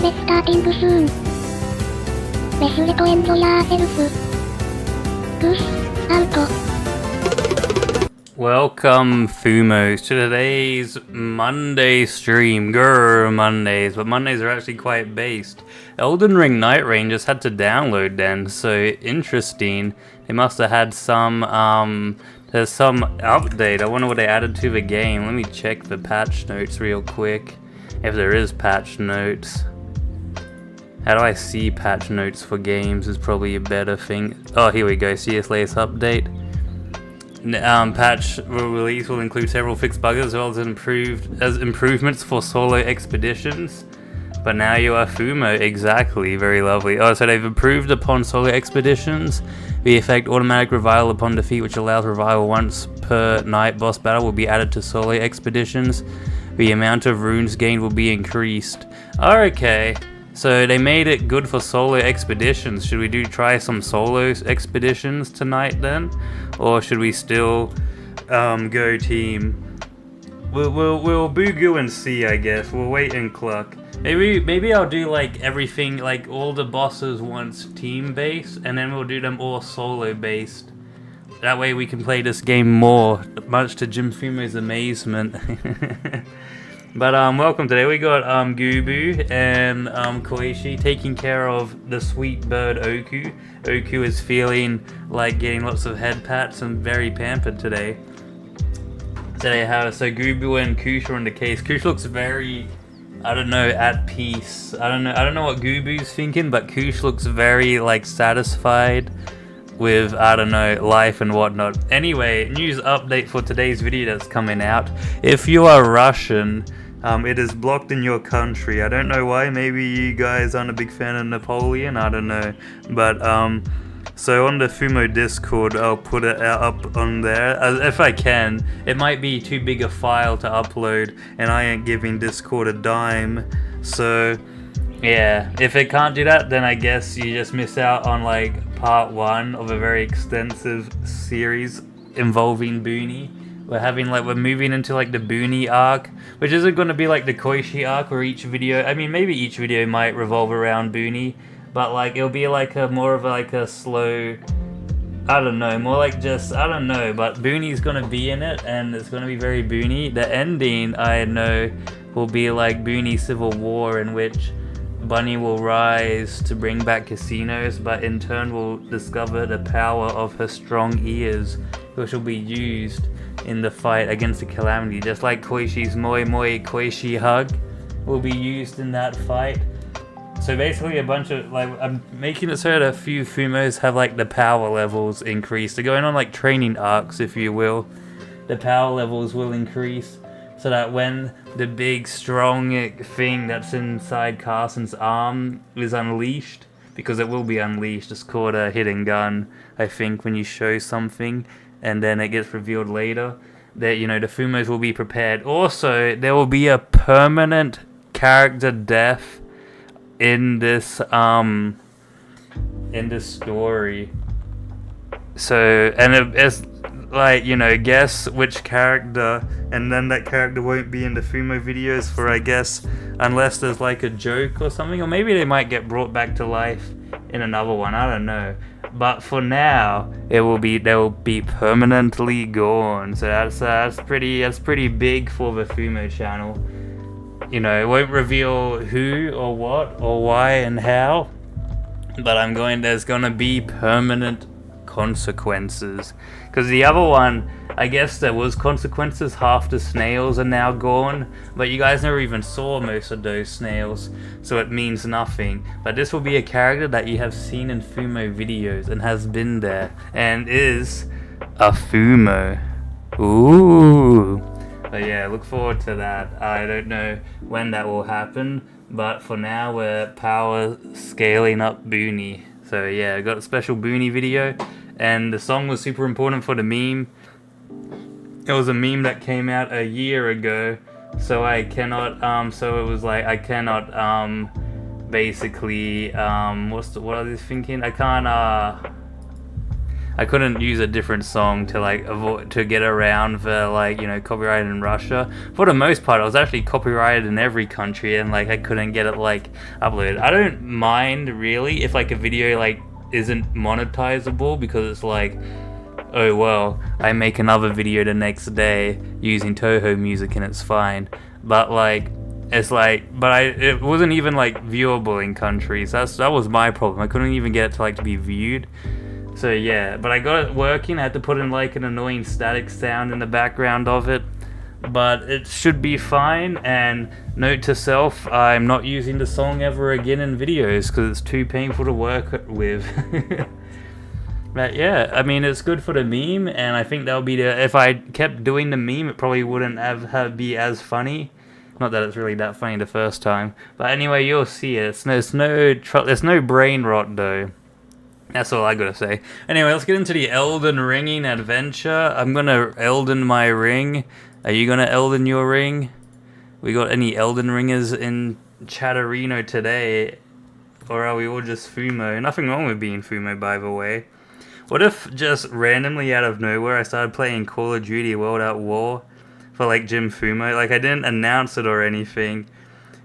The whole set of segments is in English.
Let's starting soon. Best to enjoy yourself. Goose, out. Welcome, Fumos, to today's Monday stream. Grrr, Mondays, but Mondays are actually quite based. Elden Ring NightReign just had to download then, so interesting. They must have had some, there's some update. I wonder what they added to the game. Let me check the patch notes real quick, if there is patch notes. How do I see patch notes for games is probably a better thing. Oh, here we go, CS latest update. Patch release will include several fixed bugs as well as improvements for solo expeditions. But now you are Fumo, exactly, very lovely. Oh, so they've improved upon solo expeditions. The effect automatic revival upon defeat, which allows revival once per night boss battle, will be added to solo expeditions. The amount of runes gained will be increased. Oh, okay. So they made it good for solo expeditions. Should we try some solo expeditions tonight then? Or should we still go team? We'll boogoo and see, I guess. We'll wait and cluck. Maybe I'll do like everything, like all the bosses once team based, and then we'll do them all solo based. That way we can play this game more, much to Jim Fumo's amazement. But welcome today. We got Gooboo and Koichi taking care of the sweet bird Oku. Oku is feeling like getting lots of head pats and very pampered today. So Gooboo and Kush are in the case. Kush looks very, I don't know, at peace. I don't know what Gooboo's thinking, but Kush looks very like satisfied with, I don't know, life and whatnot. Anyway, news update for today's video that's coming out. If you are Russian, it is blocked in your country. I don't know why. Maybe you guys aren't a big fan of Napoleon. I don't know. But so on the Fumo Discord, I'll put it up on there if I can. It might be too big a file to upload, and I ain't giving Discord a dime. So yeah, if it can't do that, then I guess you just miss out on like part 1 of a very extensive series involving Booney. We're moving into like the Booney arc, which isn't going to be like the Koichi arc where each video, I mean maybe each video might revolve around Booney, but like it'll be like more of like a slow, I don't know, more like just, I don't know, but Booney's going to be in it and it's going to be very Booney. The ending, I know, will be like Booney Civil War, in which Bunny will rise to bring back casinos, but in turn will discover the power of her strong ears, which will be used in the fight against the Calamity, just like Koishi's Moi Moi Koishi hug will be used in that fight. So basically a bunch of, like, I'm making it so that a few Fumos have like the power levels increased. They're going on like training arcs, if you will. The power levels will increase so that when the big strong thing that's inside Carson's arm is unleashed, because it will be unleashed, it's called a hidden gun, I think, when you show something and then it gets revealed later, that, you know, the Fumos will be prepared. Also, there will be a permanent character death in this story. So, and it's like, you know, guess which character, and then that character won't be in the Fumo videos for, I guess, unless there's like a joke or something, or maybe they might get brought back to life in another one, I don't know. But for now, they will be permanently gone. So that's pretty big for the Fumo channel. You know, it won't reveal who or what or why and how, but there's gonna be permanent consequences. Because the other one, I guess there was consequences. Half the snails are now gone, but you guys never even saw most of those snails, so it means nothing. But this will be a character that you have seen in Fumo videos and has been there and is a Fumo. Ooh. But yeah, look forward to that. I don't know when that will happen, but for now we're power scaling up Booney. So yeah, I got a special Booney video, and the song was super important for the meme. It was a meme that came out a year ago, so I cannot, so it was like, I cannot, basically, what I was thinking, I can't, I couldn't use a different song to like avoid to get around the like, you know, copyright in Russia. For the most part, it was actually copyrighted in every country, and like I couldn't get it like uploaded. I don't mind really if like a video like isn't monetizable, because it's like, oh well, I make another video the next day using Toho music and it's fine. But like, it's like, but it wasn't even like viewable in countries. That was my problem. I couldn't even get it to like to be viewed. So yeah, but I got it working. I had to put in like an annoying static sound in the background of it, but it should be fine. And note to self, I'm not using the song ever again in videos because it's too painful to work with. But yeah, I mean, it's good for the meme, and I think that'll be the, if I kept doing the meme, it probably wouldn't have be as funny. Not that it's really that funny the first time, but anyway, you'll see it. There's no brain rot though. That's all I gotta say. Anyway, let's get into the Elden ringing adventure. I'm gonna Elden my ring. Are you gonna Elden your ring? We got any Elden ringers in Chatterino today? Or are we all just Fumo? Nothing wrong with being Fumo, by the way. What if just randomly out of nowhere I started playing Call of Duty World at War for like Jim Fumo? Like I didn't announce it or anything.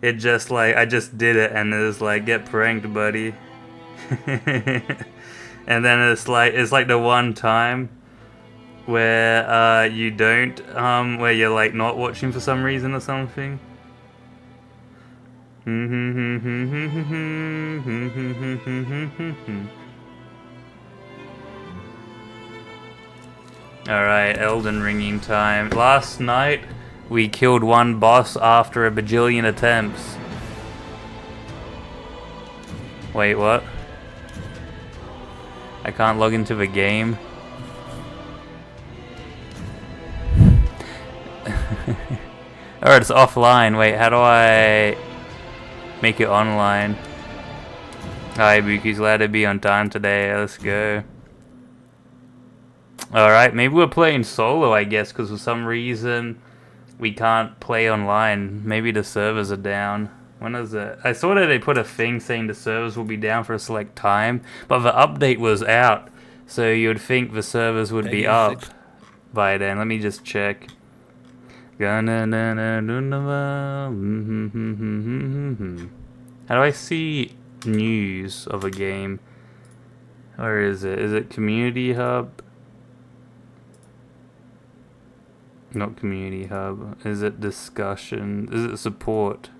It just like, I just did it and it was like, get pranked, buddy. And then it's like the one time where you don't where you're like not watching for some reason or something. Alright, Elden ringing time. Last night we killed one boss after a bajillion attempts. Wait, what? I can't log into the game. Alright, it's offline. Wait, how do I make it online? Hi, Buki's glad to be on time today. Let's go. Alright, maybe we're playing solo, I guess, because for some reason we can't play online. Maybe the servers are down. When is it? I saw that they put a thing saying the servers will be down for a select time, but the update was out, so you'd think the servers would be up by then. Let me just check. How do I see news of a game? Where is it? Is it Community Hub? Not Community Hub. Is it Discussion? Is it Support?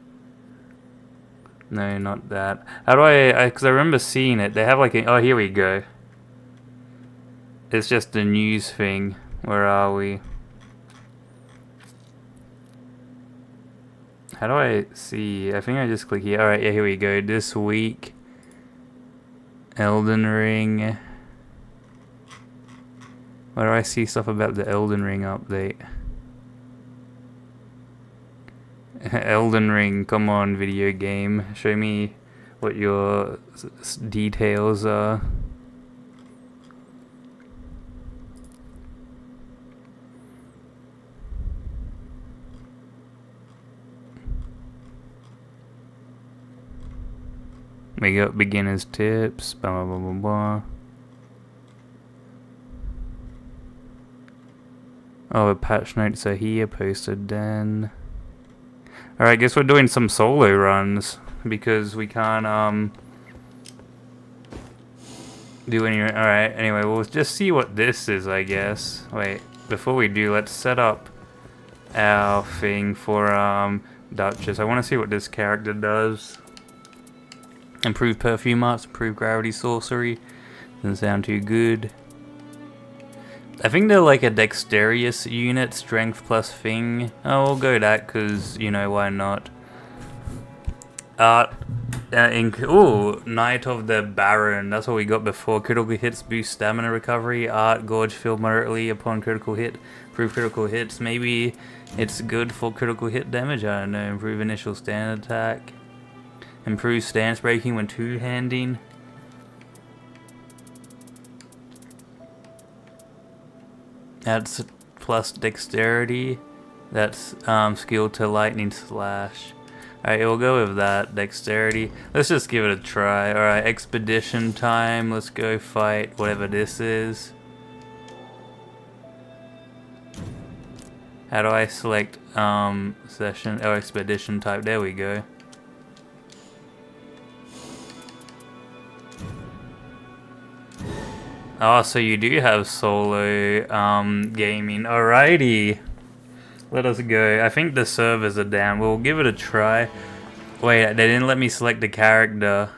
No, not that. How do I because I remember seeing it. They have like a, oh, here we go. It's just a news thing. Where are we? How do I see? I think I just click here. Alright, yeah, here we go. This week. Elden Ring. Where do I see stuff about the Elden Ring update? Elden Ring, come on, video game. Show me what your details are. We got beginner's tips, blah blah blah blah blah. Oh, the patch notes are here, posted then. Alright, I guess we're doing some solo runs, because we can't, do any... Alright, anyway, we'll just see what this is, I guess. Wait, before we do, let's set up our thing for, Duchess. I want to see what this character does. Improve perfume arts, improve gravity sorcery. Doesn't sound too good. I think they're like a dexterous unit, strength plus thing. Oh, we'll go that because, you know, why not? Ooh, Knight of the Baron. That's what we got before. Critical hits boost stamina recovery. Art, gorge filled moderately upon critical hit. Improve critical hits. Maybe it's good for critical hit damage. I don't know. Improve initial stand attack. Improve stance breaking when two-handing. That's plus dexterity. That's skill to lightning slash. Alright, we'll go with that. Dexterity. Let's just give it a try. Alright, expedition time. Let's go fight whatever this is. How do I select session or expedition type? There we go. Oh, so you do have solo gaming. Alrighty. Let us go. I think the servers are down. We'll give it a try. Wait, they didn't let me select the character.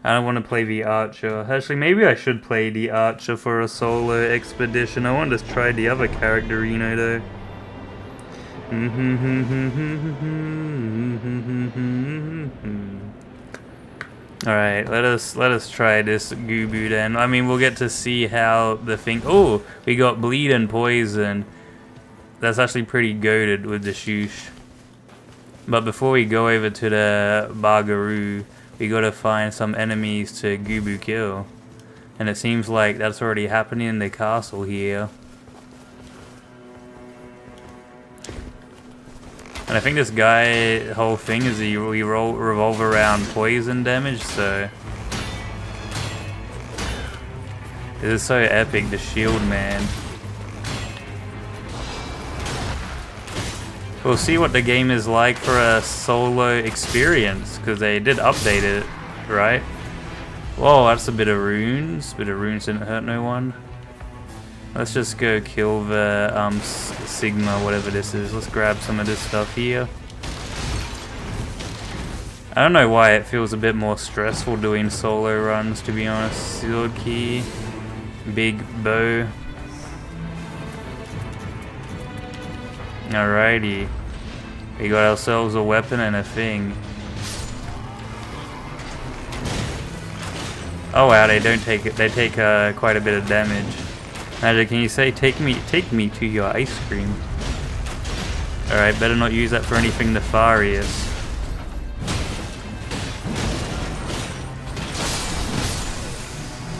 I don't want to play the archer. Actually, maybe I should play the archer for a solo expedition. I want to try the other character, you know, though. Alright, let us try this Gooboo then. I mean, we'll get to see how the thing... Oh, we got bleed and poison. That's actually pretty goated with the shoosh. But before we go over to the Bargaroo, we gotta find some enemies to Gooboo kill. And it seems like that's already happening in the castle here. And I think this guy, whole thing is we revolve around poison damage, so... This is so epic, the shield man. We'll see what the game is like for a solo experience, because they did update it, right? Whoa, that's a bit of runes. A bit of runes didn't hurt no one. Let's just go kill the Sigma, whatever this is. Let's grab some of this stuff here. I don't know why it feels a bit more stressful doing solo runs, to be honest. Sealed key, big bow. Alrighty, we got ourselves a weapon and a thing. Oh wow, they don't take it. They take quite a bit of damage. Magic, can you say take me to your ice cream? Alright, better not use that for anything nefarious.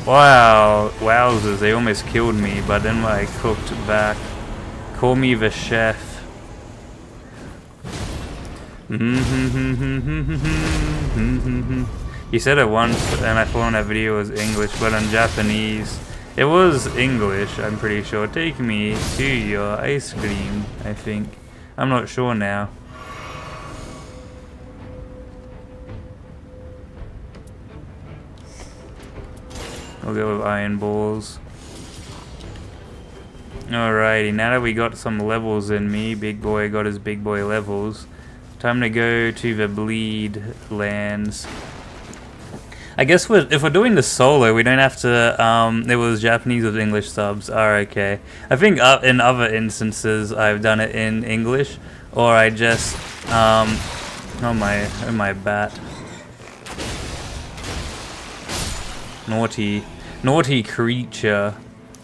Wow, wowzers, they almost killed me, but then I cooked back. Call me the chef. You said it once, and I thought that video was English, but in Japanese, it was English, I'm pretty sure. Take me to your ice cream, I think. I'm not sure now. We'll go with iron balls. Alrighty, now that we got some levels in me, big boy got his big boy levels. Time to go to the bleed lands. I guess if we're doing the solo, we don't have to, it was Japanese with English subs. Okay. I think in other instances I've done it in English, or I just, oh my bat. Naughty creature.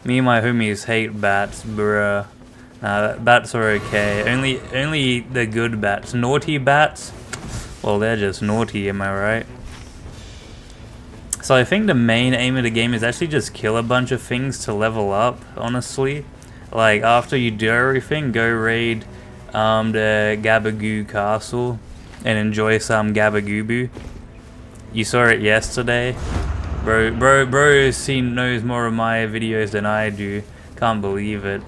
Me and my homies hate bats, bruh. Nah, bats are okay. Only the good bats. Naughty bats? Well, they're just naughty, am I right? So I think the main aim of the game is actually just kill a bunch of things to level up, honestly. Like, after you do everything, go raid the Gabagoo Castle and enjoy some Gabagooboo. You saw it yesterday. Bro knows more of my videos than I do. Can't believe it.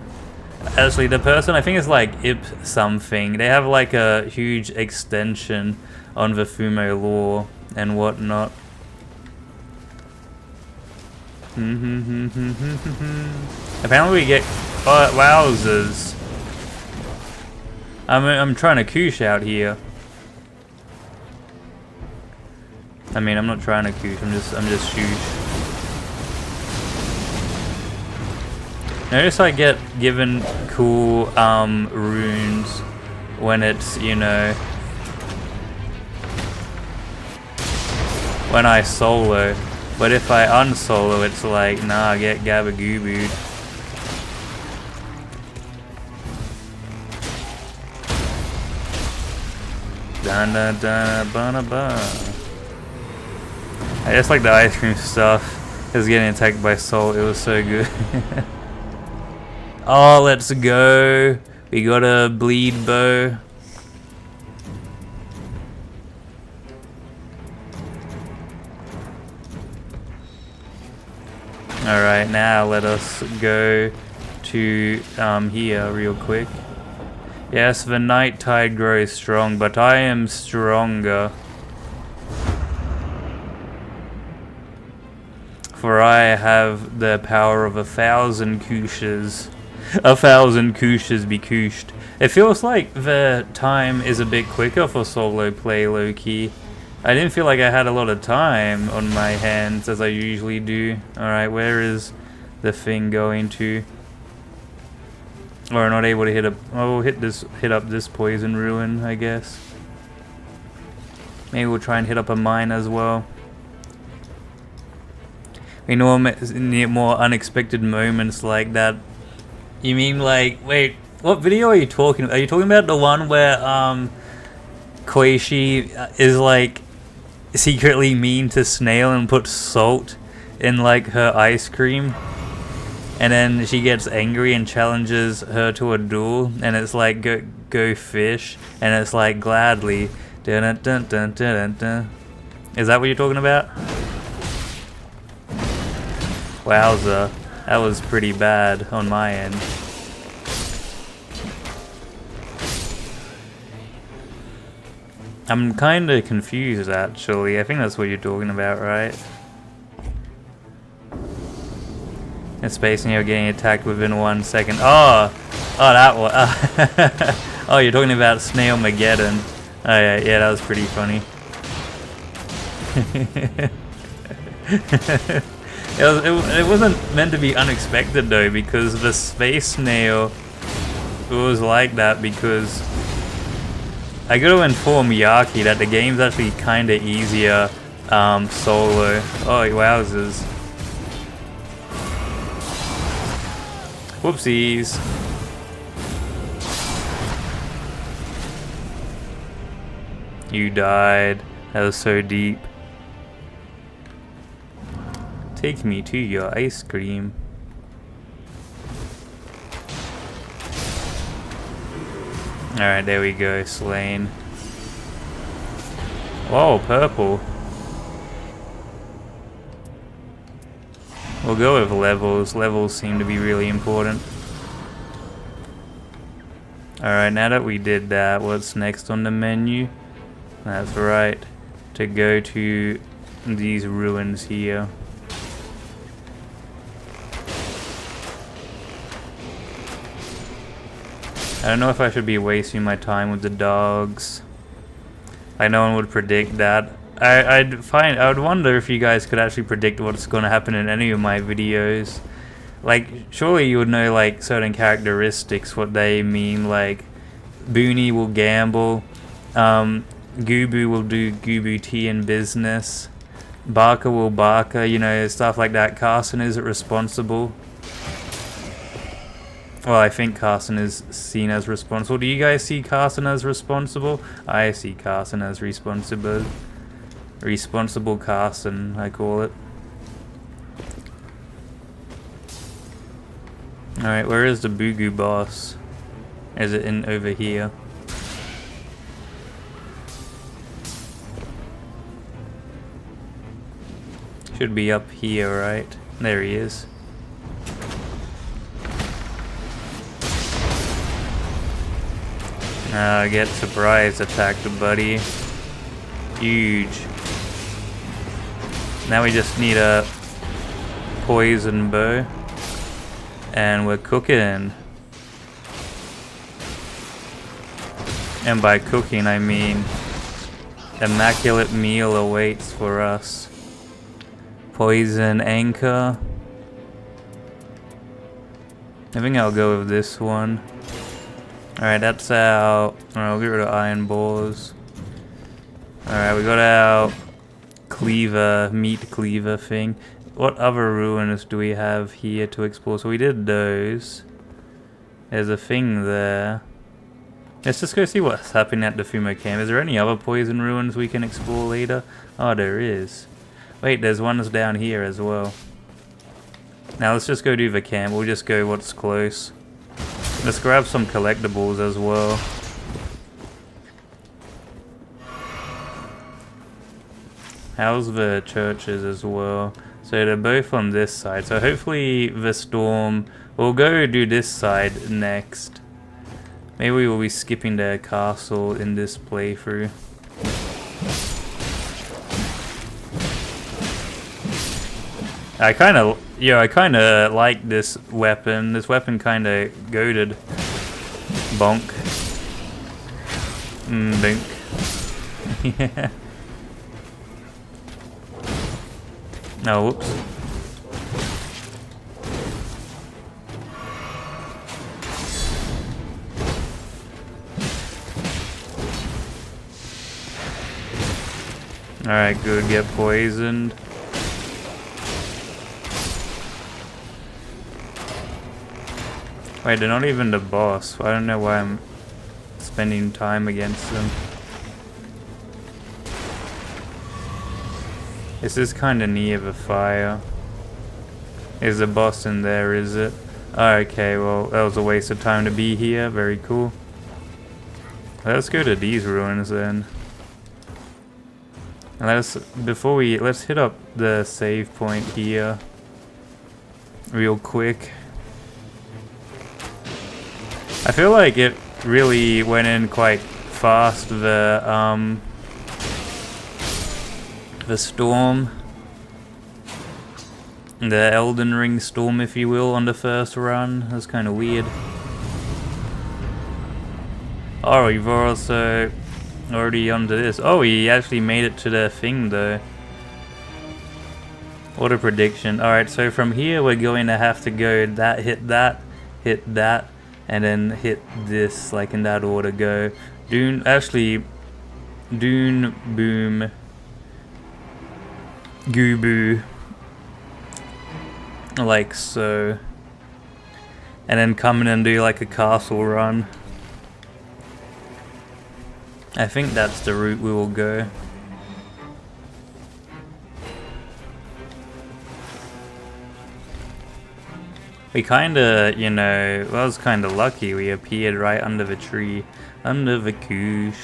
Actually, the person, I think it's like IP something. They have like a huge extension on the Fumo lore and whatnot. Apparently we get wowzers. I'm trying to koosh out here. I mean, I'm not trying to koosh. I'm just shoosh. Notice I get given cool runes when it's, you know, when I solo. But if I unsolo, it's like, nah, get Gabagoobooed. Dun dun dun bun bun. I just like the ice cream stuff. It was getting attacked by Soul. It was so good. Oh, let's go. We got a bleed bow. Alright, now let us go to here real quick. Yes, the night tide grows strong, but I am stronger. For I have the power of 1,000 kushes. 1,000 kushes be kushed. It feels like the time is a bit quicker for solo play, low-key. I didn't feel like I had a lot of time on my hands as I usually do. Alright, where is the thing going to? Or not able to hit up. Oh, hit up this poison ruin, I guess. Maybe we'll try and hit up a mine as well. We need more unexpected moments like that. You mean like, wait, what video are you talking about? Are you talking about the one where Koishi is like secretly mean to Snail and puts salt in like her ice cream? And then she gets angry and challenges her to a duel, and it's like go fish, and it's like gladly. Dun, dun, dun, dun, dun, dun. Is that what you're talking about? Wowza, that was pretty bad on my end. I'm kinda confused actually. I think that's what you're talking about, right? In space and you're getting attacked within 1 second. Oh, that one. Oh, you're talking about Snail Mageddon. Oh yeah, that was pretty funny. It wasn't meant to be unexpected though, because the space snail was like that because I gotta inform Yaki that the game's actually kinda easier solo. Oh wowzers. Whoopsies. You died. That was so deep. Take me to your ice cream. Alright, there we go, slain. Whoa, purple. We'll go with levels. Levels seem to be really important. Alright, now that we did that, what's next on the menu? That's right. To go to these ruins here. I don't know if I should be wasting my time with the dogs. Like no one would predict that. I would wonder if you guys could actually predict what's going to happen in any of my videos. Like surely you would know like certain characteristics, what they mean. Like Booney will gamble, Gooboo will do Gooboo tea and business, Barker will Barker, you know, stuff like that. Carson is responsible. Well, I think Carson is seen as responsible. Do you guys see Carson as responsible? I see Carson as responsible. Responsible Carson, I call it. Alright, where is the Boogoo boss? Is it in over here? Should be up here, right? There he is. Get surprise attacked, buddy. Huge. Now we just need a poison bow. And we're cooking. And by cooking, I mean immaculate meal awaits for us. Poison anchor. I think I'll go with this one. Alright, that's our... Alright, we'll get rid of iron balls. Alright, we got our cleaver, meat cleaver thing. What other ruins do we have here to explore? So we did those. There's a thing there. Let's just go see what's happening at the Fumo camp. Is there any other poison ruins we can explore later? Oh, there is. Wait, there's ones down here as well. Now let's just go do the camp. We'll just go what's close. Let's grab some collectibles as well. How's the churches as well? So they're both on this side. So hopefully the storm We'll go do this side next. Maybe we will be skipping the castle in this playthrough. I kind of like this weapon. This weapon kind of goated. Bonk. Bink. Yeah. Oh, whoops. Alright, good. Get poisoned. Wait, they're not even the boss. I don't know why I'm spending time against them. This is kind of near the fire. Is the boss in there, is it? Oh, okay, well, that was a waste of time to be here. Very cool. Let's go to these ruins then. And let's hit up the save point here real quick. I feel like it really went in quite fast, the storm. The Elden Ring storm, if you will, on the first run. That's kind of weird. Oh, we've also already onto this. Oh, he actually made it to the thing though. What a prediction. Alright, so from here we're going to have to go hit that, and then hit this, like in that order. Go Dune, boom, Gooboo, like so, and then come in and do like a castle run. I think that's the route we will go. We kinda, you know, I was kinda lucky. We appeared right under the tree, under the couch.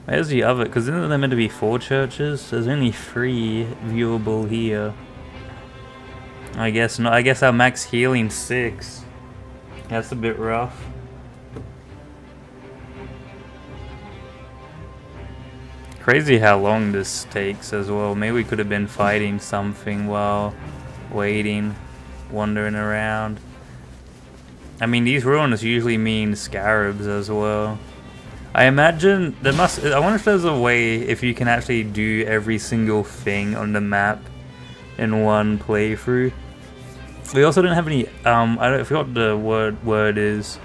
Where's the other? Because isn't there meant to be 4 churches? There's only 3 viewable here. I guess not. I guess our max healing 6. That's a bit rough. Crazy how long this takes as well. Maybe we could have been fighting something while waiting, wandering around. I mean, these ruins usually mean scarabs as well. I imagine there must. I wonder if there's a way if you can actually do every single thing on the map in one playthrough. We also don't have any. I forgot what the word is.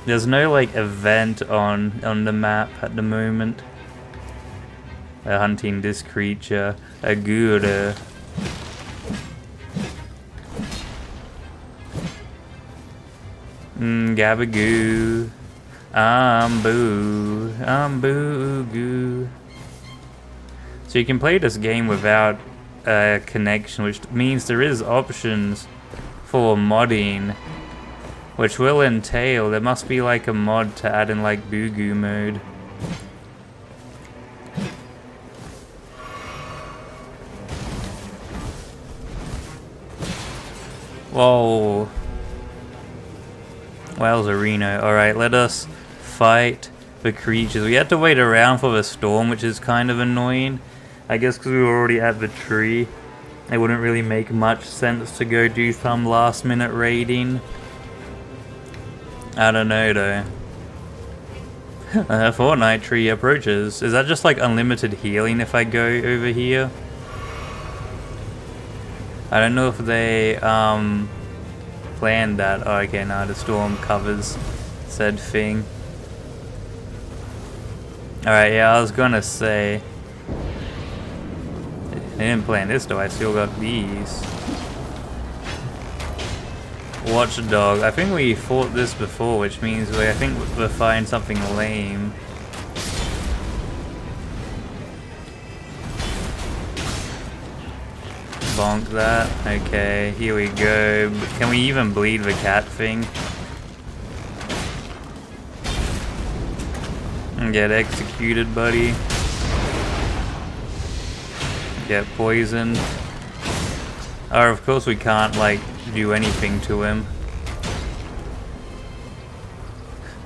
There's no like event on the map at the moment. We're hunting this creature, a Gouda. Gabagoo. Boo goo. So you can play this game without a connection, which means there is options for modding, which will entail there must be like a mod to add in like Boo Goo mode. Whoa. Wowzerino. Alright, let us fight the creatures. We had to wait around for the storm, which is kind of annoying. I guess because we were already at the tree. It wouldn't really make much sense to go do some last minute raiding. I don't know though. Fortnite tree approaches. Is that just like unlimited healing if I go over here? I don't know if they planned that. Oh, okay, no, the storm covers said thing. Alright, yeah, I was gonna say they didn't plan this though. I still got these. Watchdog. I think we fought this before, which means I think we'll find something lame. Bonk that. Okay, here we go. Can we even bleed the cat thing? And get executed, buddy. Get poisoned. Oh, of course we can't, like, do anything to him.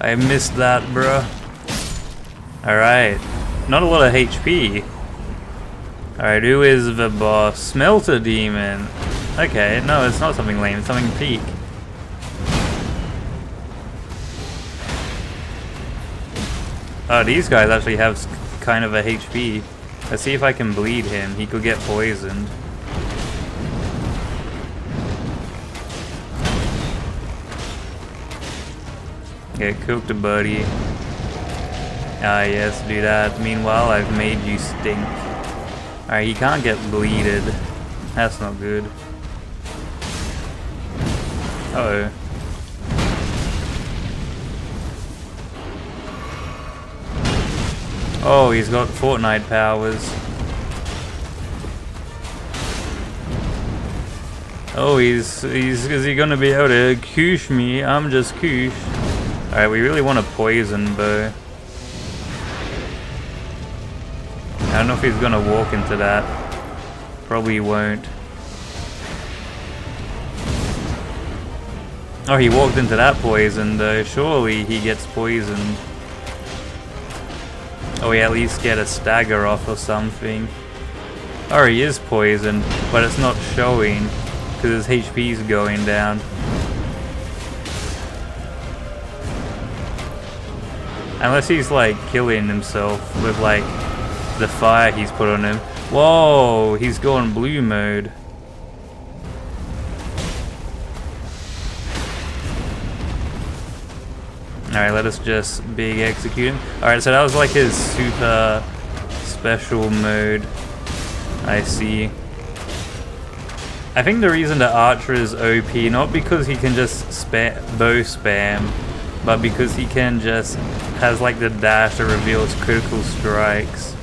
I missed that, bruh. Alright. Not a lot of HP. Alright, who is the boss? Smelter Demon. Okay, no, it's not something lame, it's something peak. Oh, these guys actually have kind of a HP. Let's see if I can bleed him. He could get poisoned. Get cooked, buddy. Ah, yes, do that. Meanwhile, I've made you stink. Alright, he can't get bleeded. That's not good. Uh-oh. Oh, he's got Fortnite powers. Oh, is he gonna be able to koosh me? I'm just koosh. Alright, we really want a poison bow. I don't know if he's gonna walk into that. Probably won't. Oh, he walked into that poison though. Surely he gets poisoned. Oh, we at least get a stagger off or something. Oh, he is poisoned, but it's not showing because his HP's going down. Unless he's like killing himself with like the fire he's put on him. Whoa, he's gone blue mode. Alright, let us just big execute him. Alright, so that was like his super special mode. I see. I think the reason the archer is OP, not because he can just bow spam, but because he can just has like the dash that reveals critical strikes.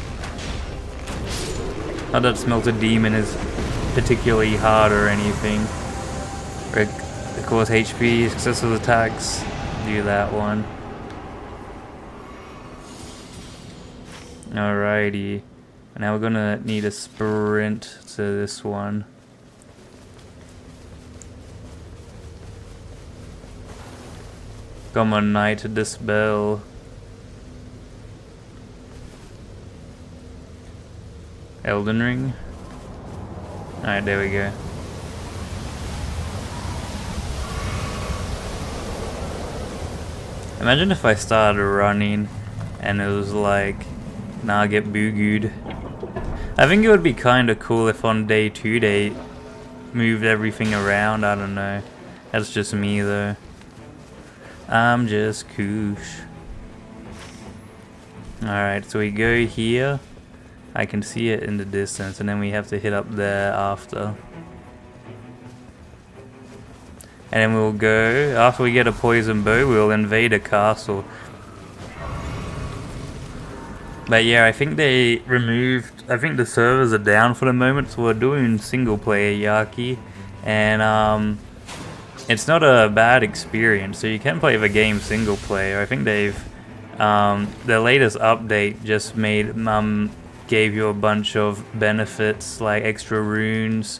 Not that Smelter Demon is particularly hard or anything. Of course, HP, successful attacks, do that one. Alrighty. Now we're gonna need a sprint to this one. Come on, Knight, to dispel. Elden Ring. Alright, there we go. Imagine if I started running and it was like, nah, get boogooed. I think it would be kinda cool if on day 2 they moved everything around. I don't know. That's just me though. I'm just koosh. Alright, so we go here. I can see it in the distance, and then we have to hit up there after. And then we'll go, after we get a poison bow, we'll invade a castle. But yeah, I think they removed, I think the servers are down for the moment, so we're doing single player Yaki. And it's not a bad experience, so you can play the game single player. I think they've, the latest update just made, gave you a bunch of benefits like extra runes,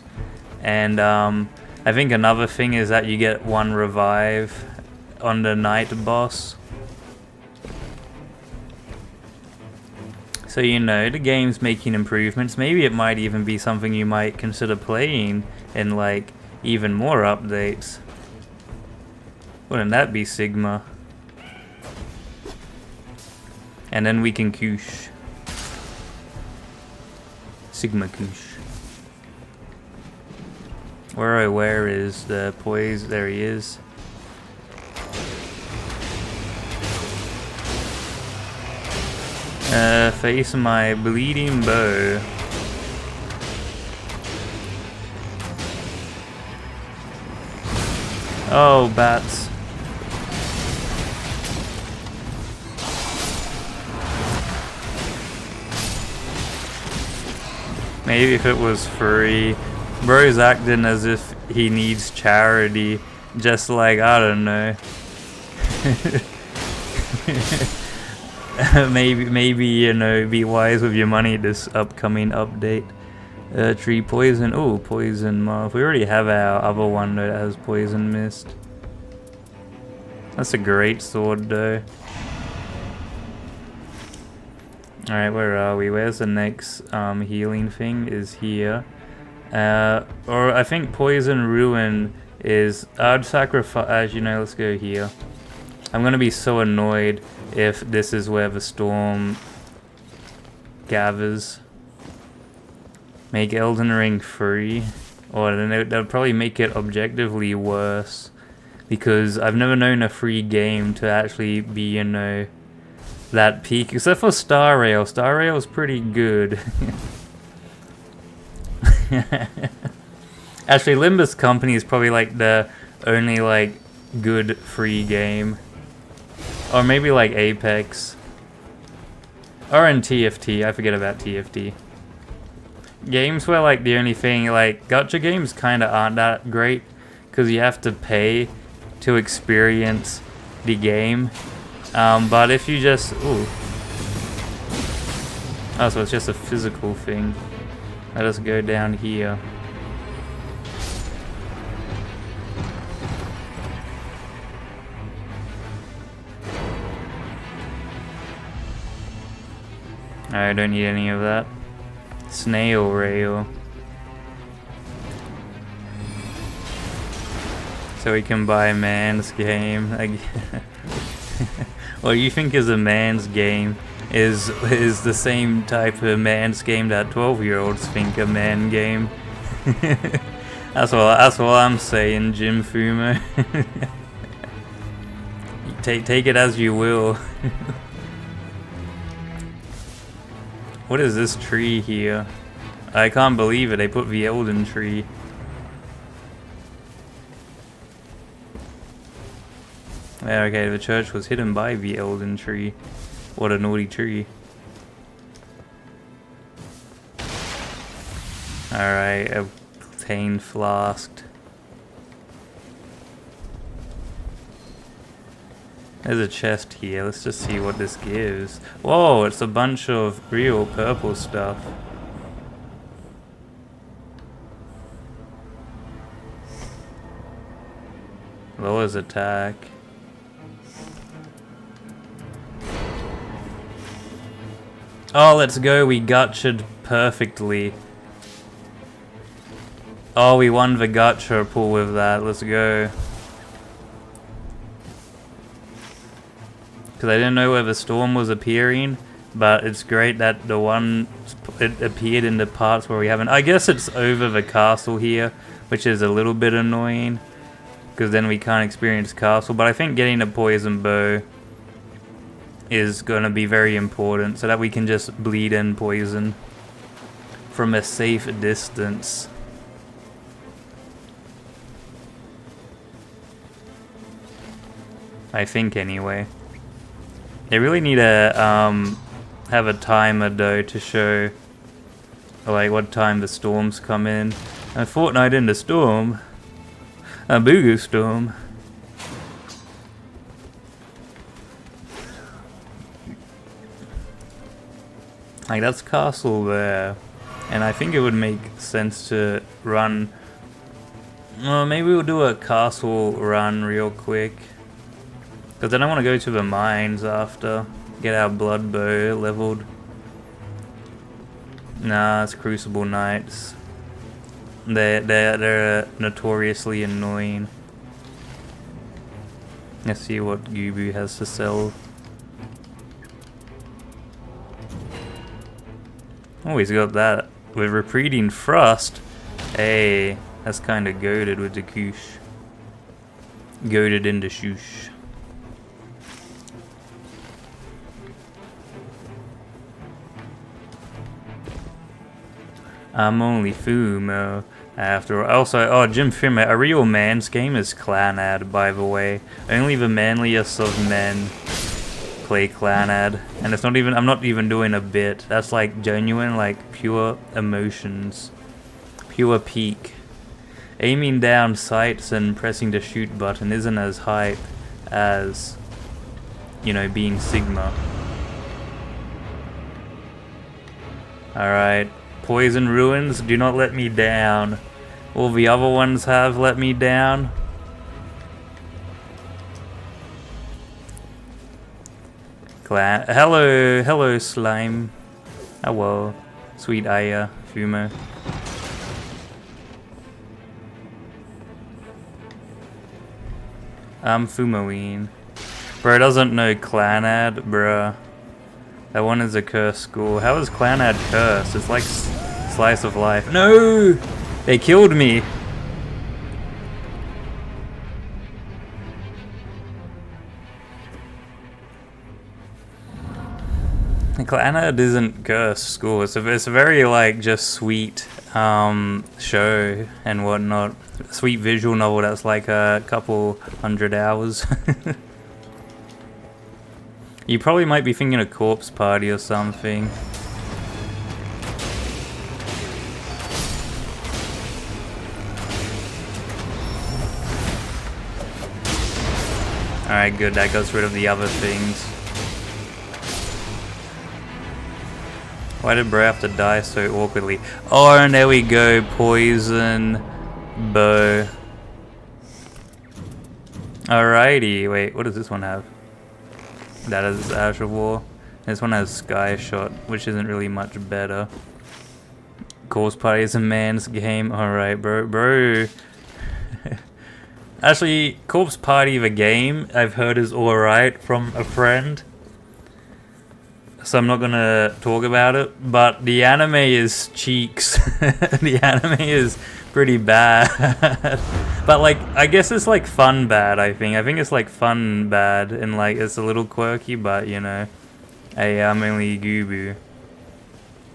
and I think another thing is that you get 1 revive on the night boss. So you know, the game's making improvements. Maybe it might even be something you might consider playing in like even more updates. Wouldn't that be Sigma? And then we can koosh. Sigma koosh. Where is the poise? There he is. Face my bleeding bow. Oh, bats. Maybe if it was free. Bro's acting as if he needs charity. Just like, I don't know. maybe, you know, be wise with your money this upcoming update. Tree poison. Oh, poison moth. We already have our other one that has poison mist. That's a great sword though. Alright, where are we? Where's the next healing thing? Is here. Or I think poison ruin is... I'd sacrifice... you know, let's go here. I'm gonna be so annoyed if this is where the storm gathers. Make Elden Ring free. Or then they'll probably make it objectively worse. Because I've never known a free game to actually be, you know, that peak. Except for Star Rail. Star Rail's pretty good. Actually, Limbus Company is probably like the only like good free game. Or maybe like Apex. Or in TFT. I forget about TFT. Games where like the only thing, like gacha games kind of aren't that great because you have to pay to experience the game. But if you just... ooh. Oh, so it's just a physical thing. Let us go down here. I don't need any of that. Snail rail. So we can buy a man's game. What you think is a man's game is the same type of man's game that 12-year-olds think a man game. that's what I'm saying, Jim Fumo. Take it as you will. What is this tree here? I can't believe it, they put the Elden tree. Yeah, okay, the church was hidden by the Elden tree. What a naughty tree. Alright, a obtained flask. There's a chest here, let's just see what this gives. Whoa, it's a bunch of real purple stuff. Lowers attack. Oh, let's go, we gotcha'd perfectly. Oh, we won the gacha pool with that, let's go. Because I didn't know where the storm was appearing, but it's great that the one, it appeared in the parts where we haven't. I guess it's over the castle here, which is a little bit annoying, because then we can't experience castle, but I think getting a poison bow is going to be very important, so that we can just bleed in poison from a safe distance. I think anyway. They really need to have a timer though to show like what time the storms come in. A fortnight in the storm. A Boogie storm. Like that's castle there. And I think it would make sense to run. Well, maybe we'll do a castle run real quick. Because I don't want to go to the mines after. Get our blood bow leveled. Nah, it's Crucible Knights. They're notoriously annoying. Let's see what Gooboo has to sell. Oh, he's got that. With Repeating Thrust. Hey, that's kind of goated with the Koosh. Goated into Shoosh. I'm only Fumo after all. Also, oh, Jim Fumo, a real man's game is Clanad, by the way. Only the manliest of men play Clanad. And it's not even, I'm not even doing a bit. That's like genuine, like pure emotions. Pure peak. Aiming down sights and pressing the shoot button isn't as hype as, you know, being Sigma. Alright. Poison Ruins, do not let me down. All the other ones have let me down. Hello, slime. Hello, sweet Aya, Fumo. I'm Fumoine. Bro doesn't know Clanad, bruh. That one is a cursed school. How is Clanad cursed? It's like slice of life. No! They killed me! Clanad isn't cursed school. It's a very like just sweet show and whatnot. Sweet visual novel that's like a couple 100 hours. You probably might be thinking of Corpse Party or something. Alright, good, that gets rid of the other things. Why did bro have to die so awkwardly? Oh, and there we go, poison bow. Alrighty, wait, what does this one have? That is Ash of War. This one has Sky Shot, which isn't really much better. Corpse Party is a man's game. Alright, bro. Actually, Corpse Party the game, I've heard is alright from a friend. So I'm not gonna talk about it, but the anime is cheeks. The anime is pretty bad. But like, I guess it's like fun bad, I think. I think it's like fun bad, and like, it's a little quirky, but you know. Hey, I'm only Gooboo.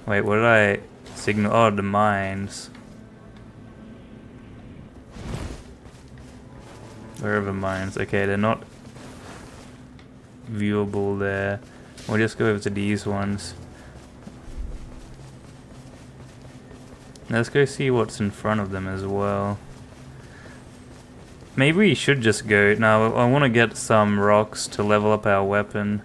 Wait, what did I signal? Oh, the mines. Where are the mines? Okay, they're not viewable there. We'll just go over to these ones. Let's go see what's in front of them as well. Maybe we should just go. No, I want to get some rocks to level up our weapon.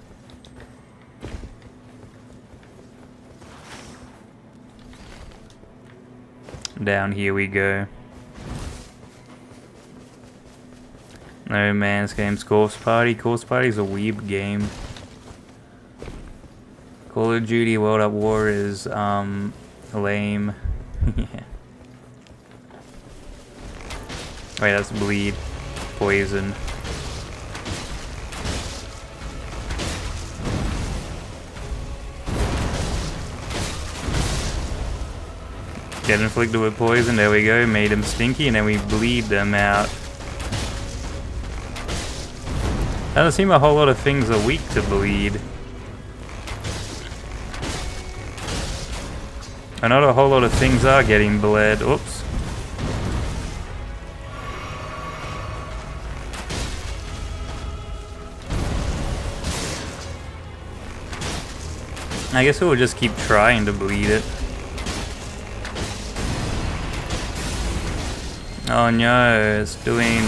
Down here we go. No man's game's Corpse Party. Corpse Party's a weeb game. Call of Duty World at War is lame. Yeah. Wait, that's bleed. Poison. Get inflicted with poison, there we go, made them stinky, and then we bleed them out. Doesn't seem a whole lot of things are weak to bleed. I know a whole lot of things are getting bled. Oops. I guess we'll just keep trying to bleed it. Oh no, it's doing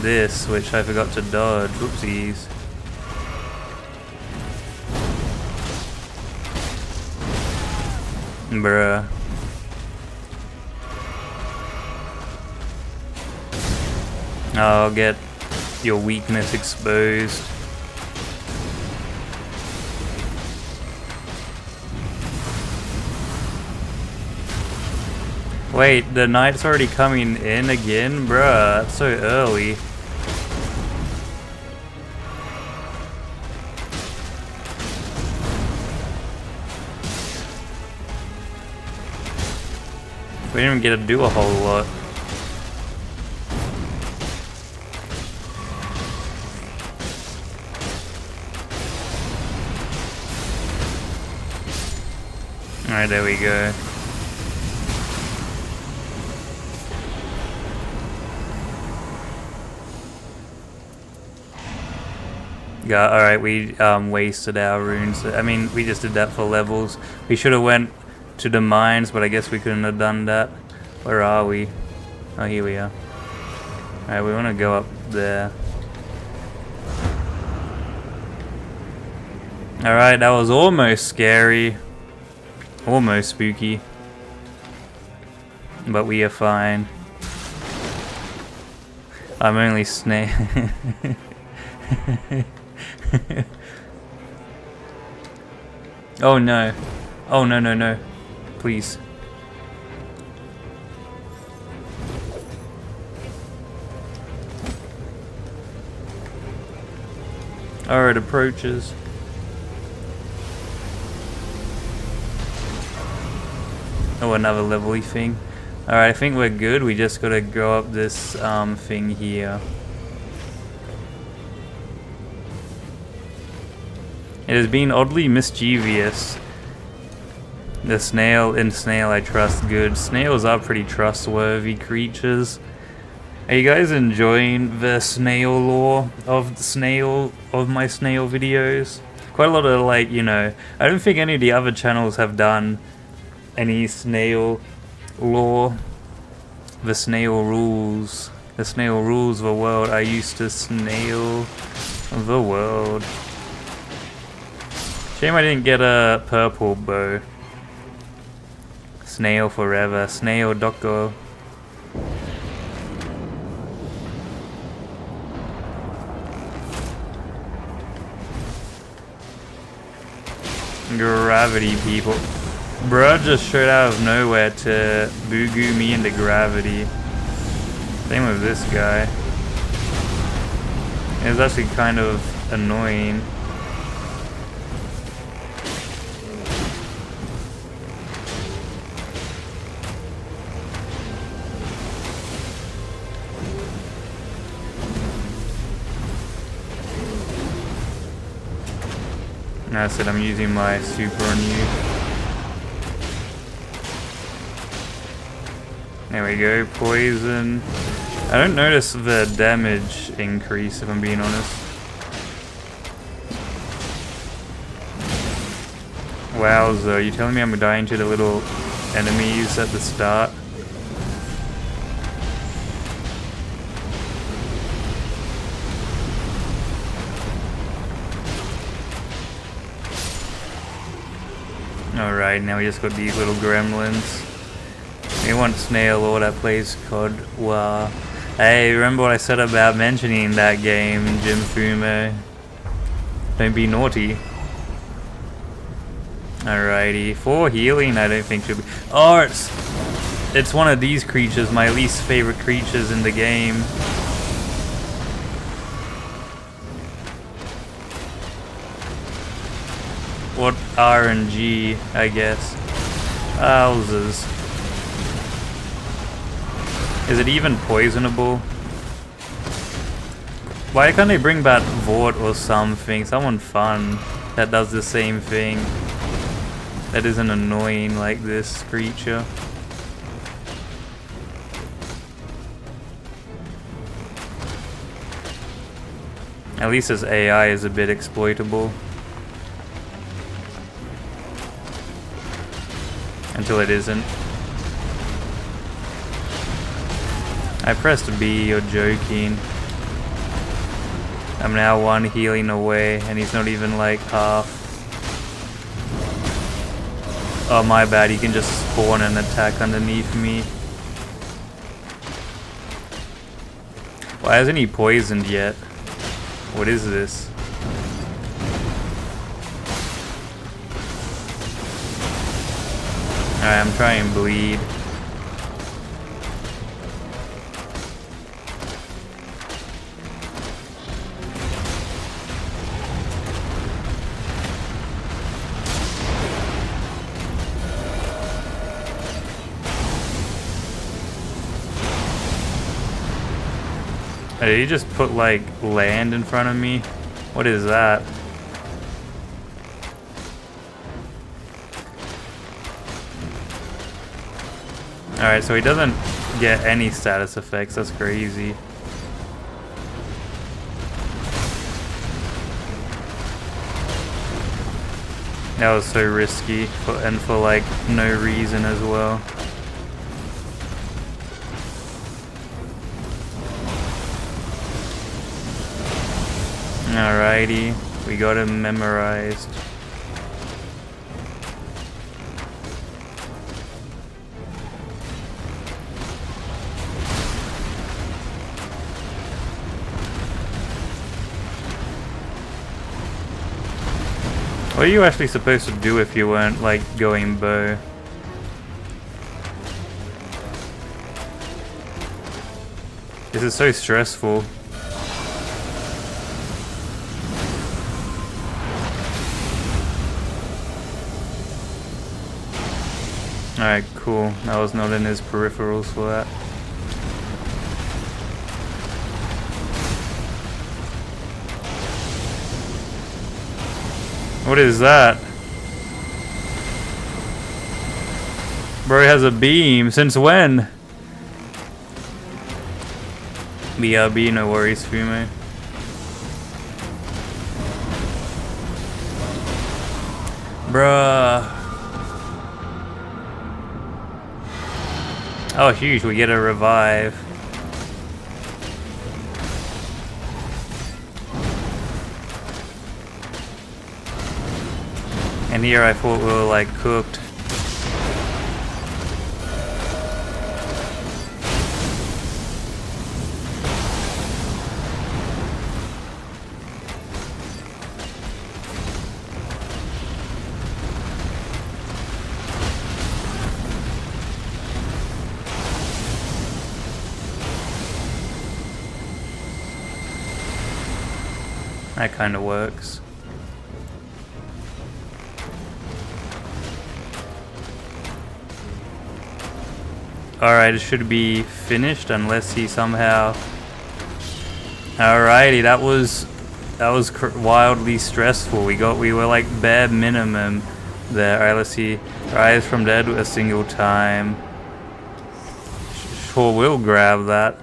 this, which I forgot to dodge. Oopsies. Bruh. I'll get your weakness exposed. Wait, the night's already coming in again? Bruh, that's so early. We didn't even get to do a whole lot. Alright, there we go. Yeah, alright, we wasted our runes. I mean, we just did that for levels. We should have went to the mines, but I guess we couldn't have done that. Where are we? Oh, here we are. Alright, we want to go up there. Alright, that was almost scary. Almost spooky. but we are fine. I'm only snail. Oh no. Oh no, no, no. Please. Oh, it approaches. Oh, another level-y thing. Alright, I think we're good. We just gotta go up this thing here. It has been oddly mischievous. The snail I trust good. Snails are pretty trustworthy creatures. Are you guys enjoying the snail lore of my snail videos? Quite a lot of, like, you know, I don't think any of the other channels have done any snail lore. The snail rules. The snail rules the world. I used to snail the world. Shame I didn't get a purple bow. Snail forever. Snail doko. Gravity people. Bruh just showed out of nowhere to boogoo me into gravity. Same with this guy. It was actually kind of annoying. I said I'm using my super on you. There we go, poison. I don't notice the damage increase if I'm being honest. Wowza, you telling me I'm dying to the little enemies at the start? Alright, now we just got these little gremlins. We want snail or that plays COD. Wow. Hey, remember what I said about mentioning that game, Jim Fumo? Don't be naughty. Alrighty. 4 healing, I don't think should be. Oh, it's one of these creatures, my least favorite creatures in the game. What RNG, I guess. Wowzers. Is it even poisonable? Why can't they bring back Vort or something? Someone fun that does the same thing. That isn't annoying like this creature. At least this AI is a bit exploitable. Until it isn't. I pressed B, you're joking. I'm now 1 healing away, and he's not even like half. Oh my bad, he can just spawn and attack underneath me. Why hasn't he poisoned yet? What is this? Alright, I'm trying to bleed. Did he just put like land in front of me? What is that? Alright, so he doesn't get any status effects. That's crazy. That was so risky, and for like no reason as well. Alrighty, we got him memorized. What are you actually supposed to do if you weren't like going bow? This is so stressful. Alright, cool. I was not in his peripherals for that. What is that? Bro has a beam. Since when? BRB, no worries, Fumo. Bruh. Oh, huge, we get a revive. And here I thought we were like cooked. That kind of works. Alright, it should be finished unless he somehow... Alrighty, that was wildly stressful. We were like bare minimum there. Alright, let's see. Rise from dead a single time. Sure, we'll grab that.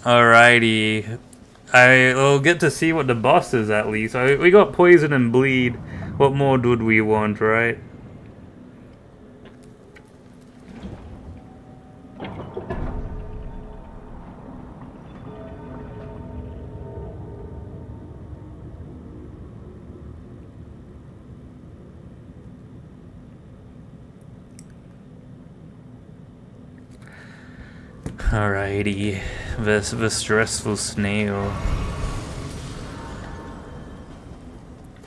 Alrighty. I'll get to see what the boss is at least. We got poison and bleed. What more would we want, right? Alrighty, the stressful snail.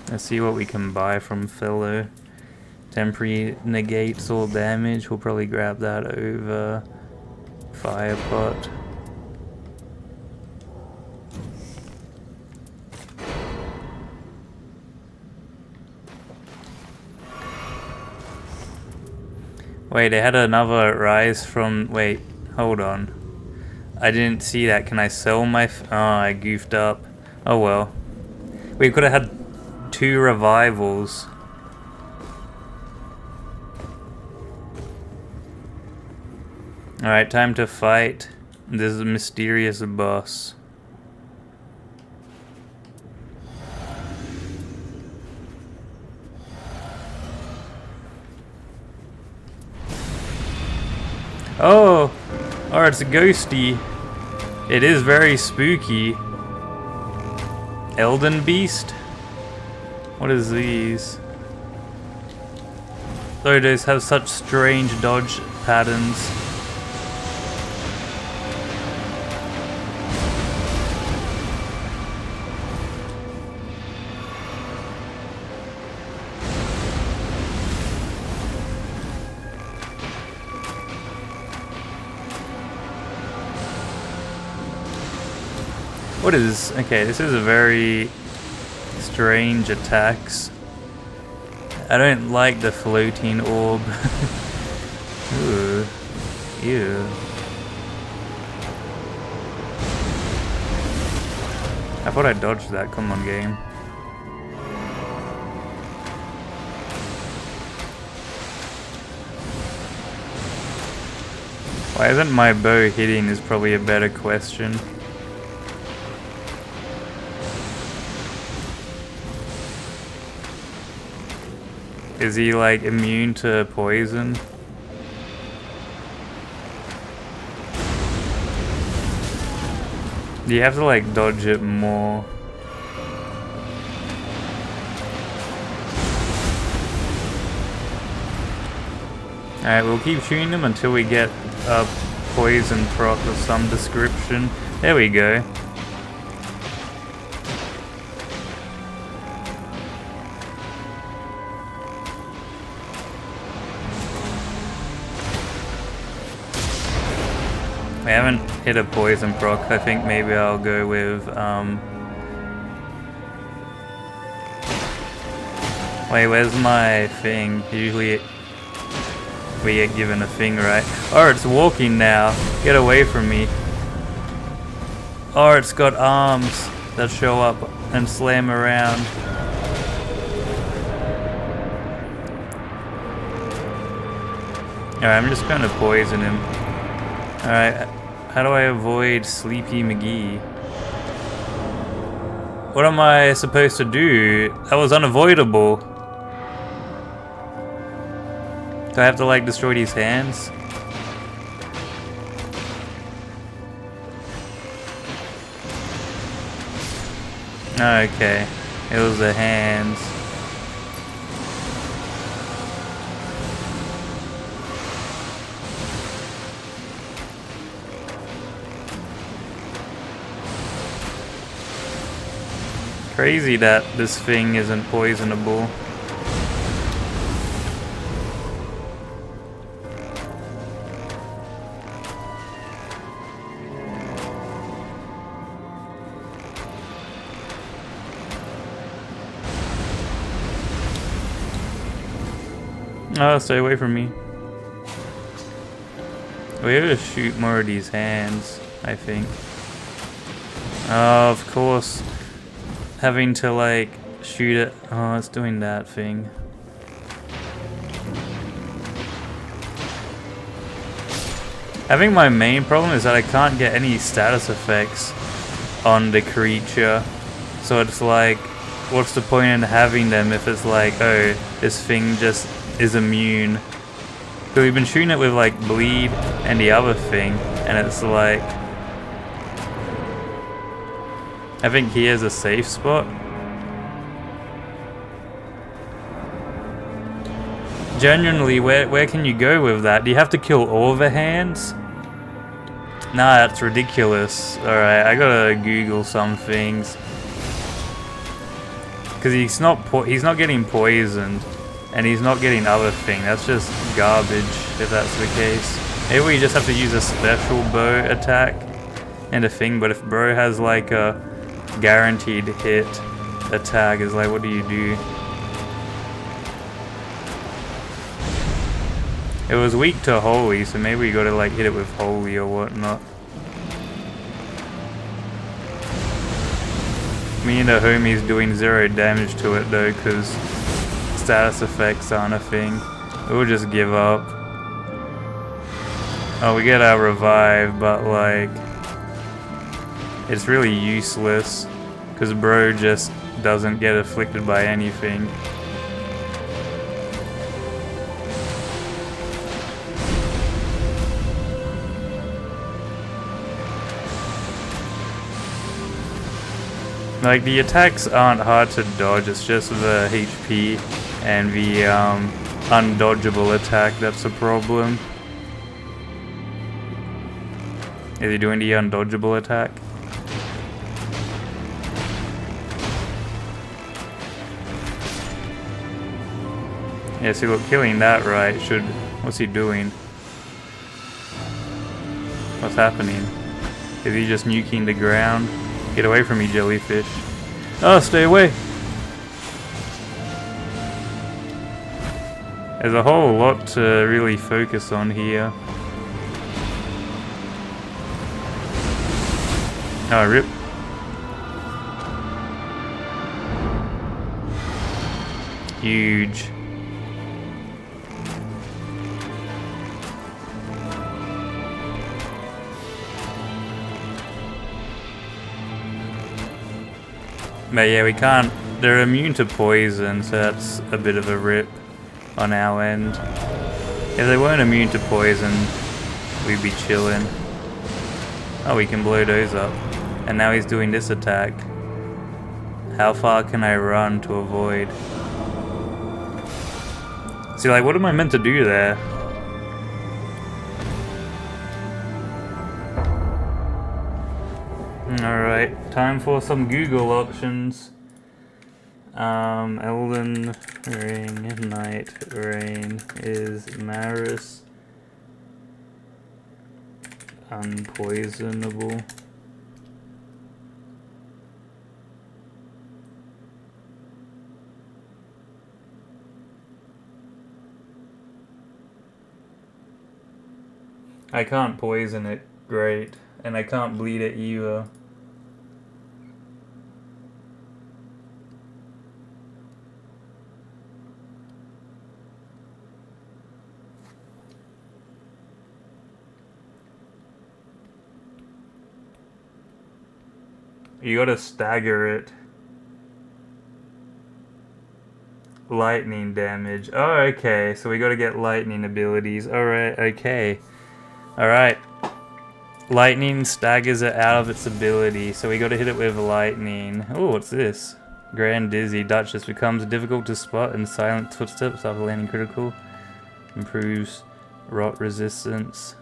Let's see what we can buy from fellow. Temporary negates all damage. We'll probably grab that over fire pot. Wait, they had another rise from... Wait, hold on. I didn't see that. Can I sell my... Oh, I goofed up. Oh well. We could have had 2 revivals. Alright, time to fight. This is a mysterious boss. Oh! Oh, it's a ghosty. It is very spooky. Elden beast? What is these? Though those have such strange dodge patterns. What is... Okay, this is a very strange attacks. I don't like the floating orb. Ooh. Ew. I thought I dodged that. Come on, game. Why isn't my bow hitting is probably a better question. Is he like immune to poison? Do you have to like dodge it more? Alright, we'll keep shooting them until we get a poison proc of some description. There we go. We haven't hit a poison proc. I think maybe I'll go with wait, where's my thing? Usually we get given a thing, right? Oh, it's walking now. Get away from me. Oh, it's got arms that show up and slam around. Alright, I'm just gonna poison him. Alright, how do I avoid Sleepy McGee? What am I supposed to do? That was unavoidable. Do I have to like destroy these hands? Okay, it was the hands. Crazy that this thing isn't poisonable. Oh, stay away from me. We have to shoot more of these hands, I think. Oh, of course. Having to like shoot it. Oh, it's doing that thing. I think my main problem is that I can't get any status effects on the creature. So it's like, what's the point in having them if it's like, oh, this thing just is immune? Because we've been shooting it with like bleed and the other thing, and it's like, I think here's a safe spot. Genuinely, where can you go with that? Do you have to kill all the hands? Nah, that's ridiculous. Alright, I gotta Google some things. Because he's not getting poisoned. And he's not getting other thing. That's just garbage if that's the case. Maybe we just have to use a special bow attack and a thing. But if bro has like a guaranteed hit attack, is like, what do you do? It was weak to holy, so maybe we gotta like hit it with holy or whatnot. Me and the homie's doing 0 damage to it though, because status effects aren't a thing. We'll just give up. Oh, we get our revive, but like, it's really useless because bro just doesn't get afflicted by anything. Like, the attacks aren't hard to dodge, it's just the HP and the undodgeable attack that's a problem. Is he doing the undodgeable attack? Yeah, see, look, killing that right should... What's he doing? What's happening? Is he just nuking the ground? Get away from me, jellyfish. Oh, stay away! There's a whole lot to really focus on here. Oh, rip. Huge. But yeah, we can't, they're immune to poison, so that's a bit of a rip on our end. If they weren't immune to poison, we'd be chilling. Oh, we can blow those up. And now he's doing this attack. How far can I run to avoid? See, like, what am I meant to do there? Alright, time for some Google options. Elden Ring, NightReign is Maris. unpoisonable. I can't poison it great, and I can't bleed it either. You gotta stagger it. Lightning damage. Oh, okay. So we gotta get lightning abilities. Alright, okay. Alright. Lightning staggers it out of its ability, so we gotta hit it with lightning. Oh, what's this? Grand Dizzy Duchess becomes difficult to spot and silent footsteps after landing critical. Improves rot resistance.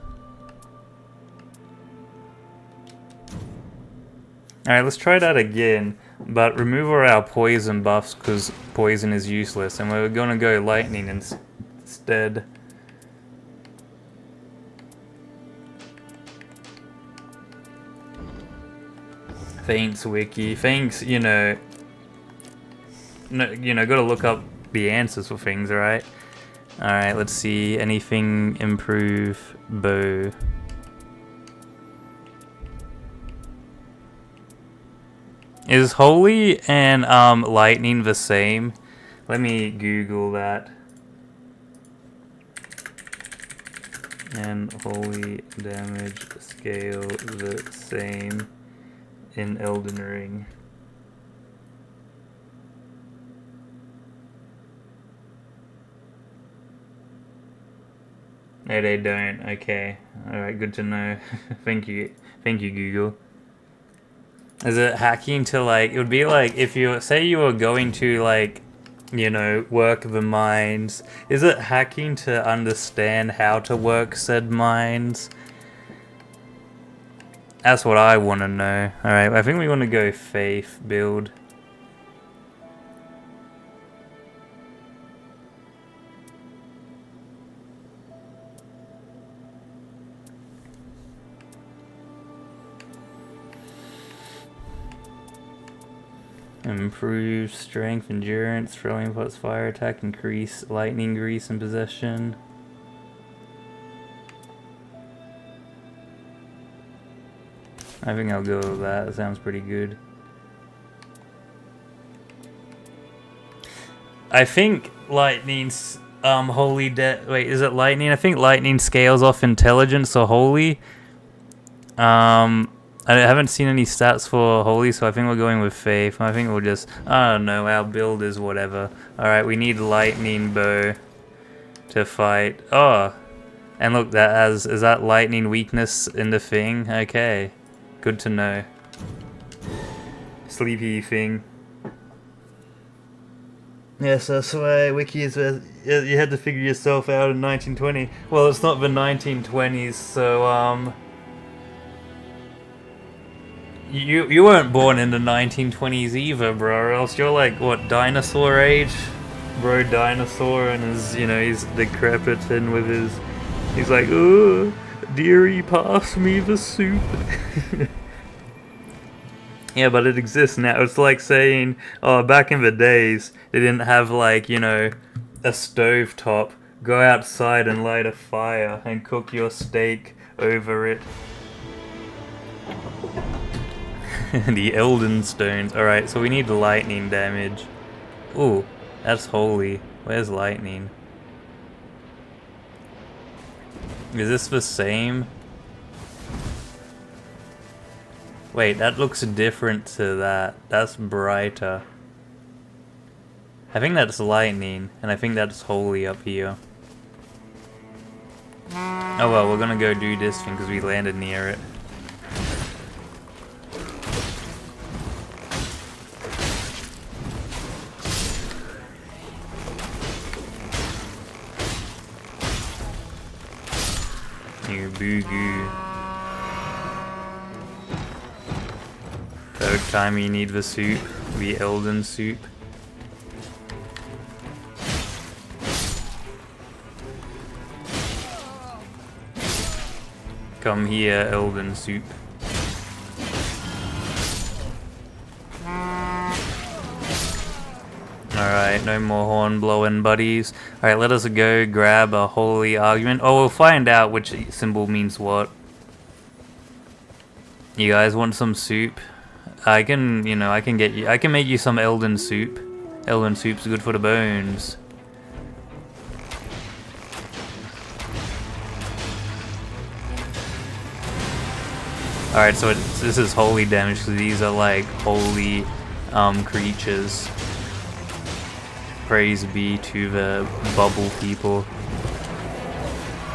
Alright, let's try that again, but remove all our poison buffs because poison is useless, and we're gonna go lightning instead. Thanks, Wiki. Thanks, you know, gotta look up the answers for things, alright? Alright, let's see. Anything improve bow? Is holy and lightning the same? Let me Google that. And holy damage scale the same in Elden Ring. No, they don't. Okay. Alright, good to know. Thank you. Thank you, Google. Is it hacking to, like, it would be like if you say you were going to, like, you know, work the mines. Is it hacking to understand how to work said mines? That's what I want to know. Alright, I think we want to go faith build. Improve strength, endurance, throwing plus fire attack, increase lightning grease and possession. I think I'll go with that. That sounds pretty good. I think lightning's holy wait, is it lightning? I think lightning scales off intelligence or holy. I haven't seen any stats for holy, so I think we're going with faith. I think we'll just, I don't know, our build is whatever. Alright, we need lightning bow to fight. Oh, and look, that has, is that lightning weakness in the thing? Okay, good to know. Sleepy thing. Yes, that's why Wiki is, you had to figure yourself out in 1920. Well, it's not the 1920s, so, You weren't born in the 1920s either, bro, or else you're like, what, dinosaur age? Bro, dinosaur, and his, you know, he's decrepit and with his, he's like, oh, dearie, pass me the soup. Yeah, but it exists now. It's like saying, oh, back in the days, they didn't have, like, you know, a stove top. Go outside and light a fire and cook your steak over it. The Elden stones. Alright, so we need lightning damage. Ooh, that's holy. Where's lightning? Is this the same? Wait, that looks different to that. That's brighter. I think that's lightning, and I think that's holy up here. Oh well, we're gonna go do this thing because we landed near it. You boo-goo. Third time you need the soup, the Elden soup. Come here, Elden soup. Alright, no more horn blowing buddies. Alright, let us go grab a holy argument. Oh, we'll find out which symbol means what. You guys want some soup? I can, you know, I can make you some Elden soup. Elden soup's good for the bones. Alright, so this is holy damage, because these are like holy creatures. Praise be to the bubble people.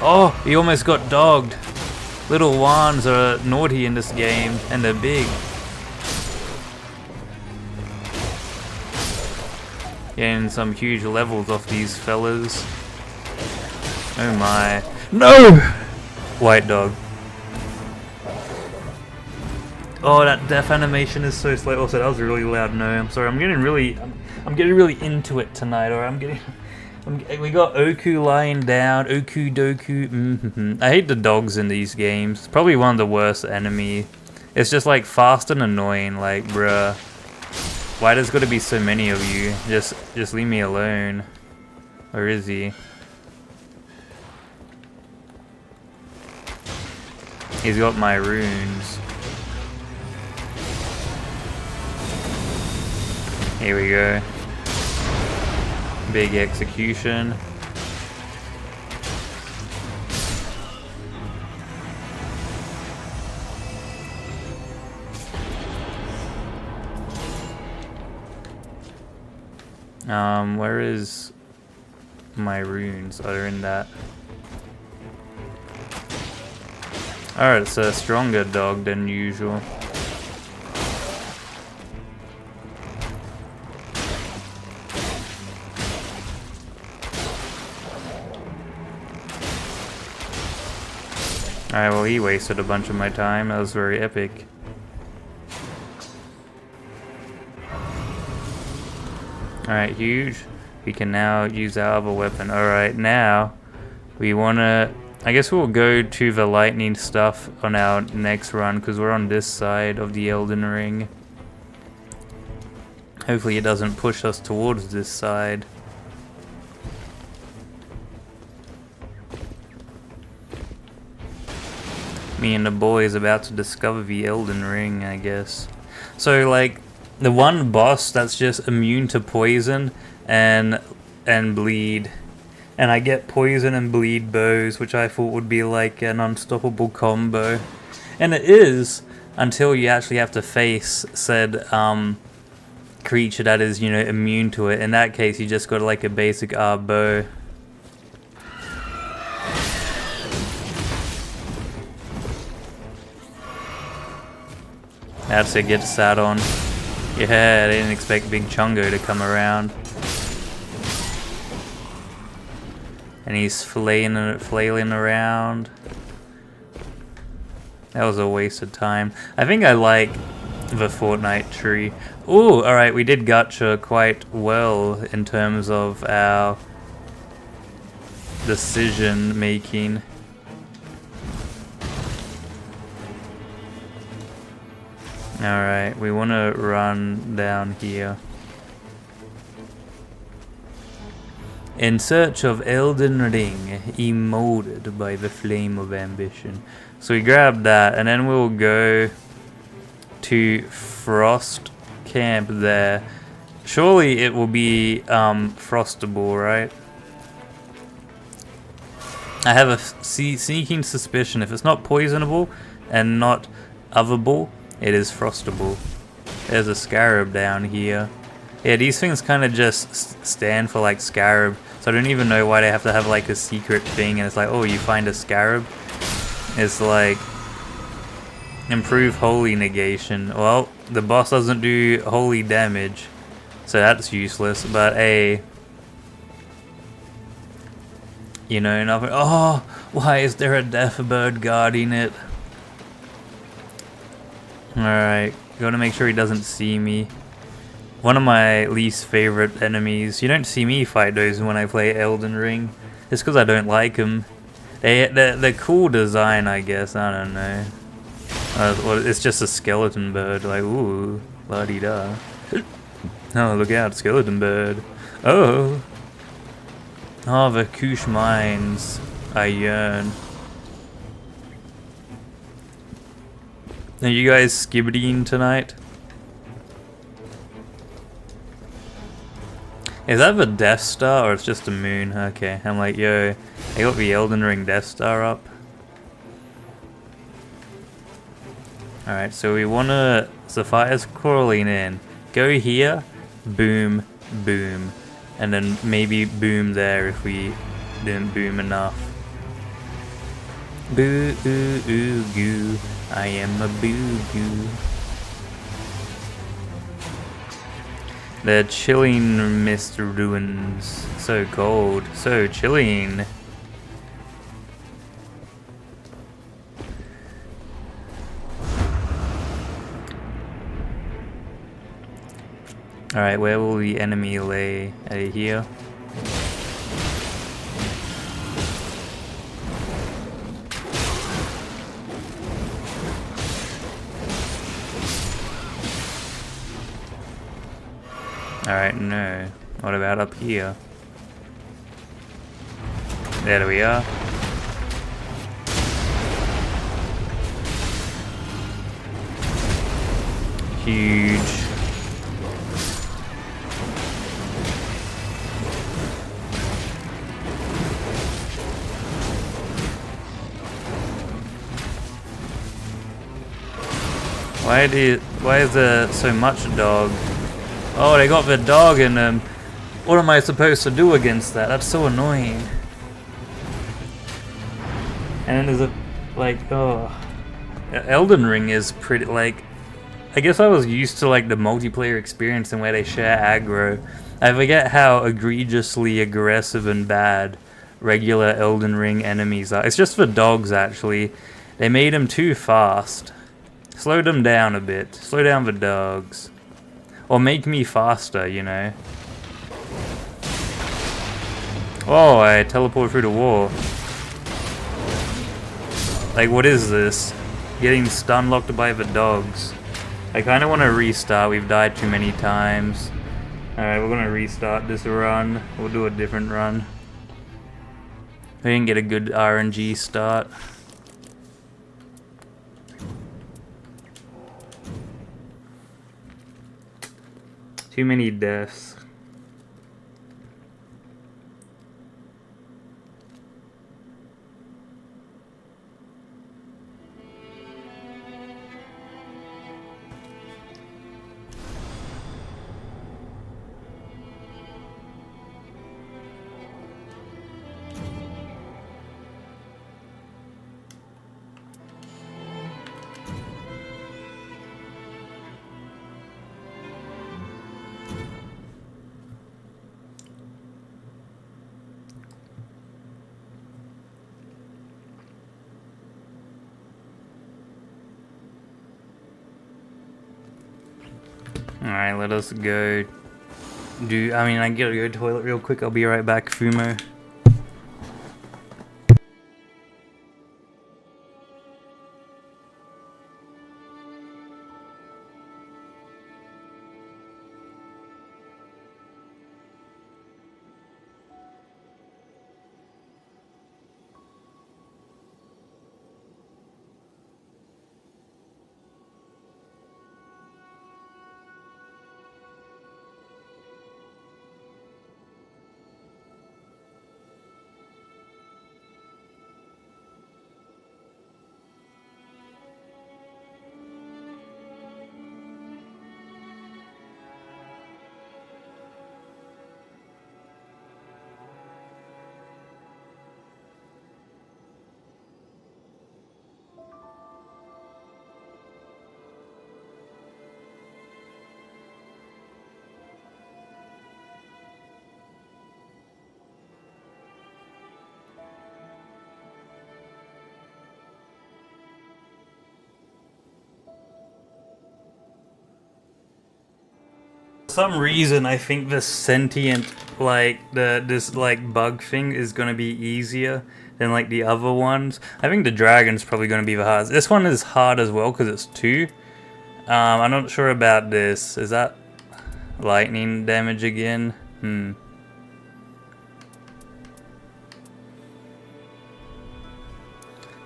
Oh, he almost got dogged. Little wands are naughty in this game, and they're big. Getting some huge levels off these fellas. Oh my. No! White dog. Oh, that death animation is so slow. Also, that was a really loud no. I'm sorry. I'm getting really into it tonight. Or we got Oku lying down. Oku Doku. I hate the dogs in these games. It's probably one of the worst enemy. It's just like fast and annoying. Like, bruh, why there's got to be so many of you? Just leave me alone. Where is he? He's got my runes. Here we go. Big execution. Where is my runes? Oh, they're in that. Alright, it's a stronger dog than usual. Alright, well, he wasted a bunch of my time. That was very epic. Alright, huge. We can now use our other weapon. Alright, now we wanna... I guess we'll go to the lightning stuff on our next run, because we're on this side of the Elden Ring. Hopefully it doesn't push us towards this side. Me and the boys about to discover the Elden Ring, I guess. So, like, the one boss that's just immune to poison and bleed. And I get poison and bleed bows, which I thought would be like an unstoppable combo. And it is, until you actually have to face said creature that is, you know, immune to it. In that case, you just got like a basic bow. That's it, get sat on. Yeah, I didn't expect Big Chungo to come around. And he's flailing around. That was a waste of time. I think I like the Fortnite tree. Ooh, alright, we did gacha quite well in terms of our decision making. Alright, we want to run down here. In search of Elden Ring, emolded by the flame of ambition. So we grab that, and then we'll go to Frost Camp there. Surely it will be frostable, right? I have a sneaking suspicion if it's not poisonable and not otherable, it is frostable. There's a scarab down here. Yeah, these things kind of just stand for like scarab. So I don't even know why they have to have like a secret thing and it's like, oh, you find a scarab. It's like improve holy negation. Well, the boss doesn't do holy damage, so that's useless. But you know, nothing. Oh, why is there a death bird guarding it? Alright, gotta make sure he doesn't see me. One of my least favorite enemies. You don't see me fight those when I play Elden Ring. It's because I don't like them. They're cool design, I guess. I don't know. Well, it's just a skeleton bird. Like, ooh, la-di-da. Oh, look out, skeleton bird. Oh. Oh, the Koosh mines. I yearn. Are you guys skibbitying tonight? Is that the Death Star or it's just a moon? Okay, I'm like, yo, I got the Elden Ring Death Star up. Alright, so we wanna... Sapphire's crawling in. Go here, boom, boom. And then maybe boom there if we didn't boom enough. Boo ooh ooh goo, I am a boo goo. The chilling mist ruins. So cold, so chilling. Alright, where will the enemy lay? Here? Alright, no. What about up here? There we are. Huge. Why is there so much dog? Oh, they got the dog in them. What am I supposed to do against that? That's so annoying. And then there's a, like, oh. Elden Ring is pretty, like, I guess I was used to, like, the multiplayer experience and where they share aggro. I forget how egregiously aggressive and bad regular Elden Ring enemies are. It's just for dogs, actually. They made them too fast. Slow them down a bit. Slow down the dogs. Or make me faster, you know. Oh, I teleported through the wall. Like, what is this? Getting stun locked by the dogs. I kind of want to restart. We've died too many times. Alright, we're going to restart this run. We'll do a different run. We didn't get a good RNG start. Too many deaths. Alright, let us go do... I mean, I gotta go to the toilet real quick. I'll be right back, Fumo. For some reason, I think the sentient, like, this, like, bug thing is gonna be easier than like the other ones. I think the dragon's probably going to be the hardest. This one is hard as well because it's 2. I'm not sure about this. Is that lightning damage again?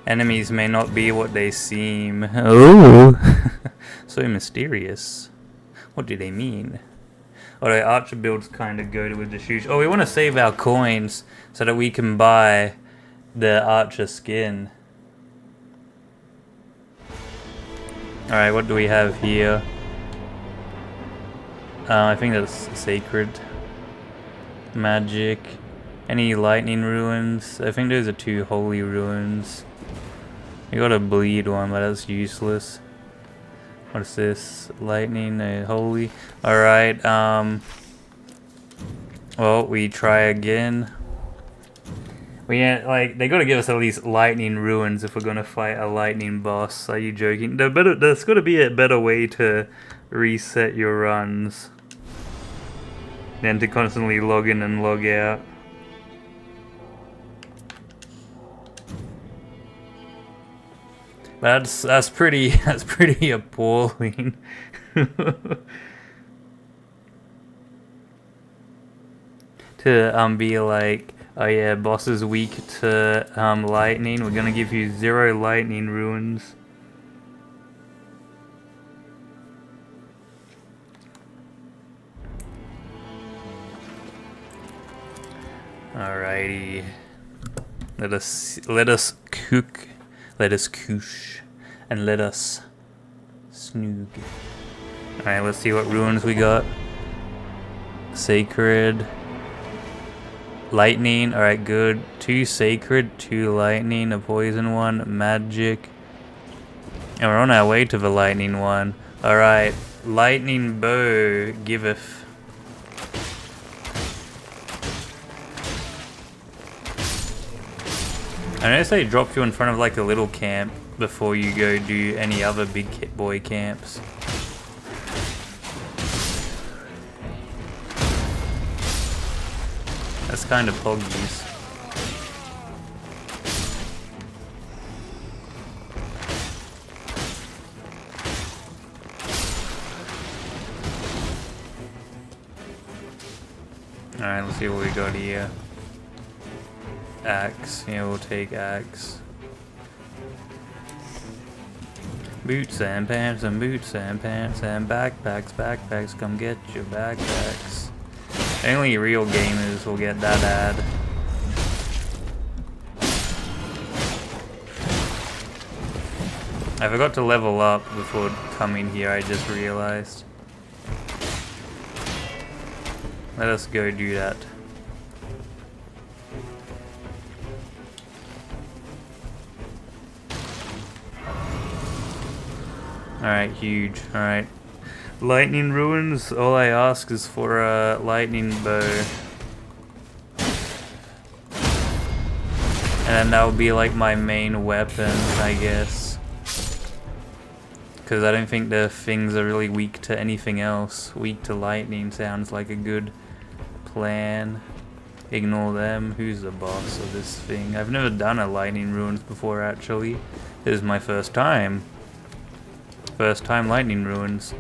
Enemies may not be what they seem. Oh, so mysterious. What do they mean? Although archer builds kind of go with the shoes. Oh, we want to save our coins so that we can buy the archer skin. Alright, what do we have here? I think that's sacred. Magic. Any lightning ruins? I think those are 2 holy ruins. We got a bleed one, but that's useless. What is this? Lightning, holy. Alright, well, we try again. They gotta give us at least lightning ruins if we're gonna fight a lightning boss. Are you joking? There's gotta be a better way to reset your runs than to constantly log in and log out. That's pretty appalling. To be like, oh yeah, boss is weak to lightning. We're gonna give you 0 lightning ruins. Alrighty. Let us cook. Let us koosh, and let us snoog. Alright, let's see what ruins we got. Sacred. Lightning, alright, good. 2 sacred, 2 lightning, a poison one, magic. And we're on our way to the lightning one. Alright, lightning bow giveth. I noticed they drop you in front of like a little camp before you go do any other big boy camps. That's kind of poggies. Alright, let's see what we got here. Axe, yeah, we'll take axe. Boots and pants and boots and pants and backpacks, come get your backpacks. Only real gamers will get that ad. I forgot to level up before coming here, I just realized. Let us go do that. Alright, huge. Alright. Lightning ruins. All I ask is for a lightning bow. And then that would be like my main weapon, I guess. Because I don't think the things are really weak to anything else. Weak to lightning sounds like a good plan. Ignore them. Who's the boss of this thing? I've never done a lightning ruins before, actually. This is my first time. First time lightning ruins.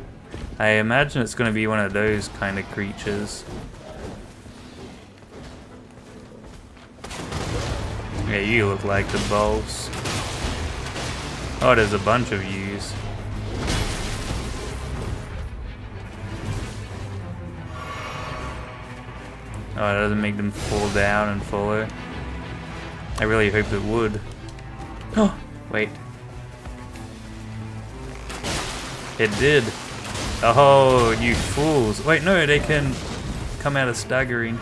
I imagine it's going to be one of those kind of creatures. Yeah, you look like the boss. Oh, there's a bunch of yous. Oh, it doesn't make them fall down and follow. I really hoped it would. Oh, wait. It did. Oh, you fools. Wait, no, they can come out of staggering.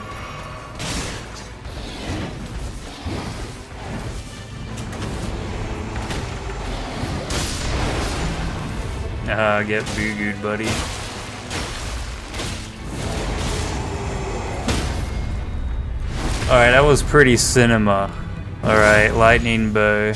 Get boo-gooed, buddy. Alright, that was pretty cinema. Alright, lightning bow.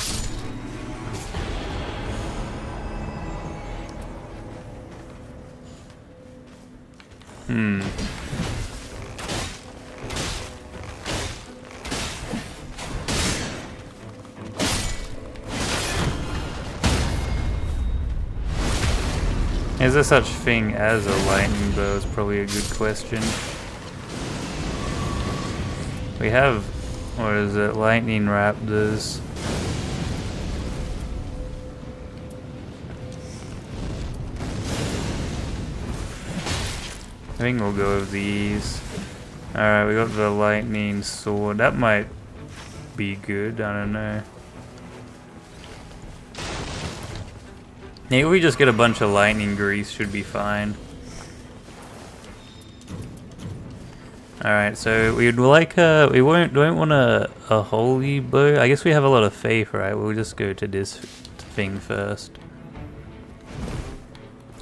Is there such thing as a lightning bow? Is probably a good question. We have, what is it, lightning raptors. I think we'll go with these. Alright, we got the lightning sword. That might be good, I don't know. Maybe we just get a bunch of lightning grease, should be fine. Alright, so we'd like don't want a holy bow. I guess we have a lot of faith, right? We'll just go to this thing first.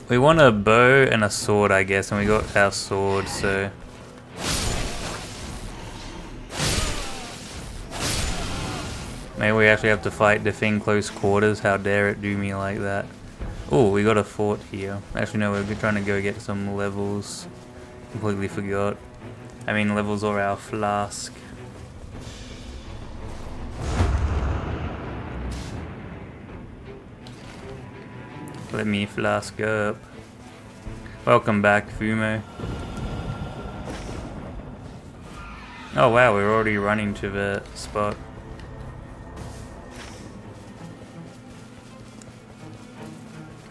We want a bow and a sword, I guess, and we got our sword, so... Maybe we actually have to fight the thing close quarters. How dare it do me like that. Oh, we got a fort here. Actually, no, we're trying to go get some levels. Completely forgot. I mean, levels or our flask. Let me flask up. Welcome back, Fumo. Oh wow, we're already running to the spot.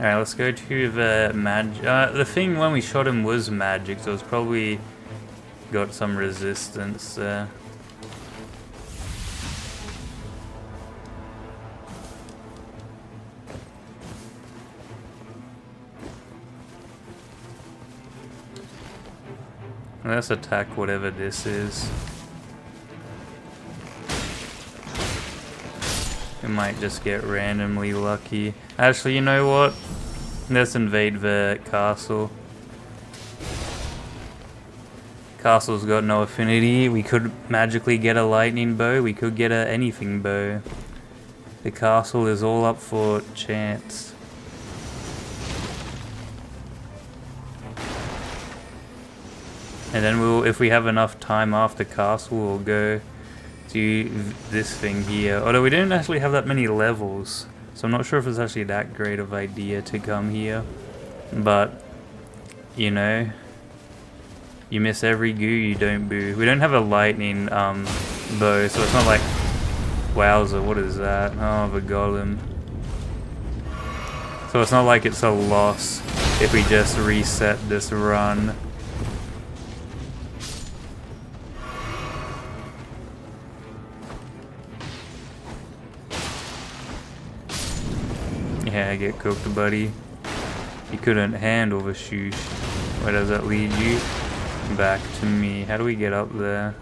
Alright, let's go to the magic. The thing when we shot him was magic, so it's probably got some resistance there. Let's attack whatever this is. We might just get randomly lucky. Actually, you know what? Let's invade the castle. Castle's got no affinity. We could magically get a lightning bow. We could get a anything bow. The castle is all up for chance. And then we'll, if we have enough time after castle, we'll go to this thing here. Although we don't actually have that many levels, so I'm not sure if it's actually that great of idea to come here. But, you know, you miss every goo, you don't boo. We don't have a lightning bow, so it's not like, wowza, what is that? Oh, the golem. So it's not like it's a loss if we just reset this run. Yeah, get cooked, buddy. You couldn't handle the shoosh. Where does that lead you? Back to me. How do we get up there?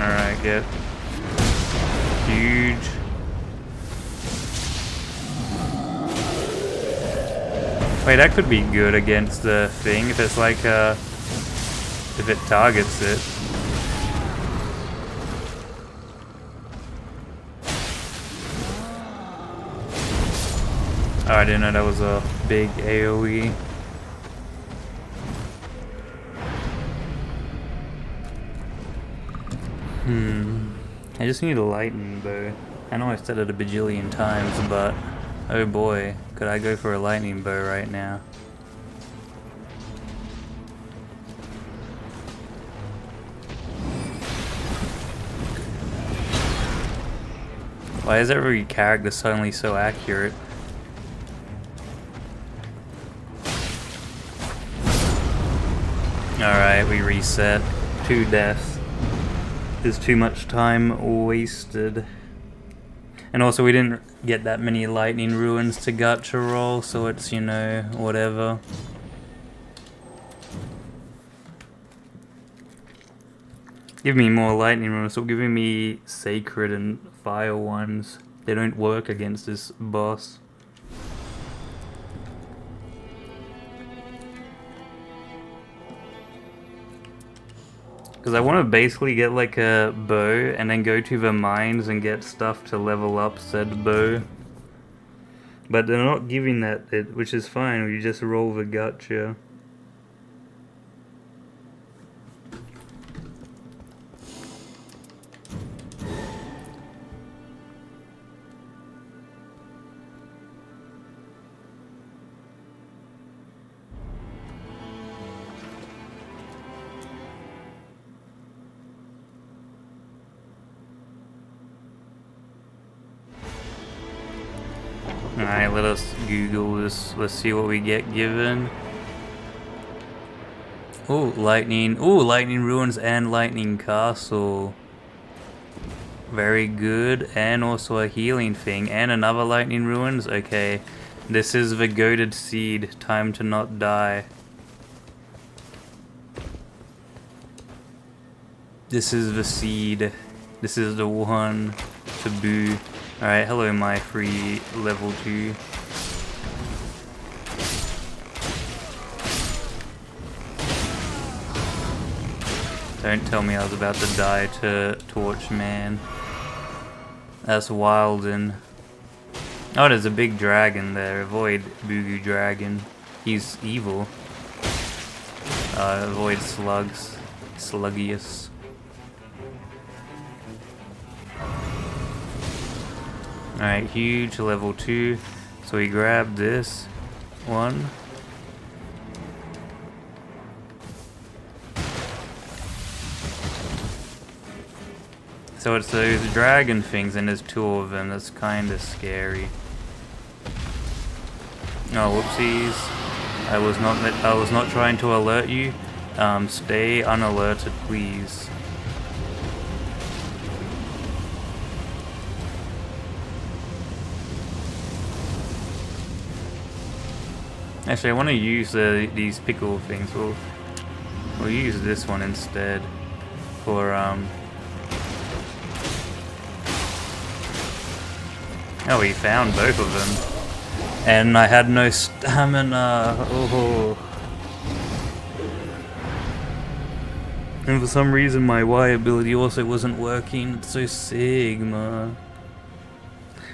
Alright, get huge. Wait, that could be good against the thing if it's like if it targets it. Oh, I didn't know that was a big AoE. I just need a lightning bow. I know I've said it a bajillion times, but oh boy, could I go for a lightning bow right now. Why is every character suddenly so accurate? Alright, we reset. 2 deaths. There's too much time wasted. And also we didn't get that many lightning ruins to gacha roll, so it's, you know, whatever. Give me more lightning ruins. Stop giving me sacred and fire ones. They don't work against this boss. Because I want to basically get like a bow and then go to the mines and get stuff to level up said bow. But they're not giving that, which is fine, we just roll the gacha. Alright, let us Google this. Let's see what we get given. Oh, lightning. Oh, lightning ruins and lightning castle. Very good. And also a healing thing. And another lightning ruins. Okay. This is the goaded seed. Time to not die. This is the seed. This is the one. Taboo. Alright, hello my free level 2. Don't tell me I was about to die to Torch Man. That's Wilden. Oh, there's a big dragon there. Avoid Boogoo Dragon. He's evil. Avoid slugs. Sluggius. Alright, huge, level 2. So we grab this one. So it's those dragon things and there's 2 of them. That's kinda scary. Oh, whoopsies. I was not trying to alert you. Stay unalerted, please. Actually, I want to use these pickle things. We'll use this one instead for Oh, we found both of them, and I had no stamina. Oh. And for some reason, my Y ability also wasn't working. It's so Sigma.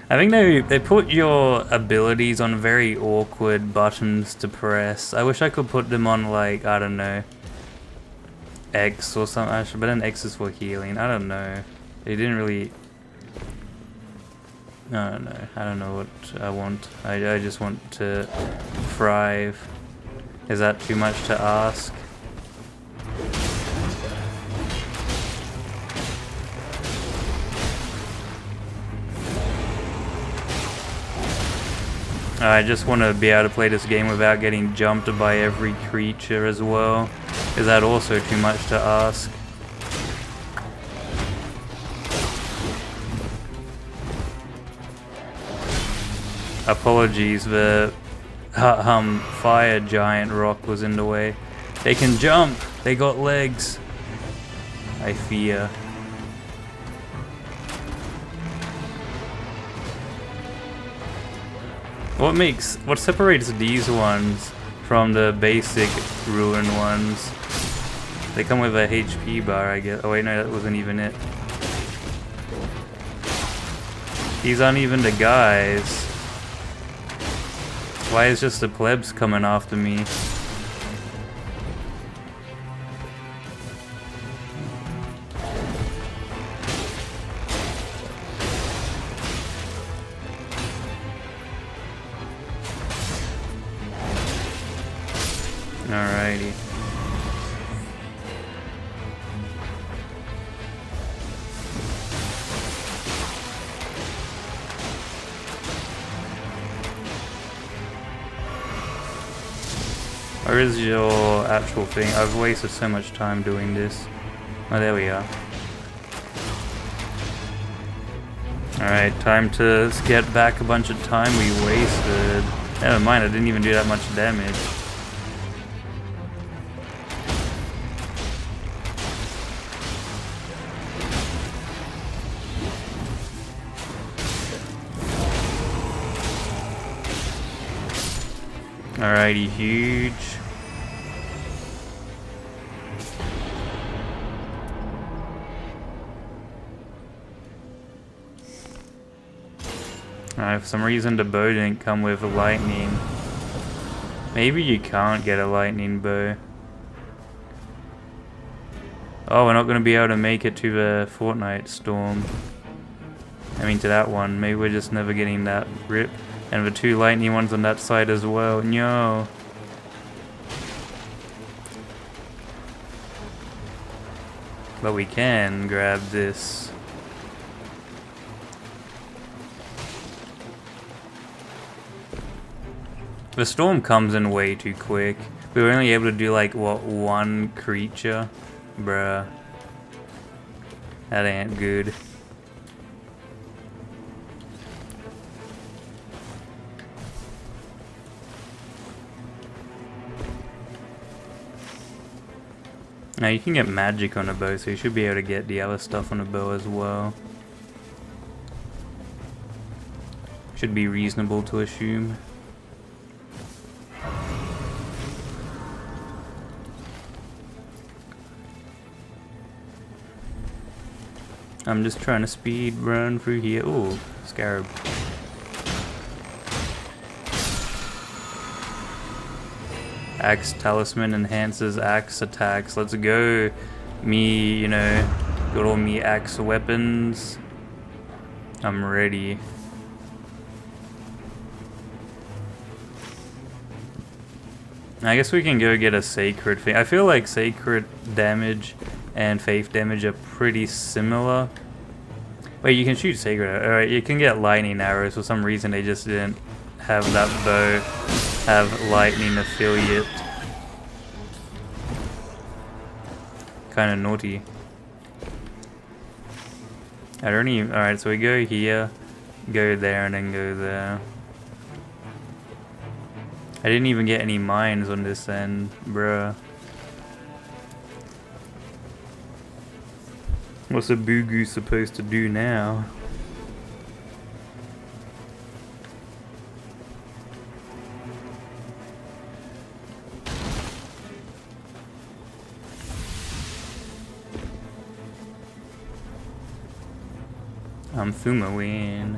I think they put your abilities on very awkward buttons to press. I wish I could put them on, like, I don't know, X or something. Actually, but then X is for healing. I don't know. They didn't really. I don't know. I don't know what I want. I just want to thrive. Is that too much to ask? I just want to be able to play this game without getting jumped by every creature as well. Is that also too much to ask? Apologies, the fire giant rock was in the way. They can jump! They got legs! I fear. What separates these ones from the basic ruin ones? They come with a HP bar, I guess. Oh wait, no, that wasn't even it. These aren't even the guys. Why is just the plebs coming after me? Alrighty. Where is your actual thing? I've wasted so much time doing this. Oh, there we are. Alright, time to get back a bunch of time we wasted. Never mind, I didn't even do that much damage. Alrighty, huge. For some reason the bow didn't come with a lightning. Maybe you can't get a lightning bow. Oh, we're not going to be able to make it to the Fortnite storm. I mean to that one. Maybe we're just never getting that rip. And the 2 lightning ones on that side as well. No. But we can grab this. The storm comes in way too quick. We were only able to do like, what, 1 creature? Bruh. That ain't good. Now you can get magic on a bow, so you should be able to get the other stuff on a bow as well. Should be reasonable to assume. I'm just trying to speed run through here. Ooh, scarab. Axe talisman enhances axe attacks. Let's go. Me, you know, got all me axe weapons. I'm ready. I guess we can go get a sacred thing. I feel like sacred damage and faith damage are pretty similar. Wait, you can shoot sacred. Alright, you can get lightning arrows. For some reason they just didn't have that bow have lightning affiliate. Kinda naughty. I don't even. Alright, so we go here, go there, and then go there. I didn't even get any mines on this end, bruh. What's a Boogoo supposed to do now? I'm Fumoing.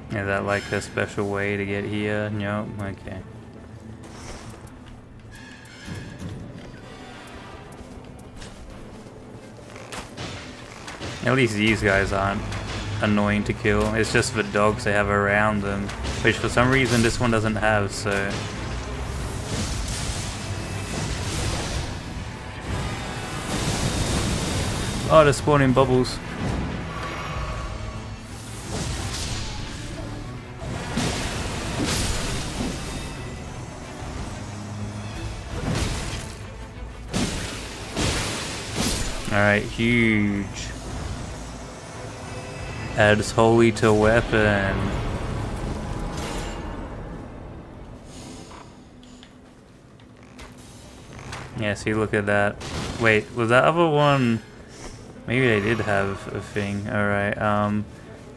Is that like a special way to get here? Nope, okay. At least these guys aren't annoying to kill. It's just the dogs they have around them, which for some reason this one doesn't have, so... Oh, they're spawning bubbles. Alright, huge. Adds holy to weapon. Yeah, see, look at that. Wait, was that other one... Maybe they did have a thing. Alright,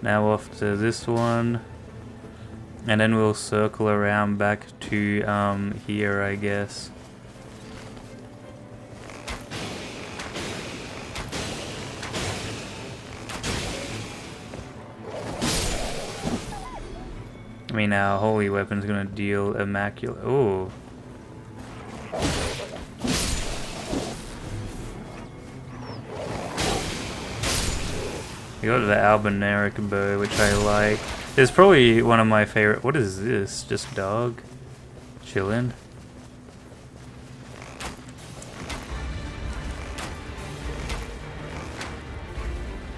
now off to this one. And then we'll circle around back to, here, I guess. I mean, our holy weapon's gonna deal immaculate. Ooh. You got the Albinaric bow, which I like. It's probably one of my favorite. What is this? Just dog? Chillin'?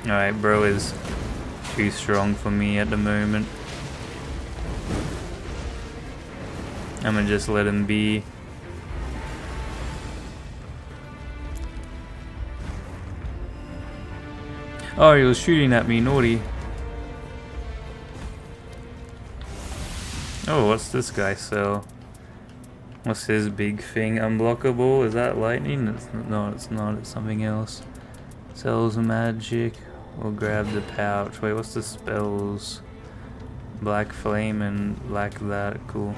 Alright, bro is too strong for me at the moment. I'm gonna just let him be. Oh, he was shooting at me, naughty. Oh, what's this guy sell? What's his big thing? Unblockable? Is that lightning? No, it's not. It's something else. Sells magic. We'll grab the pouch. Wait, what's the spells? Black flame and black that. Cool.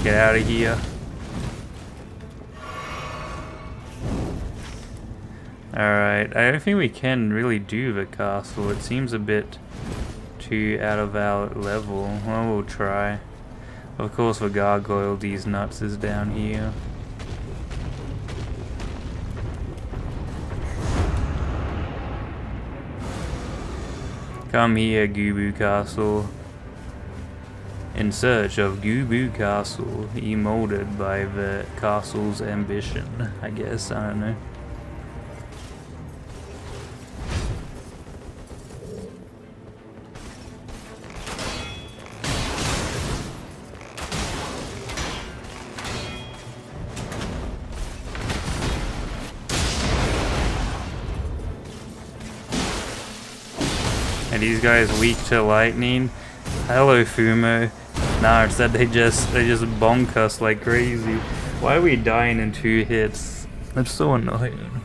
Get out of here. Alright, I don't think we can really do the castle. It seems a bit too out of our level. Well, we'll try. Of course, the gargoyle, these nuts, is down here. Come here, Gooboo Castle. In search of Gooboo Castle, emolded by the castle's ambition, I guess, I don't know. Are these guys weak to lightning? Hello, Fumo. Nah, instead they just bonk us like crazy. Why are we dying in 2 hits? That's so annoying.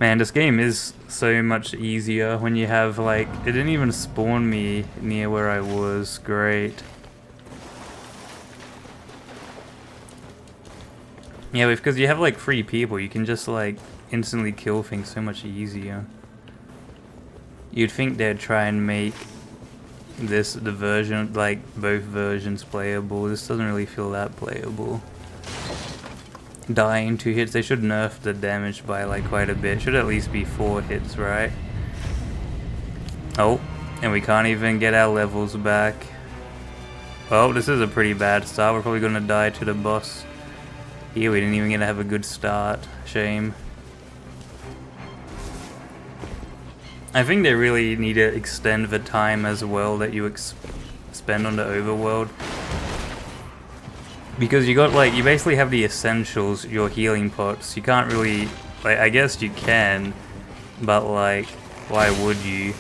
Man, this game is so much easier when you have like, it didn't even spawn me near where I was. Great. Yeah, because you have like 3 people, you can just like instantly kill things so much easier. You'd think they'd try and make the version, like both versions, playable. This doesn't really feel that playable. Dying 2 hits, they should nerf the damage by like quite a bit. Should at least be 4 hits, right? Oh, and we can't even get our levels back. Well, this is a pretty bad start. We're probably gonna die to the boss. Here, we didn't even get to have a good start. Shame. I think they really need to extend the time as well that you spend on the overworld. Because you got like, you basically have the essentials, your healing pots. You can't really, like, I guess you can, but like, why would you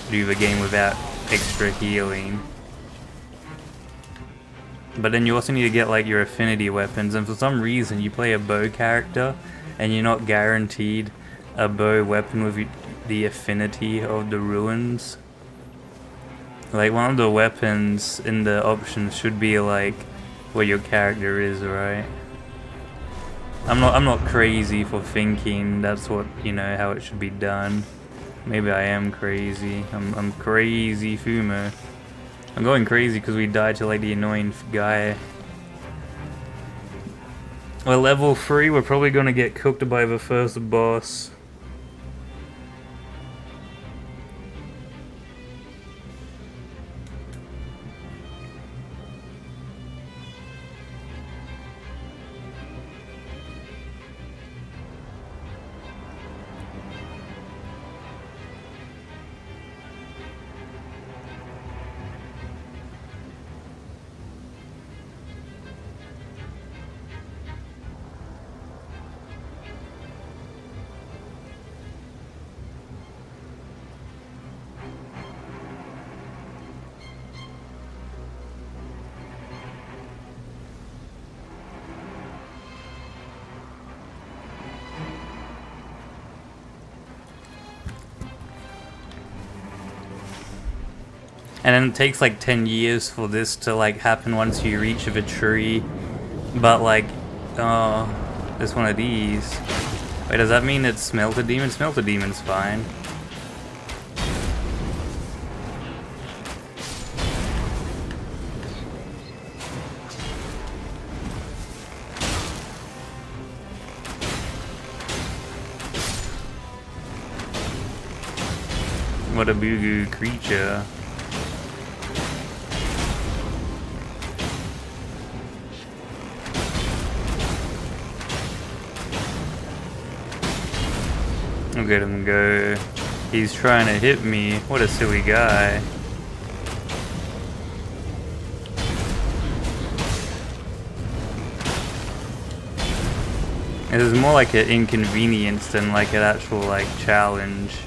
do the game without extra healing? But then you also need to get like your affinity weapons, and for some reason you play a bow character and you're not guaranteed a bow weapon with the affinity of the ruins. Like, one of the weapons in the options should be like where your character is, right? I'm not crazy for thinking that's what, you know, how it should be done. Maybe I am crazy. I'm crazy, Fumo. I'm going crazy because we died to like the annoying guy. Well, level 3, we're probably gonna get cooked by the first boss. And then it takes like 10 years for this to like happen once you reach the tree. But like, oh, there's one of these. Wait, does that mean it's Smelter Demon? Smelter Demon's fine. What a boo-goo creature. Look at him go. He's trying to hit me. What a silly guy. It is more like an inconvenience than like an actual like challenge.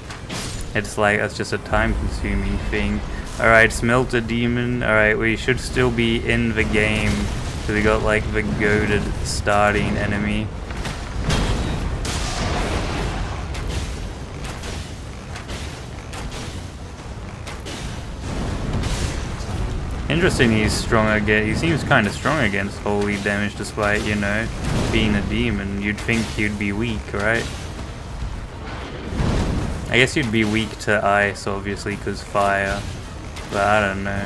It's like, that's just a time consuming thing. Alright, Smelter Demon. Alright, we should still be in the game. So we got like the goated starting enemy. Interesting, he's strong again. He seems kind of strong against holy damage despite, you know, being a demon. You'd think he'd be weak, right? I guess you'd be weak to ice, obviously, because fire. But I don't know.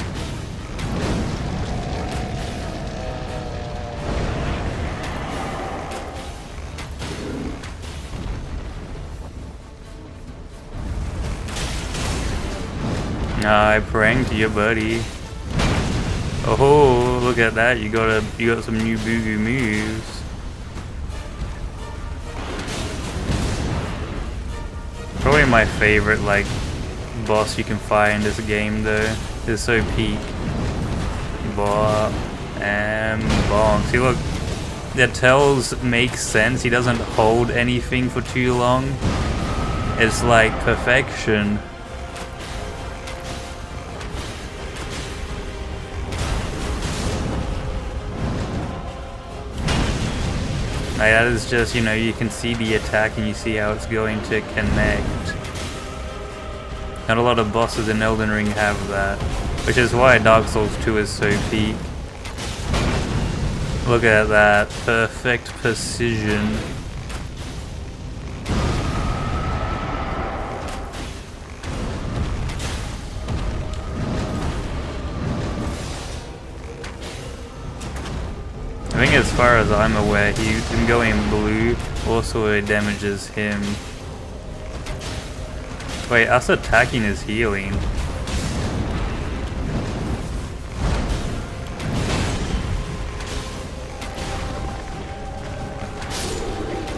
I pranked you, buddy. Oh, look at that! You got some new Gooboo moves. Probably my favorite like boss you can fight in this game, though. It's so peak. Bop and bonk. See, look, the tells make sense. He doesn't hold anything for too long. It's like perfection. Like that is just, you know, you can see the attack and you see how it's going to connect. Not a lot of bosses in Elden Ring have that, which is why Dark Souls 2 is so peak. Look at that, perfect precision. I think as far as I'm aware, him going blue also damages him. Wait, us attacking is healing.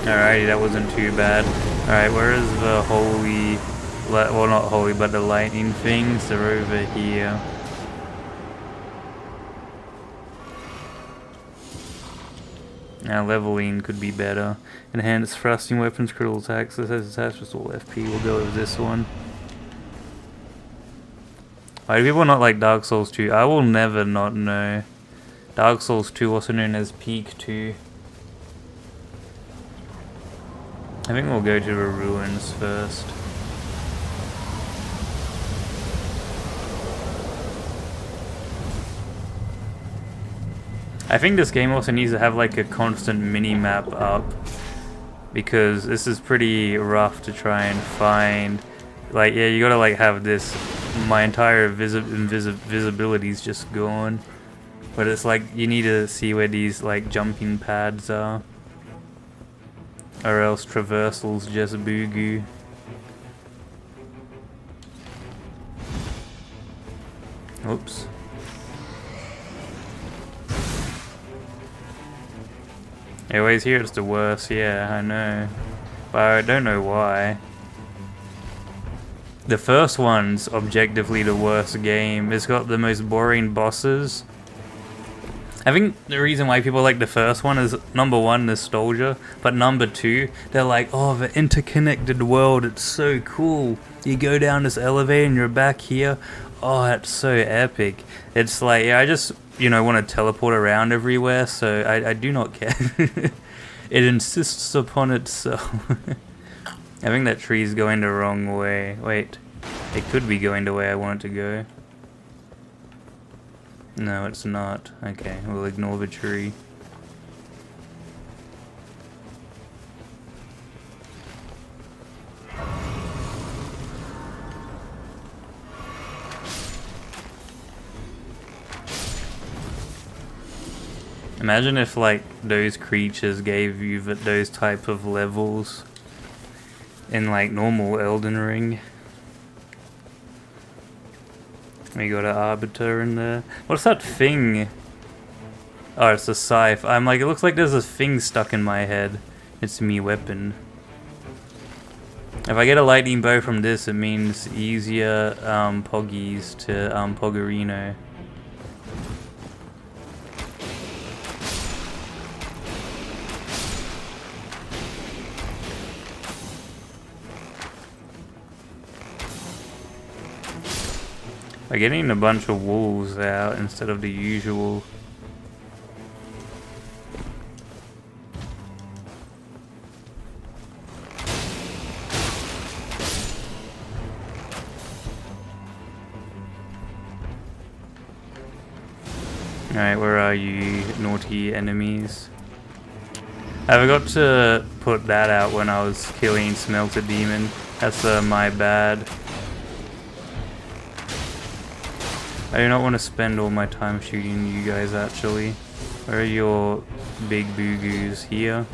Alrighty, that wasn't too bad. Alright, where is the holy... well, not holy, but the lightning things? They're over here. Now leveling could be better. Enhanced thrusting weapons, critical attacks, this has attached with all FP. We'll go with this one. Why do people not like Dark Souls 2? I will never not know. Dark Souls 2, also known as Peak 2. I think we'll go to the ruins first. I think this game also needs to have like a constant mini-map up, because this is pretty rough to try and find. Like, yeah, you gotta like have this, my entire visibility's just gone. But it's like, you need to see where these like jumping pads are. Or else traversal's just boo-goo. Oops. Anyways, here it's the worst, yeah, I know. But I don't know why. The first one's objectively the worst game. It's got the most boring bosses. I think the reason why people like the first one is, number one, nostalgia. But number two, they're like, oh, the interconnected world, it's so cool. You go down this elevator and you're back here. Oh, that's so epic. It's like, yeah, I just... you know, want to teleport around everywhere, so I do not care. It insists upon itself. I think that tree's going the wrong way. Wait, it could be going the way I want it to go. No, it's not. Okay, we'll ignore the tree. Imagine if like those creatures gave you those type of levels in like normal Elden Ring. We got an arbiter in there. What's that thing? Oh, it's a scythe. I'm like, it looks like there's a thing stuck in my head. It's me weapon. If I get a lightning bow from this, it means easier poggies to Poggerino. By getting a bunch of wolves out instead of the usual. Alright, where are you, naughty enemies? I forgot to put that out when I was killing Smelter Demon. That's my bad. I do not want to spend all my time shooting you guys actually. Where are your big boogoos? Here?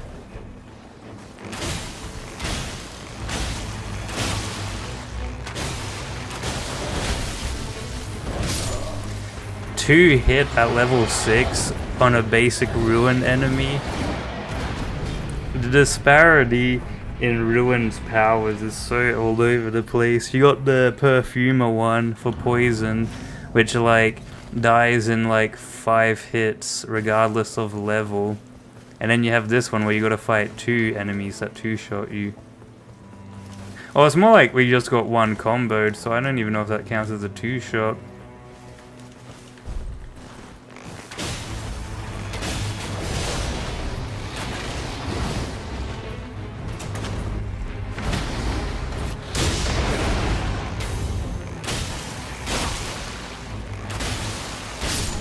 Two hit at level 6 on a basic ruin enemy. The disparity in Ruin's powers is so all over the place. You got the Perfumer one for poison, which like dies in like 5 hits regardless of level. And then you have this one where you gotta fight 2 enemies that 2-shot you. Oh, it's more like we just got 1 comboed, so I don't even know if that counts as a 2-shot.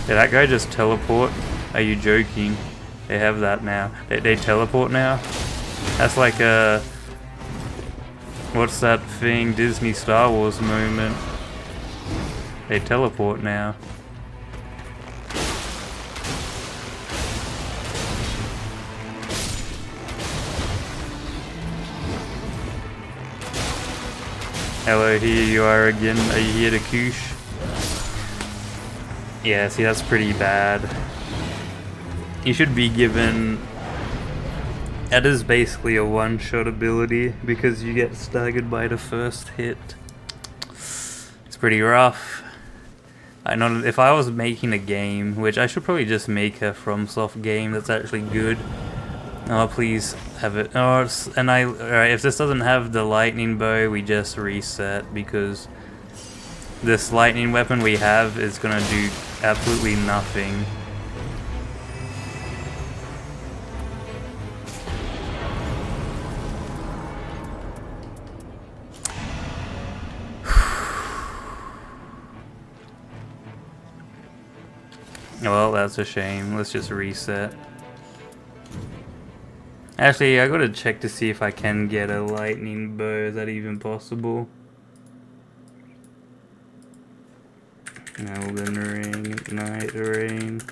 Did that guy just teleport? Are you joking? They have that now. They teleport now? That's like a... What's that thing? Disney Star Wars moment. They teleport now. Hello, here you are again. Are you here to Koosh? Yeah, see, that's pretty bad. You should be given... That is basically a one-shot ability because you get staggered by the first hit. It's pretty rough. I know if I was making a game, which I should probably just make a FromSoft game that's actually good. Oh, please have it. Oh, and alright, if this doesn't have the lightning bow, we just reset because this lightning weapon we have is gonna do absolutely nothing. Well, that's a shame. Let's just reset. Actually, I gotta check to see if I can get a lightning bow. Is that even possible? Elden Ring, NightReign.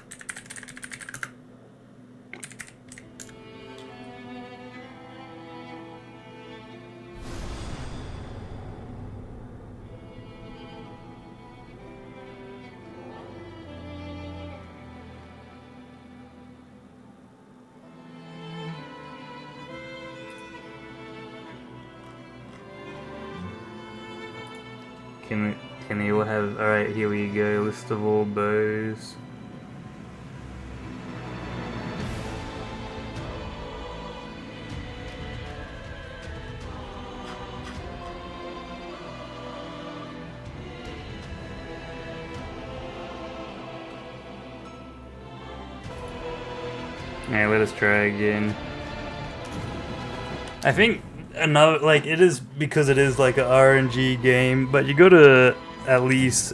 Can they all have... Alright, here we go. List of all bows. Alright, let us try again. I think another, like, it is because it is like an RNG game, but you gotta at least,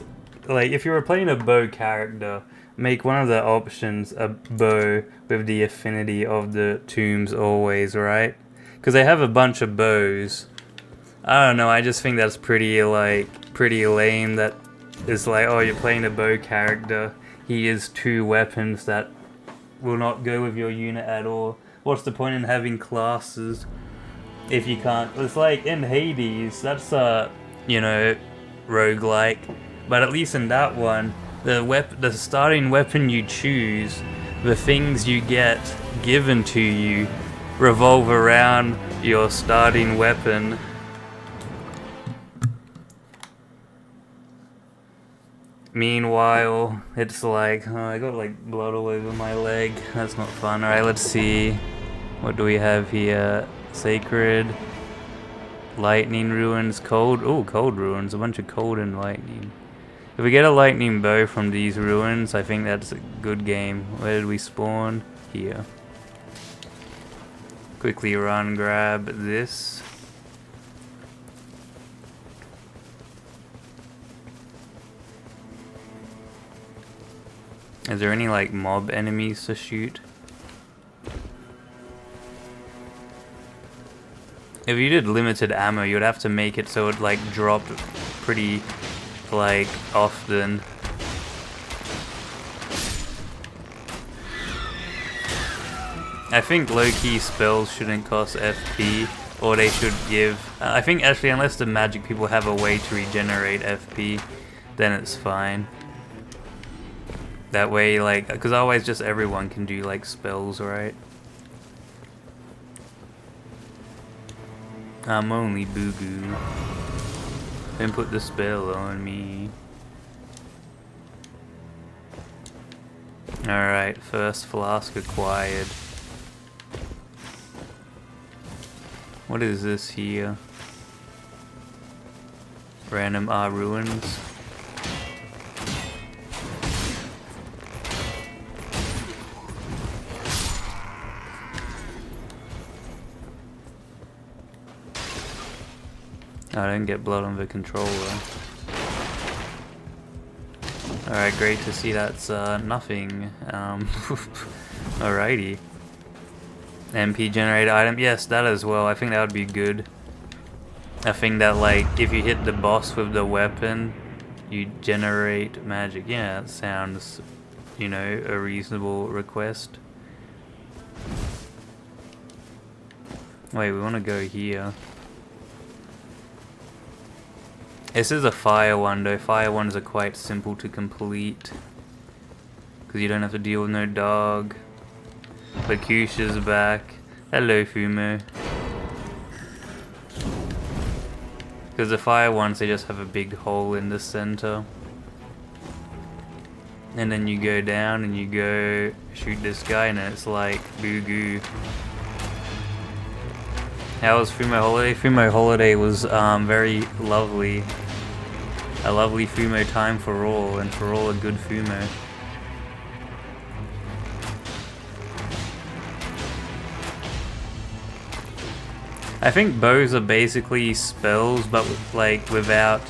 like, if you were playing a bow character, make one of the options a bow with the affinity of the tombs always, right? Because they have a bunch of bows. I don't know, I just think that's pretty lame that it's like, oh, you're playing a bow character, he is 2 weapons that will not go with your unit at all. What's the point in having classes if you can't? It's like in Hades, that's you know, roguelike, but at least in that one, the starting weapon you choose, the things you get given to you revolve around your starting weapon. Meanwhile, it's like, oh, I got like blood all over my leg. That's not fun. Alright, let's see. What do we have here? Sacred. Lightning ruins. Cold. Oh, cold ruins. A bunch of cold and lightning. If we get a lightning bow from these ruins, I think that's a good game. Where did we spawn? Here. Quickly run, grab this. Is there any like mob enemies to shoot? If you did limited ammo, you'd have to make it so it like dropped pretty like often. I think low-key spells shouldn't cost FP, or they should give... I think actually unless the magic people have a way to regenerate FP, then it's fine. That way, like, because otherwise just everyone can do like spells, right? I'm only Boo-Goo. Don't put the spell on me. Alright, first flask acquired. What is this here? Random ruins. I didn't get blood on the controller. Alright, great to see that's nothing. Alrighty. MP generated item, yes, that as well. I think that would be good. I think that like if you hit the boss with the weapon, you generate magic. Yeah, that sounds, you know, a reasonable request. Wait, we want to go here. This is a fire one though. Fire ones are quite simple to complete because you don't have to deal with no dog. Lakusha's back. Hello, Fumo. Because the fire ones, they just have a big hole in the center. And then you go down and you go shoot this guy and it's like Boo-Goo. How was Fumo Holiday? Fumo Holiday was very lovely. A lovely Fumo time for all, and for all a good Fumo. I think bows are basically spells, but like without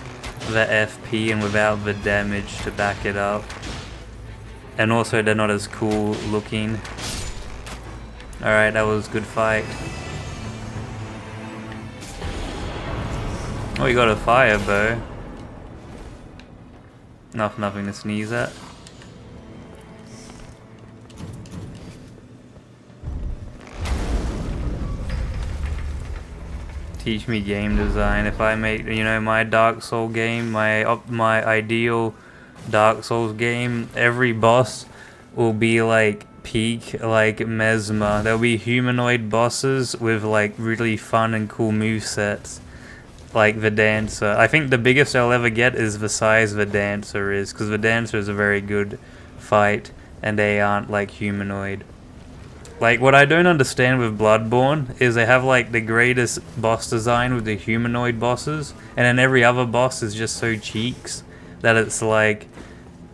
the FP and without the damage to back it up. And also they're not as cool looking. Alright, that was a good fight. Oh, you got a fire bow. Nothing to sneeze at. Teach me game design. If I make, you know, my Dark Souls game, my ideal Dark Souls game, every boss will be like peak, like Mesmer. There'll be humanoid bosses with like really fun and cool movesets. Like the Dancer. I think the biggest I'll ever get is the size the Dancer is, because the Dancer is a very good fight and they aren't like humanoid. Like what I don't understand with Bloodborne is they have like the greatest boss design with the humanoid bosses, and then every other boss is just so cheeks that it's like,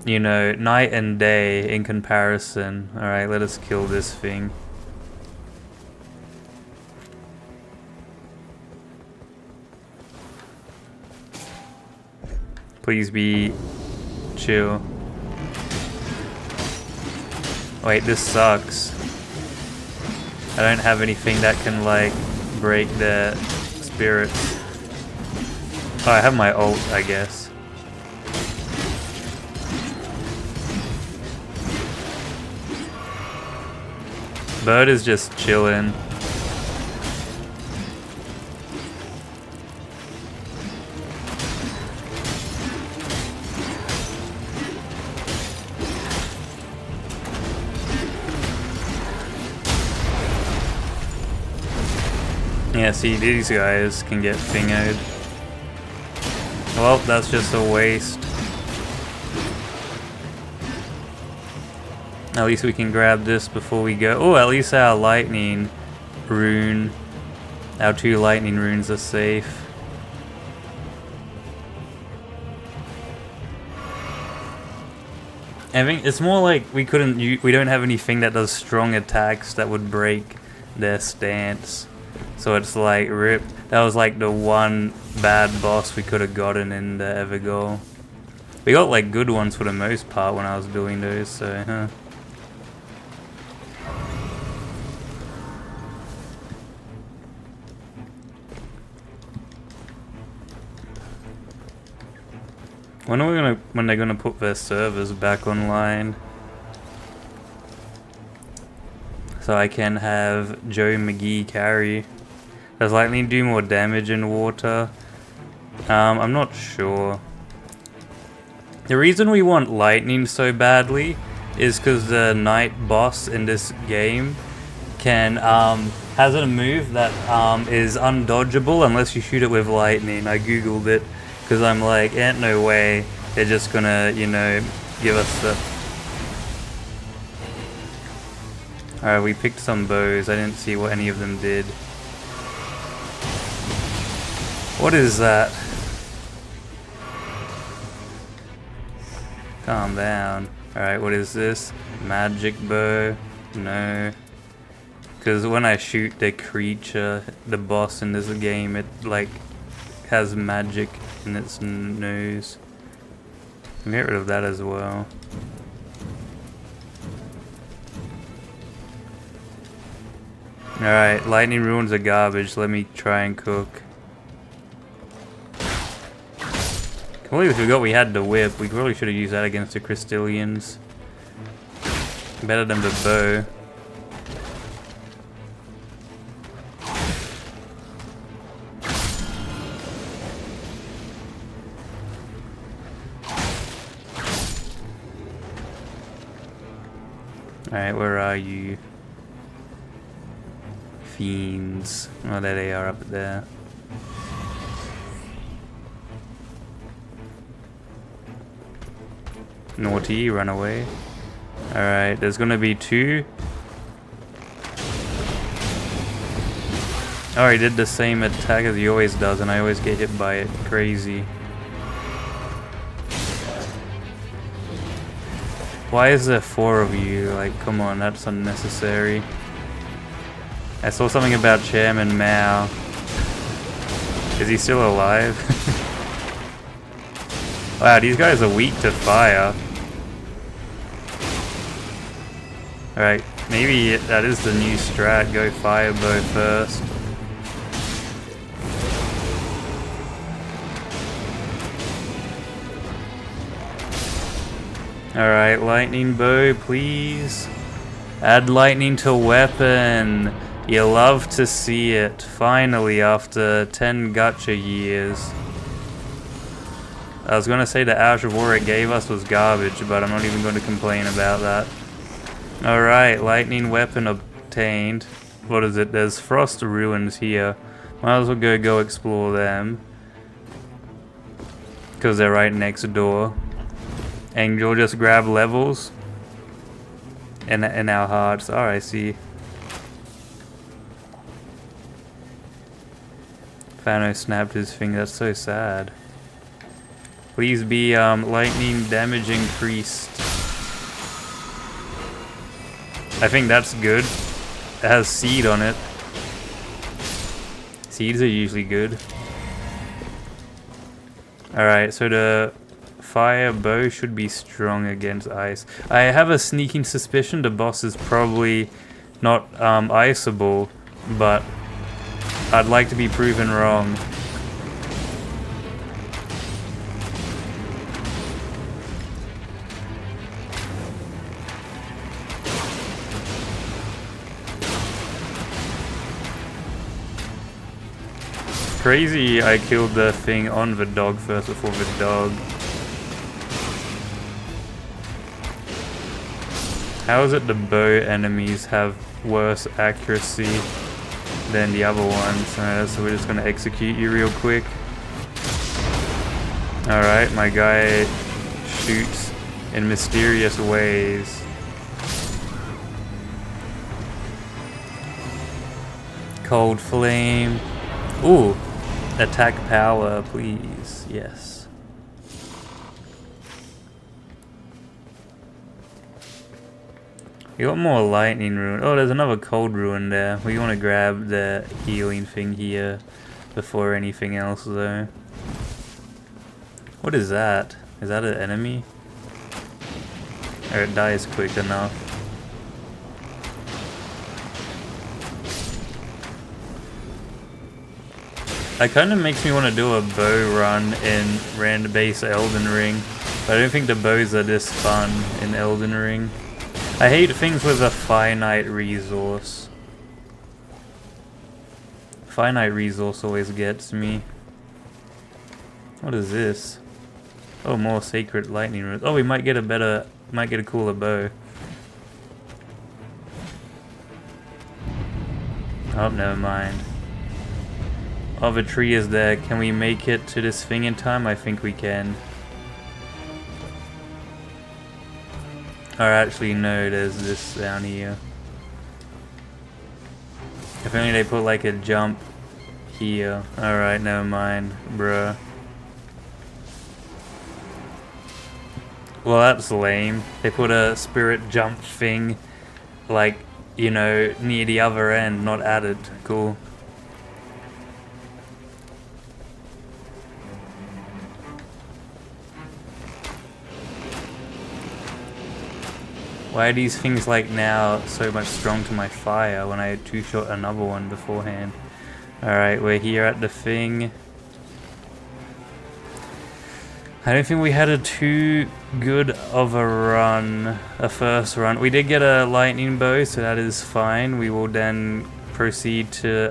you know, night and day in comparison. Alright, let us kill this thing. Please be chill. Wait, this sucks. I don't have anything that can like break their spirits. Oh, I have my ult, I guess. Bird is just chilling. Yeah, see, these guys can get fingered. Well, that's just a waste. At least we can grab this before we go. Oh, at least our lightning rune. Our 2 lightning runes are safe. I think it's more like we don't have anything that does strong attacks that would break their stance. So it's like ripped. That was like the one bad boss we could have gotten in the Evergoal. We got like good ones for the most part when I was doing those, so huh. When they're gonna put their servers back online, so I can have Joe McGee carry. Does lightning do more damage in water? I'm not sure. The reason we want lightning so badly is because the night boss in this game can has a move that is undodgeable unless you shoot it with lightning. I googled it because I'm like, ain't no way they're just gonna, you know, give us the... Alright, we picked some bows. I didn't see what any of them did. What is that? Calm down. Alright, what is this? Magic bow? No. Because when I shoot the creature, the boss in this game, it like has magic in its nose. Get rid of that as well. Alright, lightning runes are garbage. Let me try and cook. Completely forgot we had the whip. We probably should have used that against the Crystallians. Better than the bow. Alright, where are you? Fiends. Oh, there they are up there. Naughty, run away. Alright, there's gonna be two. Oh, he did the same attack as he always does, and I always get hit by it. Crazy. Why is there 4 of you? Like, come on, that's unnecessary. I saw something about Chairman Mao. Is he still alive? Wow, these guys are weak to fire. Alright, maybe that is the new strat. Go fire bow first. Alright, lightning bow, please. Add lightning to weapon. You love to see it. Finally, after 10 gacha years. I was gonna say the Ash of War it gave us was garbage, but I'm not even going to complain about that. Alright, lightning weapon obtained. What is it? There's frost ruins here. Might as well go explore them. Because they're right next door. And you'll just grab levels. In our hearts. Oh, I see. Thanos snapped his finger. That's so sad. Please be lightning damage increased. I think that's good. It has seed on it. Seeds are usually good. Alright, so the fire bow should be strong against ice. I have a sneaking suspicion the boss is probably not iceable, but I'd like to be proven wrong. Crazy I killed the thing on the dog first before the dog. How is it the bow enemies have worse accuracy than the other ones? Alright, so we're just gonna execute you real quick. Alright, my guy shoots in mysterious ways. Cold flame. Ooh, attack power, please. Yes. You got more lightning ruin. Oh, there's another cold ruin there. We want to grab the healing thing here before anything else, though. What is that? Is that an enemy? Or it dies quick enough. That kind of makes me want to do a bow run in random base Elden Ring. But I don't think the bows are this fun in Elden Ring. I hate things with a finite resource. Finite resource always gets me. What is this? Oh, more sacred lightning runes. Oh, we might get a cooler bow. Oh, never mind. Oh, the tree is there. Can we make it to this thing in time? I think we can. Or actually, no, there's this down here. If only they put like a jump here. Alright, never mind, bruh. Well, that's lame. They put a spirit jump thing, like, you know, near the other end, not at it. Cool. Why are these things like now so much strong to my fire when I two-shot another one beforehand? Alright, we're here at the thing. I don't think we had a too good of a first run. We did get a lightning bow, so that is fine. We will then proceed to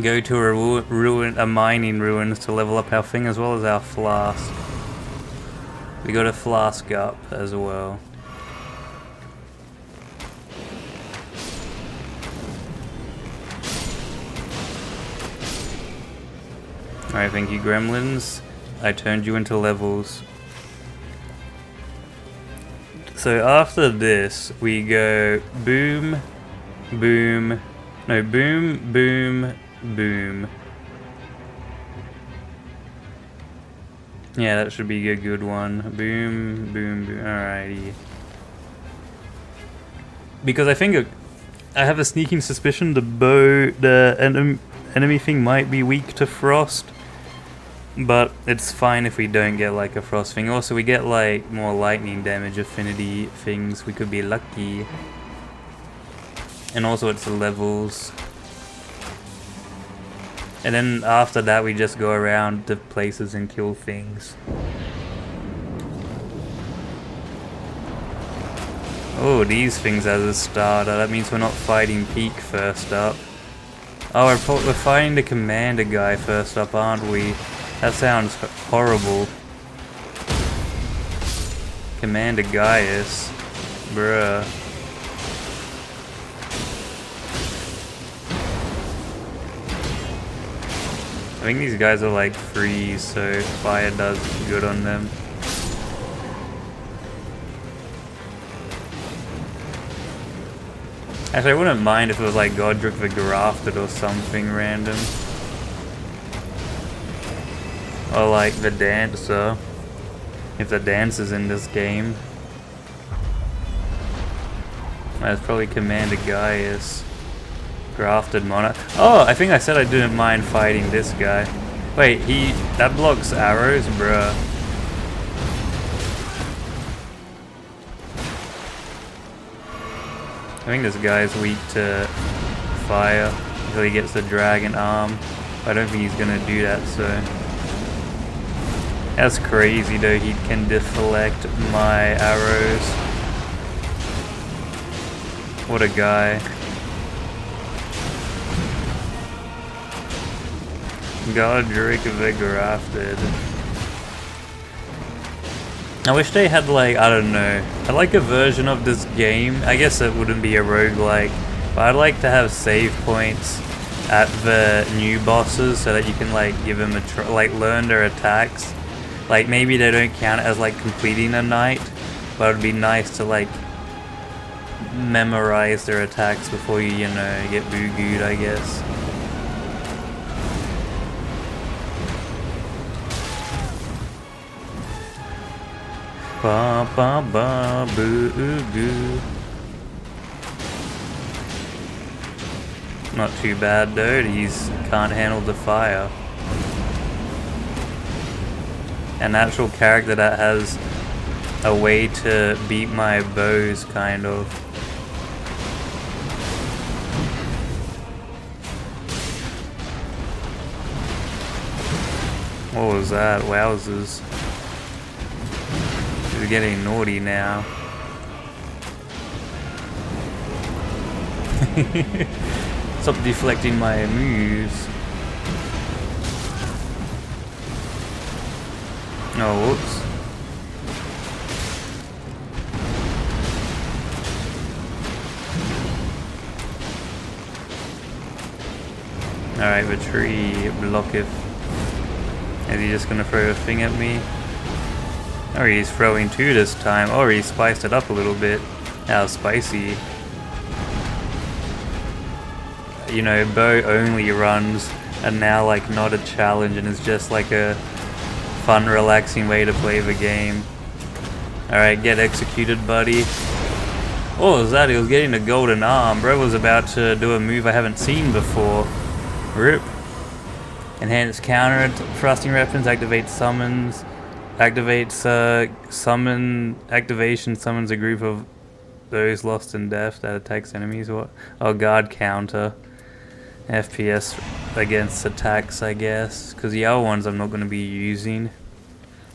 go to a mining ruins to level up our thing as well as our flask. We got a flask up as well. Alright, thank you, gremlins. I turned you into levels. So after this, we go boom, boom, no, boom, boom, boom. Yeah, that should be a good one. Boom, boom, boom. Alrighty. Because I think I have a sneaking suspicion the enemy thing might be weak to frost. But it's fine if we don't get like a frost thing. Also, we get like more lightning damage affinity things. We could be lucky. And also it's the levels. And then after that we just go around the places and kill things. Oh, these things as a starter. That means we're not fighting Peak first up. Oh, we're fighting the commander guy first up, aren't we? That sounds horrible. Commander Gaius. Bruh. I think these guys are like freeze, so fire does good on them. Actually, I wouldn't mind if it was like Godric the Grafted or something random. Or like the Dancer. If the Dancer's in this game. That's probably Commander Gaius. Grafted Monarch. Oh, I think I said I didn't mind fighting this guy. Wait, that blocks arrows, bruh. I think this guy's weak to fire until he gets the dragon arm. I don't think he's gonna do that, so. That's crazy though, he can deflect my arrows. What a guy. Godric the Grafted. I wish they had like, I don't know, I'd like a version of this game. I guess it wouldn't be a roguelike, but I'd like to have save points at the new bosses so that you can like give them learn their attacks. Like maybe they don't count as like completing a night, but it'd be nice to like memorize their attacks before you know, get boogooed, I guess. Ba ba ba boo goo. Not too bad though, he's can't handle the fire. An actual character that has a way to beat my bows, kind of. What was that? Wowzers. He's getting naughty now. Stop deflecting my moves. Oh, whoops. Alright, the tree blocketh. Is he just gonna throw a thing at me? Or he's throwing two this time. Or he spiced it up a little bit. How spicy. You know, bow only runs are now like not a challenge and it's just like a fun, relaxing way to play the game. Alright, get executed, buddy. What was that? He was getting a golden arm. Bro was about to do a move I haven't seen before. Rip. Enhanced counter thrusting weapons, activates summons. Activates summon activation summons a group of those lost in death that attacks enemies. What? Oh, guard counter. FPS against attacks, I guess. Because the other ones I'm not going to be using.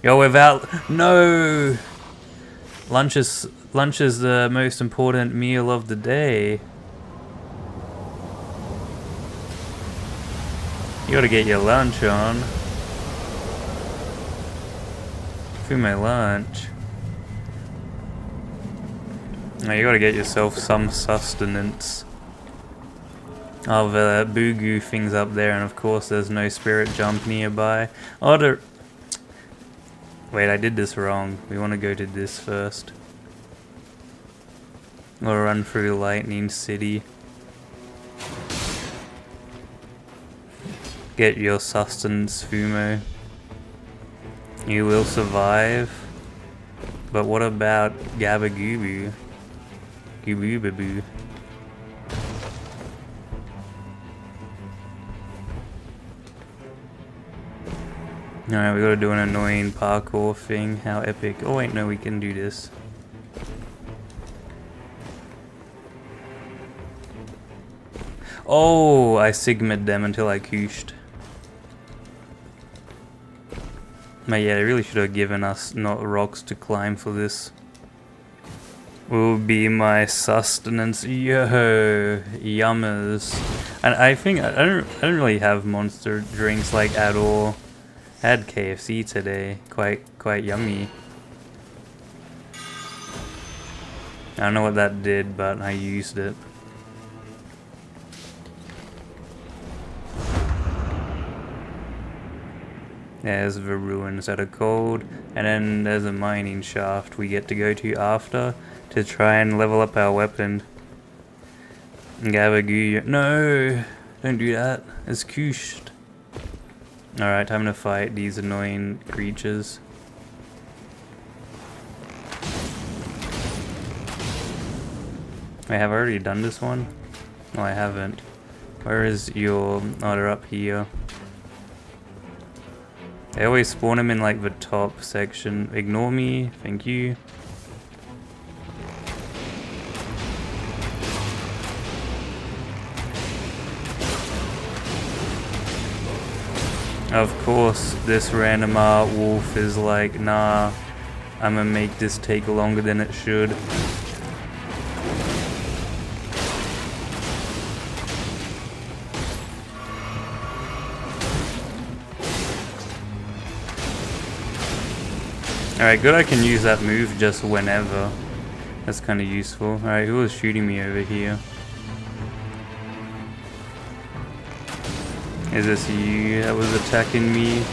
Yo, without... No! Lunch is the most important meal of the day. You gotta get your lunch on. Fumo lunch. Now you gotta get yourself some sustenance. Of Boogoo things up there, and of course there's no spirit jump nearby. Wait, I did this wrong. We want to go to this first. We'll run through Lightning City. Get your sustenance, Fumo. You will survive. But what about Gooboo? Gooboo. Alright, we gotta do an annoying parkour thing. How epic. Oh wait, no, we can do this. Oh, I sigma'd them until I kooshed. But yeah, they really should have given us not rocks to climb for this. Will be my sustenance. Yo, yummers. And I think I don't really have monster drinks like at all. I had KFC today. Quite yummy. I don't know what that did, but I used it. There's the ruins that are cold, and then there's a mining shaft we get to go to after to try and level up our weapon. Gooboo, no, don't do that. It's kooshed. Alright, time to fight these annoying creatures. Wait, have I already done this one? No, I haven't. Where is your... Oh, they're up here. They always spawn them in like the top section. Ignore me, thank you. Of course, this random wolf is like, nah, I'm gonna make this take longer than it should. Alright, good, I can use that move just whenever. That's kind of useful. Alright, who was shooting me over here? Is this you that was attacking me?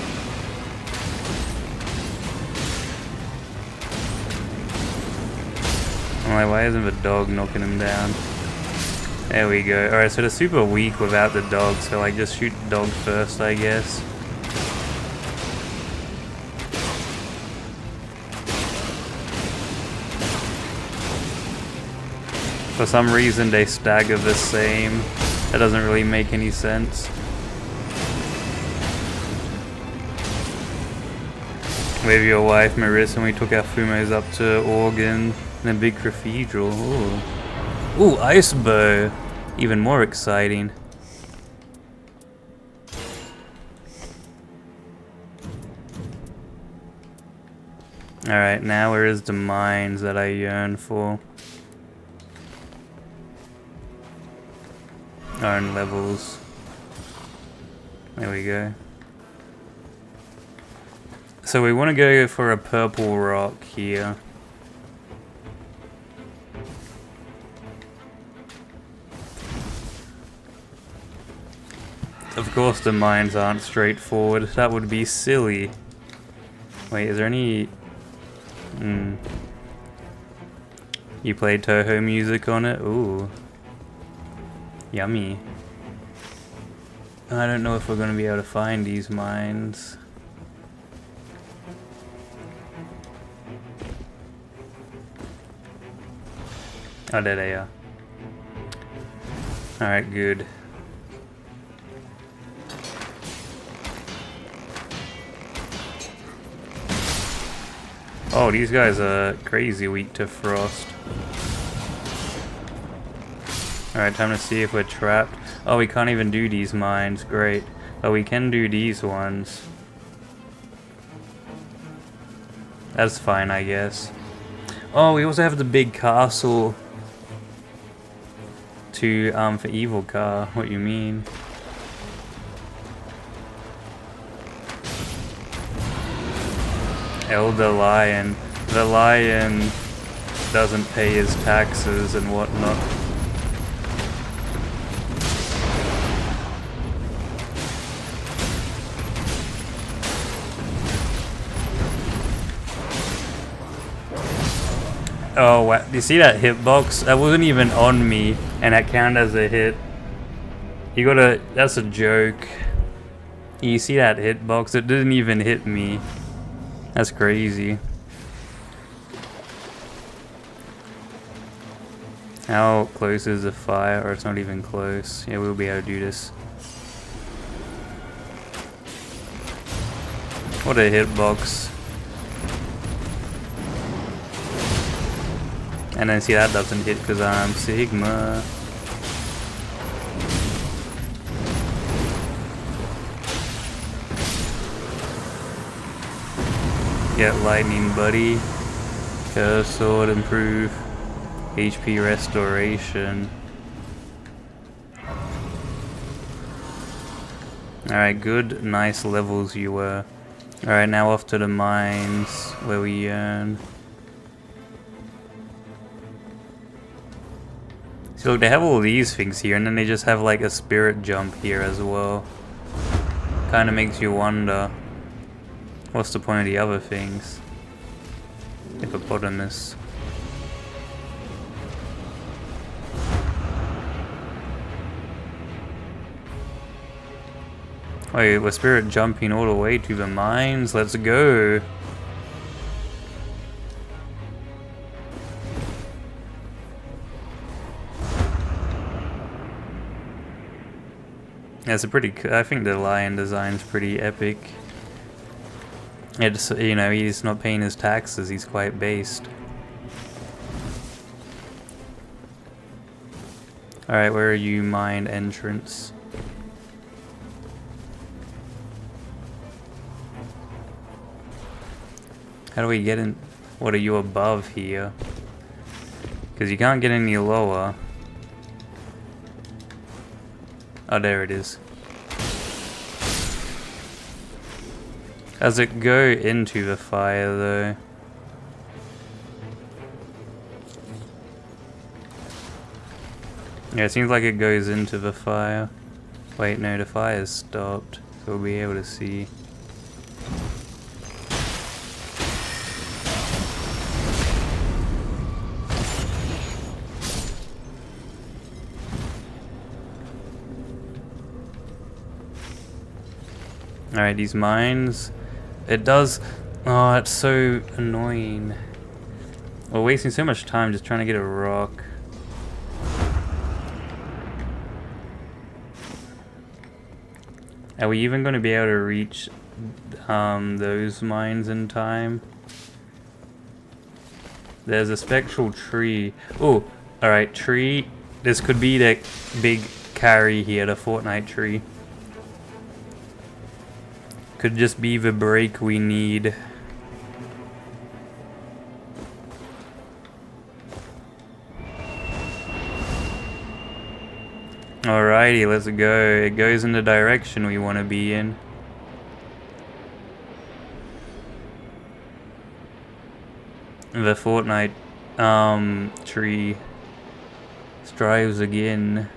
I'm like, why isn't the dog knocking him down? There we go. Alright, so they're super weak without the dog, so like just shoot the dog first, I guess. For some reason they stagger the same. That doesn't really make any sense. With your wife Marissa, and we took our Fumos up to Oregon in a big cathedral. Ooh. Ooh, ice bow. Even more exciting. Alright, now where is the mines that I yearn for? Own levels. There we go. So we want to go for a purple rock here. Of course the mines aren't straightforward. That would be silly. Wait, is there any... You played Toho music on it? Ooh. Yummy. I don't know if we're going to be able to find these mines. Oh, there they are. Alright, good. Oh, these guys are crazy weak to frost. Alright, time to see if we're trapped. Oh, we can't even do these mines. Great. Oh, we can do these ones. That's fine, I guess. Oh, we also have the big castle to for Evil Car. What you mean? Elder Lion. The lion doesn't pay his taxes and whatnot. Oh, wow. Do you see that hitbox? That wasn't even on me, and that counted as a hit. You gotta... That's a joke. You see that hitbox? It didn't even hit me. That's crazy. How close is the fire? Or it's not even close. Yeah, we'll be able to do this. What a hitbox. And then see that doesn't hit because I'm Sigma. Get lightning, buddy. Curse sword, improve. HP restoration. Alright, good, nice levels you were. Alright, now off to the mines where we yearn. So look, they have all these things here, and then they just have like a spirit jump here as well. Kinda makes you wonder, what's the point of the other things? Hippopotamus. Wait, we're spirit jumping all the way to the mines? Let's go! Yeah, it's a pretty... I think the lion design's pretty epic. It's, you know, he's not paying his taxes, he's quite based. Alright, where are you, mine entrance? How do we get in? What are you above here? Because you can't get any lower. Oh, there it is. Does it go into the fire though? Yeah, it seems like it goes into the fire. Wait, no, the fire's stopped. So we'll be able to see. Alright, these mines. It does... Oh, it's so annoying. We're wasting so much time just trying to get a rock. Are we even going to be able to reach those mines in time? There's a spectral tree. Oh, alright, tree. This could be the big carry here, the Fortnite tree. Could just be the break we need. Alrighty, let's go. It goes in the direction we want to be in. The Fortnite tree strives again.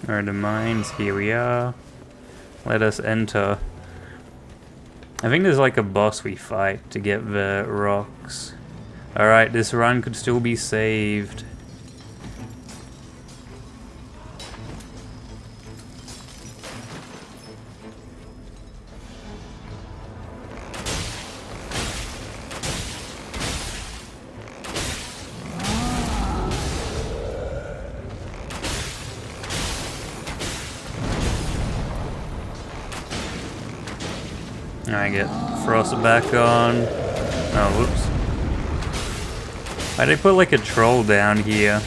Are the mines? Here we are. Let us enter. I think there's like a boss we fight to get the rocks. Alright, this run could still be saved. I get Frost back on. Oh, whoops. Why'd they put like a troll down here?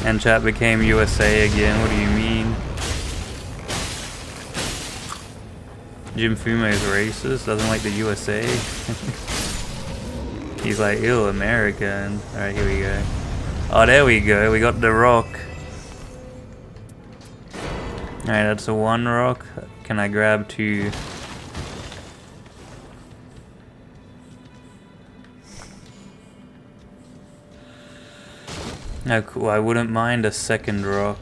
And chat became USA again, what do you mean? Jim Fumo's racist, doesn't like the USA. He's like, ew, American. Alright, here we go. Oh, there we go, we got the rock. Alright, that's a 1 rock. Can I grab 2? Oh cool, I wouldn't mind a 2nd rock.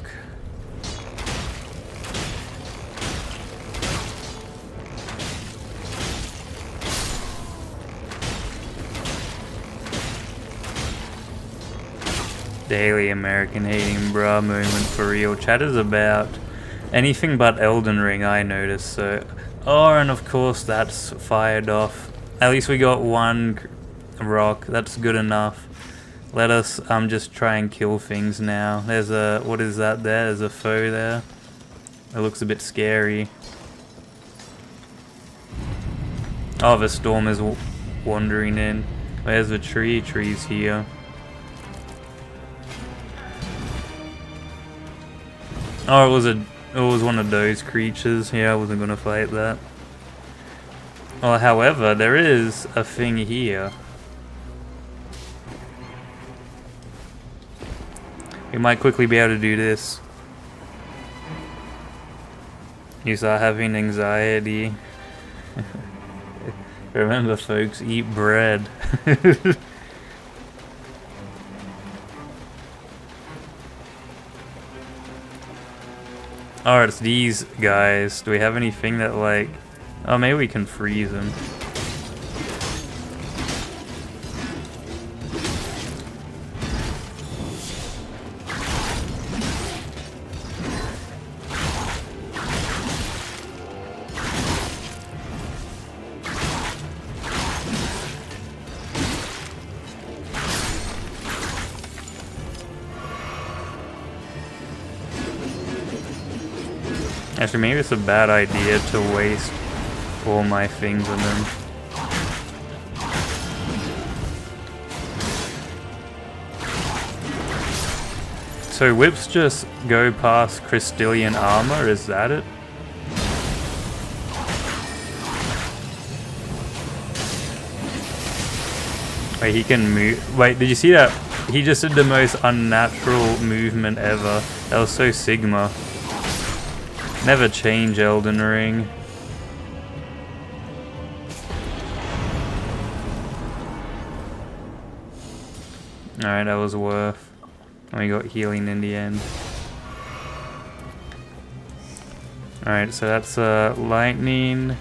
Daily American hating bruh moment for real. Chat is about anything but Elden Ring, I noticed, so... Oh, and of course that's fired off. At least we got 1 rock, that's good enough. Let us just try and kill things now. There's a... what is that there? There's a foe there. It looks a bit scary. Oh, the storm is wandering in. Where's the tree? Tree's here. Oh, it was one of those creatures. Yeah, I wasn't gonna fight that. Well, however, there is a thing here. We might quickly be able to do this. You start having anxiety. Remember, folks, eat bread. Oh, it's these guys. Do we have anything that like... Oh, maybe we can freeze them. Actually, maybe it's a bad idea to waste all my things on them. So whips just go past crystalline armor, is that it? Wait, he can move. Wait, did you see that? He just did the most unnatural movement ever. That was so Sigma. Never change Elden Ring. Alright, that was worth. And we got healing in the end. Alright, so that's a lightning.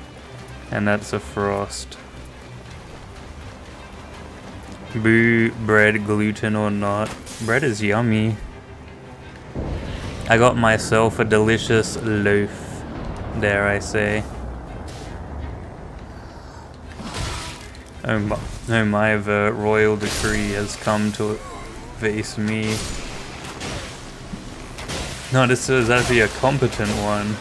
And that's a frost. Boo, bread, gluten or not. Bread is yummy. I got myself a delicious loaf, dare I say. Oh my, the royal decree has come to face me. No, this is actually a competent one.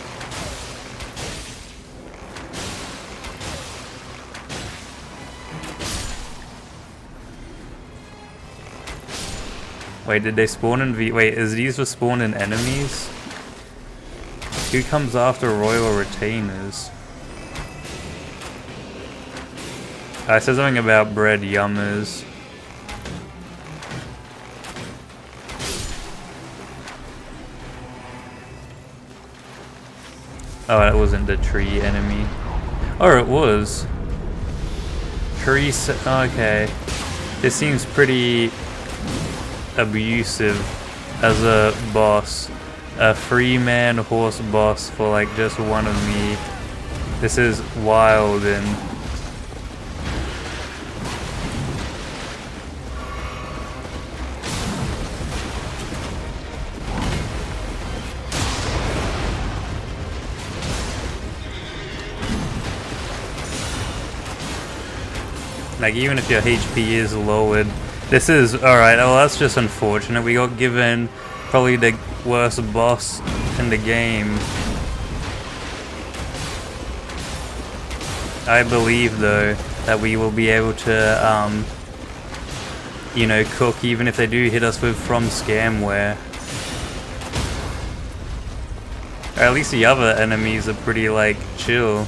Wait, did they spawn in wait, is these the spawn in enemies? Who comes after royal retainers? I said something about bread yummers. Oh, that wasn't the tree enemy. Or it was. Okay. This seems pretty abusive as a boss. A free man horse boss for like just one of me. This is wild and like, even if your HP is lowered, this is alright. Well, that's just unfortunate. We got given probably the worst boss in the game. I believe, though, that we will be able to, you know, cook even if they do hit us with from scamware. Or at least the other enemies are pretty, like, chill.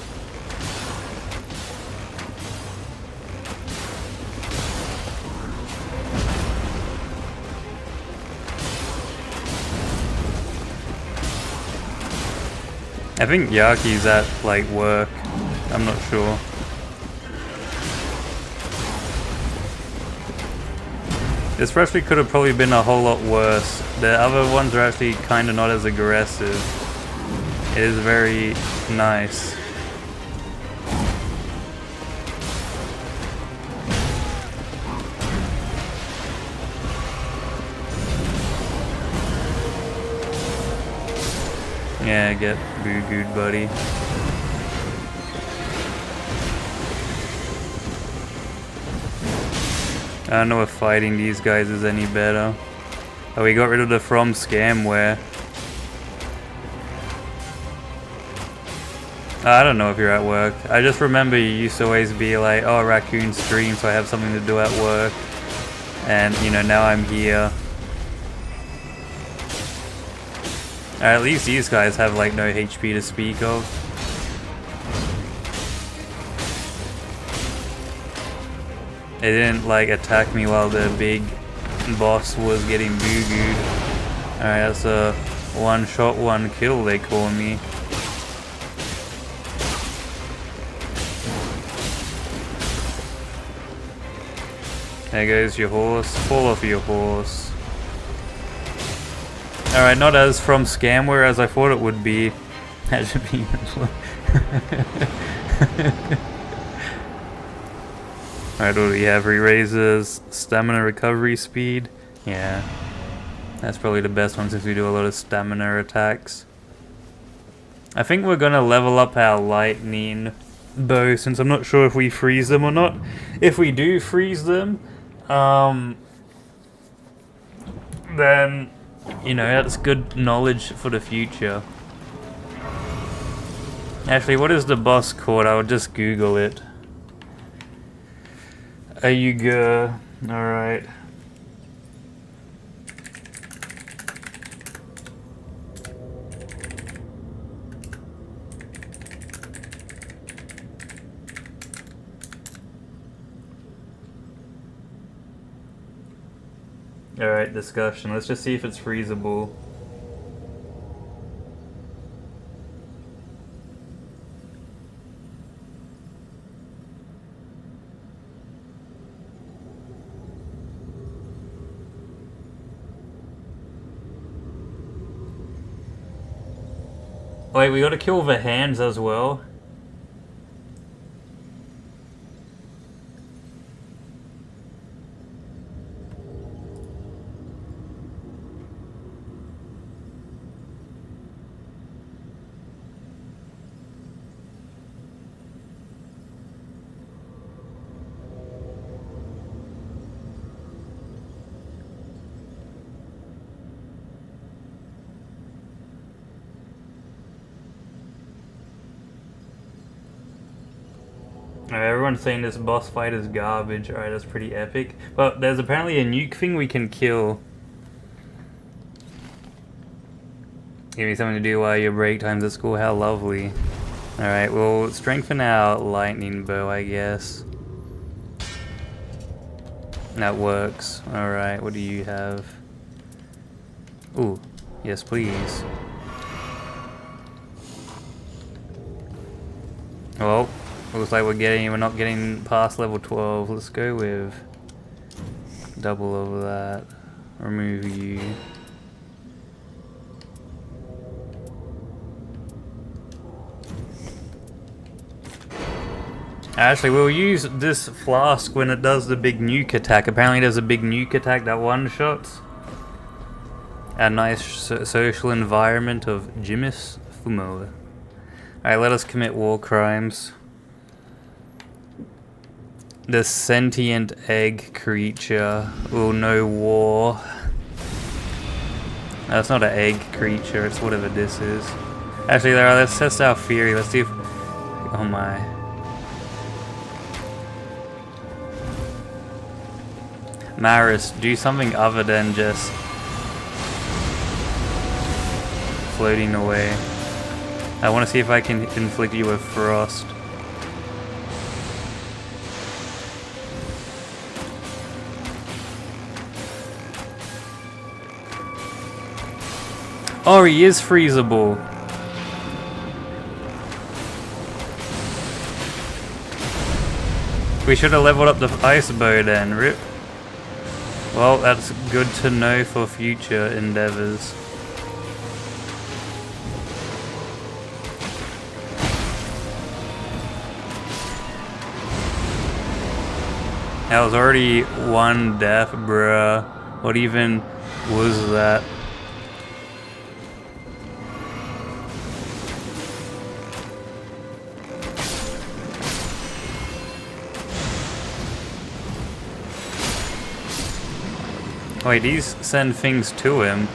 I think Yaki's at, like, work. I'm not sure. This freshly could have probably been a whole lot worse. The other ones are actually kind of not as aggressive. It is very nice. Yeah, get boo-gooed, buddy. I don't know if fighting these guys is any better. Oh, we got rid of the from scamware. I don't know if you're at work. I just remember you used to always be like, oh, raccoon stream, so I have something to do at work. And, you know, now I'm here. Or at least these guys have like no HP to speak of. They didn't like attack me while the big boss was getting boo-gooed. Alright, that's a one shot, one kill they call me. There goes your horse. Fall off your horse. Alright, not as from scamware as I thought it would be. That should be Alright, what do we have? Re-raises stamina recovery speed. Yeah. That's probably the best one since we do a lot of stamina attacks. I think we're gonna level up our lightning bow since I'm not sure if we freeze them or not. If we do freeze them, then, you know, that's good knowledge for the future. Actually, what is the boss called? I'll just Google it. Ayuga. Alright. Alright, discussion. Let's just see if it's freezable. Wait, we gotta kill the hands as well. Everyone's saying this boss fight is garbage. Alright, that's pretty epic. But there's apparently a nuke thing we can kill. Give me something to do while your break time's at school. How lovely. Alright, we'll strengthen our lightning bow, I guess. That works. Alright, what do you have? Ooh, yes please. Well, looks like we're not getting past level 12. Let's go with double over that. Remove you. Actually, we'll use this flask when it does the big nuke attack. Apparently there's a big nuke attack that one-shots. A nice social environment of Jimis Fumo. Alright, let us commit war crimes. The sentient egg creature will know war. No, it's not an egg creature, it's whatever this is. Actually, let's test our theory. Let's see if... Oh my. Maris, do something other than just floating away. I want to see if I can inflict you with frost. Oh, he is freezable. We should have leveled up the ice bow then, rip. Well, that's good to know for future endeavors. That was already one death, bruh. What even was that? Wait, these send things to him.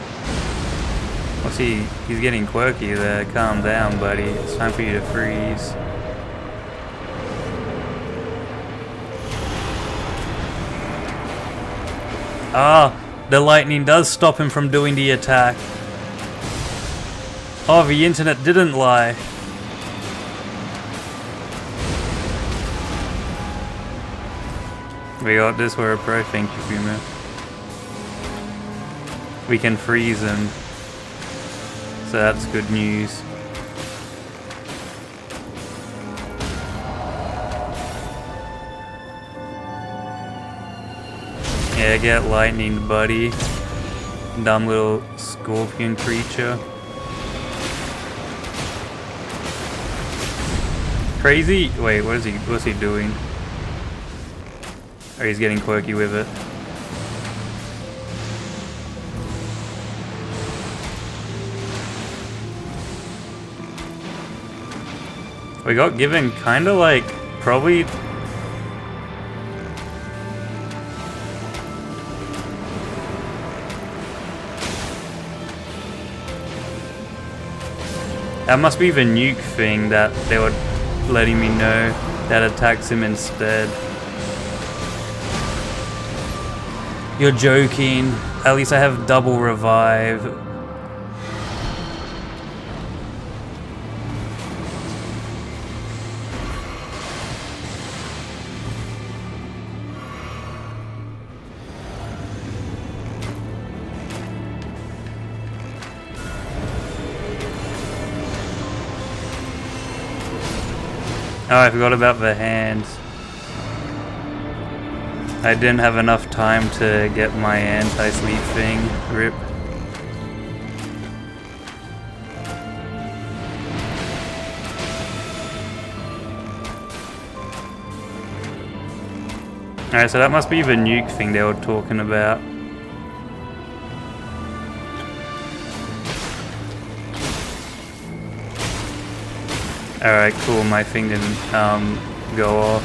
What's he? He's getting quirky there. Calm down, buddy. It's time for you to freeze. Ah, the lightning does stop him from doing the attack. Oh, the internet didn't lie. We got this, we're a pro, thank you, Fumo. We can freeze him. So that's good news. Yeah, get lightning, buddy. Dumb little scorpion creature. Crazy? Wait, what's he doing? Oh, he's getting quirky with it. We got given kinda like, probably... That must be the nuke thing that they were letting me know that attacks him instead. You're joking. At least I have double revive. Oh, I forgot about the hands. I didn't have enough time to get my anti-sleep thing. Rip. Alright, so that must be the nuke thing they were talking about. Alright, cool, my thing didn't go off.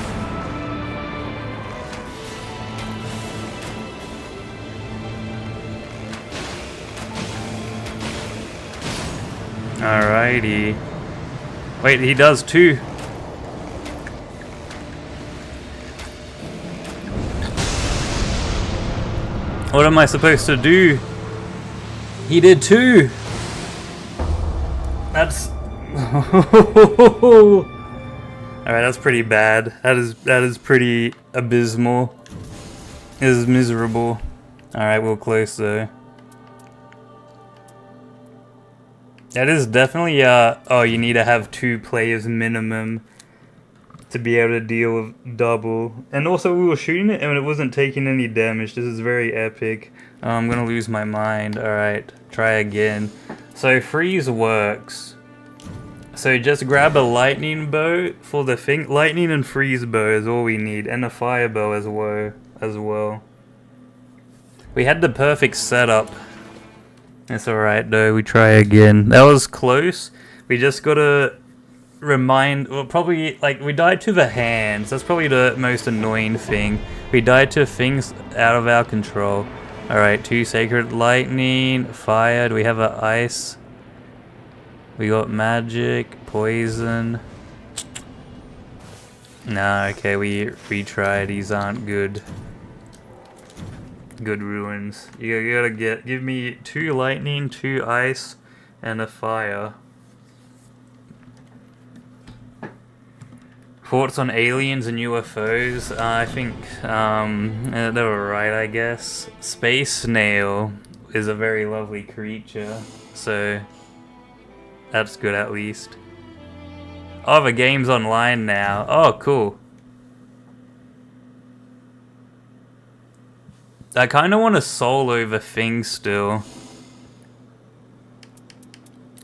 Alrighty. Wait, he does too. What am I supposed to do? He did too. That's... Alright, that's pretty bad. That is pretty abysmal. This is miserable. Alright, we're close though. That is definitely, oh, you need to have 2 players minimum to be able to deal with double. And also, we were shooting it and it wasn't taking any damage. This is very epic. Oh, I'm gonna lose my mind. Alright, try again. So, freeze works. So just grab a lightning bow for the thing. Lightning and freeze bow is all we need, and a fire bow as well. We had the perfect setup. It's alright though, we try again. That was close. We just gotta remind, well, probably, like, we died to the hands. That's probably the most annoying thing. We died to things out of our control. Alright, 2 sacred lightning, fire. Do we have a ice? We got magic, poison. Nah, okay, we retried. These aren't good. Good ruins. You gotta give me 2 lightning, 2 ice, and a fire. Thoughts on aliens and UFOs? I think they were right, I guess. Space snail is a very lovely creature, so that's good at least. Oh, the game's online now. Oh, cool. I kind of want to solo the thing still.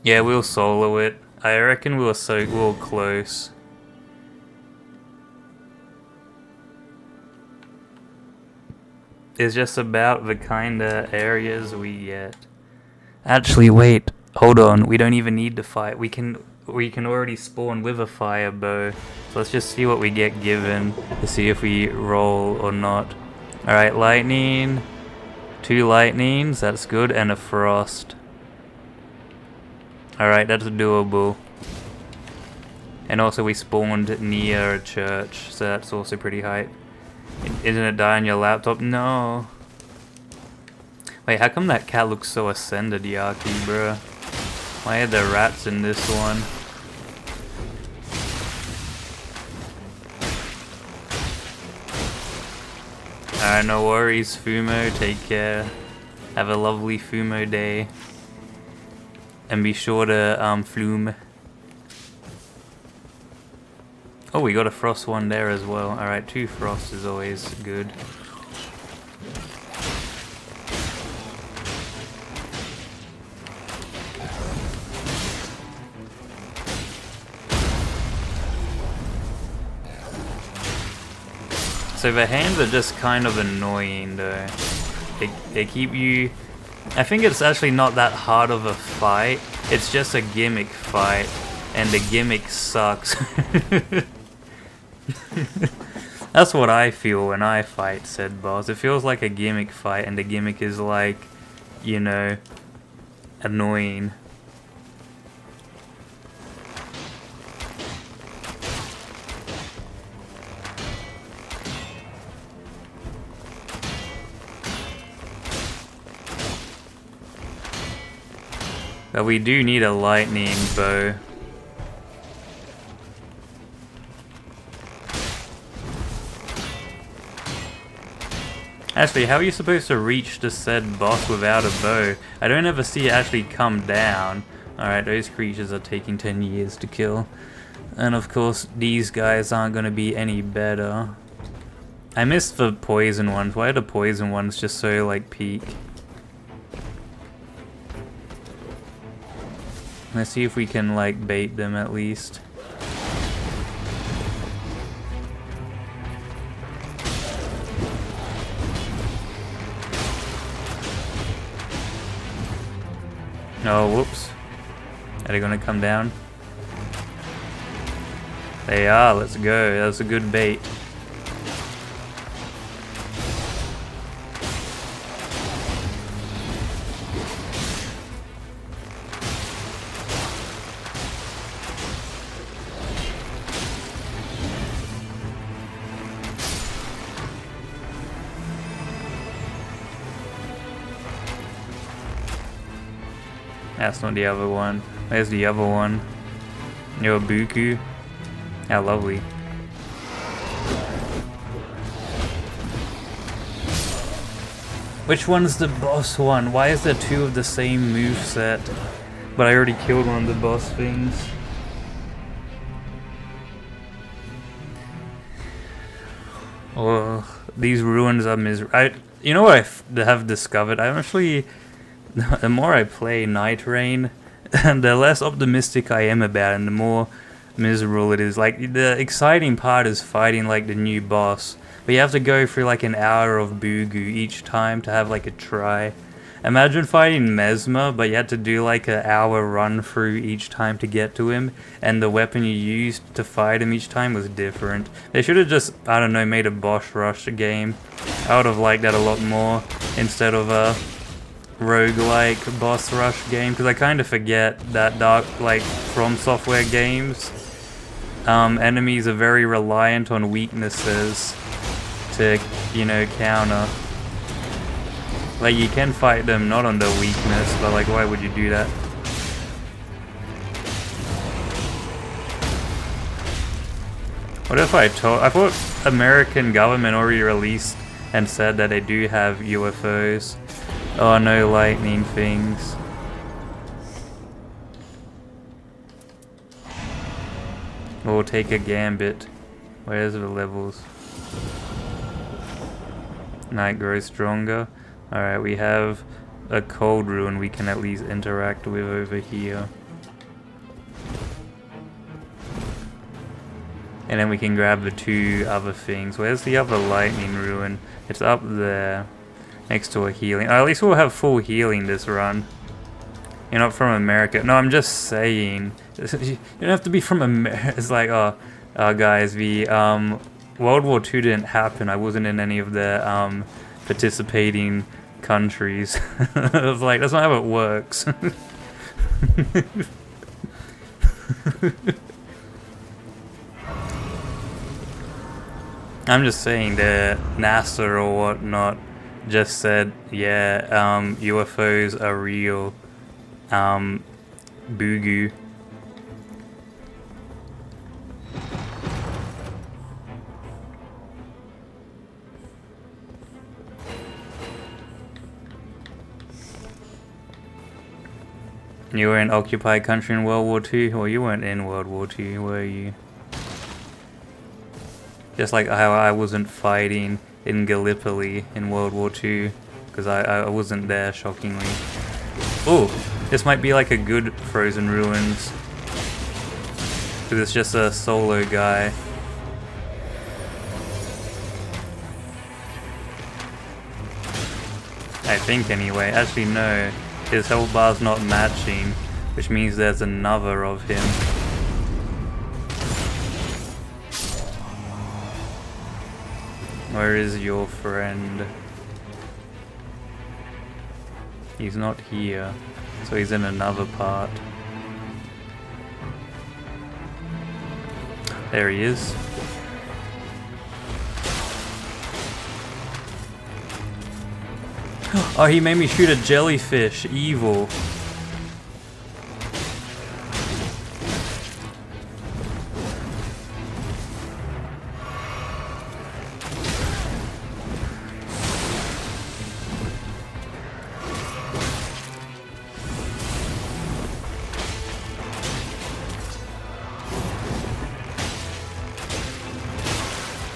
Yeah, we'll solo it. I reckon we're close. It's just about the kind of areas we get. Actually, wait. Hold on. We don't even need to fight. We can already spawn with a fire bow. So let's just see what we get given to see if we roll or not. Alright, lightning. 2 lightnings, that's good, and a frost. Alright, that's doable. And also we spawned near a church, so that's also pretty hype. Isn't it die on your laptop? No. Wait, how come that cat looks so ascended, Yaki, bruh? Why are there rats in this one? Alright, no worries, Fumo. Take care. Have a lovely Fumo day. And be sure to, flume. Oh, we got a frost one there as well. Alright, 2 frost is always good. So the hands are just kind of annoying though. They keep you... I think it's actually not that hard of a fight. It's just a gimmick fight. And the gimmick sucks. That's what I feel when I fight said boss. It feels like a gimmick fight and the gimmick is like, you know, annoying. But we do need a lightning bow. Actually, how are you supposed to reach the said boss without a bow? I don't ever see it actually come down. Alright, those creatures are taking 10 years to kill. And of course, these guys aren't going to be any better. I missed the poison ones. Why are the poison ones just so, like, peak? Let's see if we can, like, bait them at least. Oh, whoops. Are they gonna come down? They are, let's go. That's a good bait. That's not the other one. Where's the other one? You're a Buku. How lovely. Which one's the boss one? Why is there two of the same moveset? But I already killed one of the boss things. Oh, these ruins are miserable. You know what I have discovered? I'm actually, the more I play NightReign, and the less optimistic I am about it, and the more miserable it is. Like, the exciting part is fighting like the new boss, but you have to go through like an hour of Gooboo each time to have like a try. Imagine fighting Mesmer, but you had to do like an hour run through each time to get to him, and the weapon you used to fight him each time was different. They should have just, I don't know, made a boss rush game. I would have liked that a lot more instead of a roguelike boss rush game, because I kind of forget that From Software games, enemies are very reliant on weaknesses to, you know, counter. Like, you can fight them not on their weakness, but like, why would you do that? What if I thought American government already released and said that they do have UFOs. Oh, no lightning things. We'll take a gambit. Where's the levels? Night grows stronger. Alright, we have a cold ruin we can at least interact with over here. And then we can grab the two other things. Where's the other lightning ruin? It's up there, next to a healing. Oh, at least we'll have full healing this run. You're not from America. No, I'm just saying. You don't have to be from America. It's like, oh guys, the World War II didn't happen. I wasn't in any of the participating countries. I was like, that's not how it works. I'm just saying that NASA or whatnot just said, yeah, UFOs are real. Gooboo. You were in occupied country in World War II? Well, you weren't in World War II, were you? Just like how I wasn't fighting in Gallipoli in World War II, because I wasn't there, shockingly. Oh, this might be like a good Frozen Ruins, because it's just a solo guy. I think anyway. Actually no, his health bar's not matching, which means there's another of him. Where is your friend? He's not here, so he's in another part. There he is. Oh, he made me shoot a jellyfish. Evil.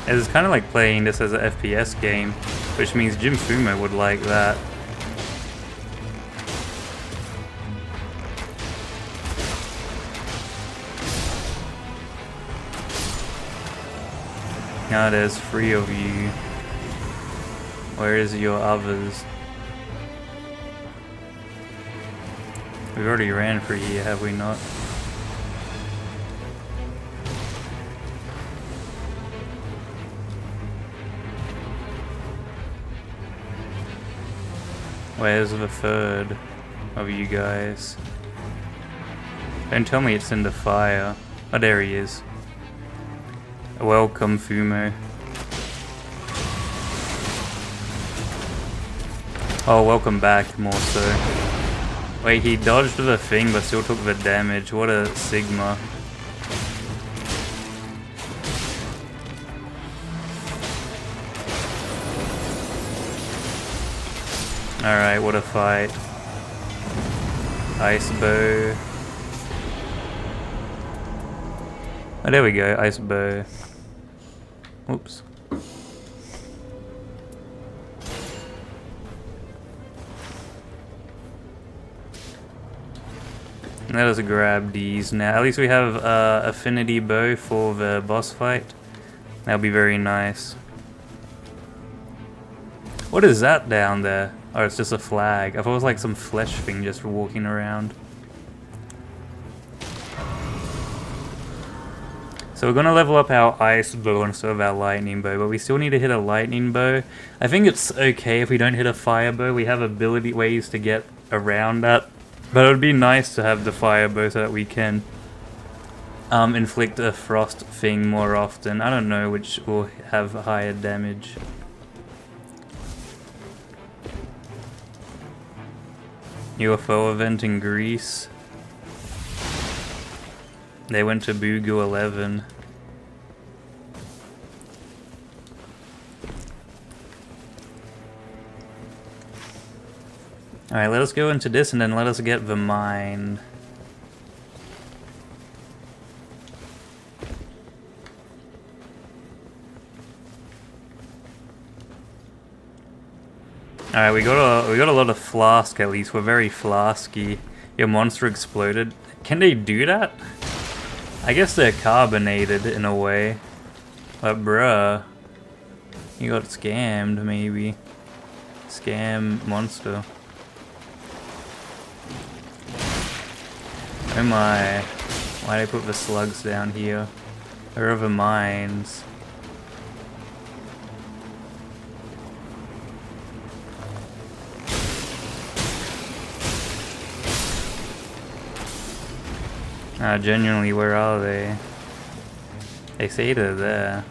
It's kind of like playing this as an FPS game, which means Jim Fumo would like that. Now there's 3 of you. Where is your others? We already ran for here, have we not? Where's the third of you guys? Don't tell me it's in the fire. Oh, there he is. Welcome, Fumo. Oh, welcome back, more so. Wait, he dodged the thing but still took the damage. What a Sigma. Alright, what a fight. Ice bow. Oh, there we go, ice bow. Oops. Let us grab these now. At least we have affinity bow for the boss fight. That'll be very nice. What is that down there? Oh, it's just a flag. I thought it was like some flesh thing just walking around. So we're gonna level up our ice bow instead of our lightning bow, but we still need to hit a lightning bow. I think it's okay if we don't hit a fire bow. We have ability ways to get around that. But it would be nice to have the fire bow so that we can inflict a frost thing more often. I don't know which will have higher damage. UFO event in Greece. They went to Boogu 11. Alright, let us go into this and then let us get the mine. Alright, we got a lot of flask at least. We're very flasky. Your monster exploded. Can they do that? I guess they're carbonated in a way. But bruh. You got scammed maybe. Scam monster. Oh my. Why'd I put the slugs down here? Where are the mines? Genuinely, where are they? They say they're there.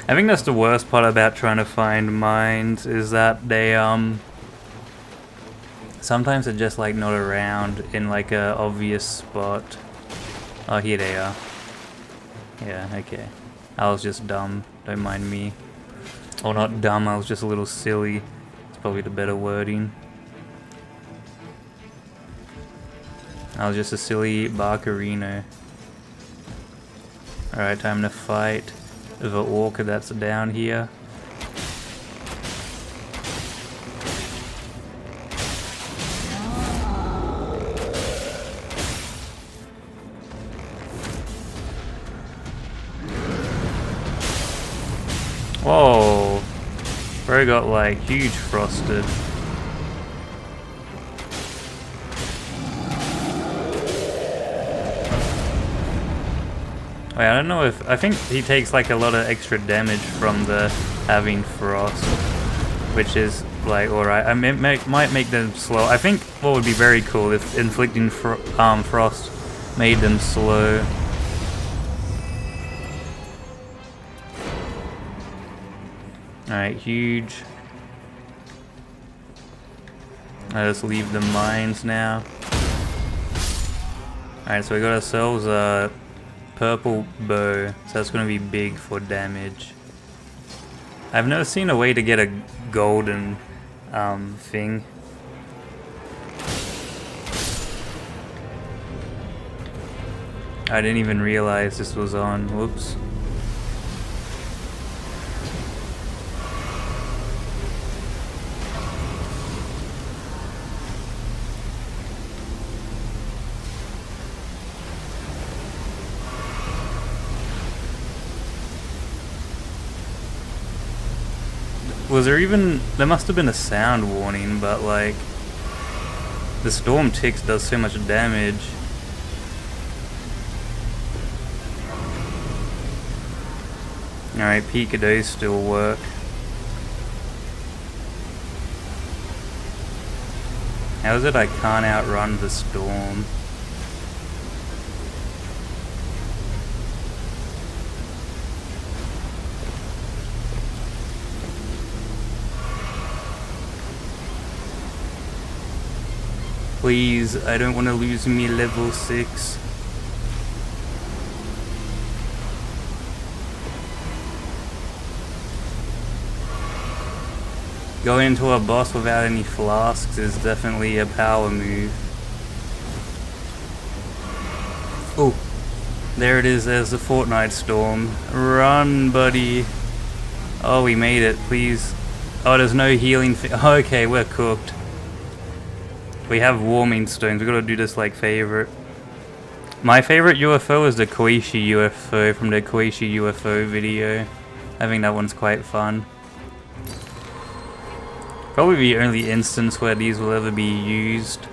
I think that's the worst part about trying to find mines, is that they, sometimes they're just, like, not around in, like, a obvious spot. Oh, here they are. Yeah, okay. I was just dumb. Don't mind me. Or not dumb, I was just a little silly. It's probably the better wording. I was just a silly Barcarino. Alright, time to fight the orc that's down here. Whoa! Bro got like huge frosted. Wait, I don't know if... I think he takes like a lot of extra damage from the having frost. Which is like alright. I mean, might make them slow. I think what would be very cool if inflicting frost made them slow. Alright, huge. Let's leave the mines now. Alright, so we got ourselves a purple bow, so that's going to be big for damage. I've never seen a way to get a golden thing. I didn't even realize this was on. Whoops. Was there even... there must have been a sound warning, but like... the storm ticks does so much damage. Alright, peak of those still work. How is it I can't outrun the storm? Please, I don't want to lose me level 6. Going into a boss without any flasks is definitely a power move. Oh, there it is, there's the Fortnite storm. Run, buddy. Oh, we made it, please. Oh, there's no healing. Okay, we're cooked. We have warming stones, we gotta do this like favorite. My favorite UFO is the Koishi UFO from the Koishi UFO video. I think that one's quite fun. Probably the only instance where these will ever be used.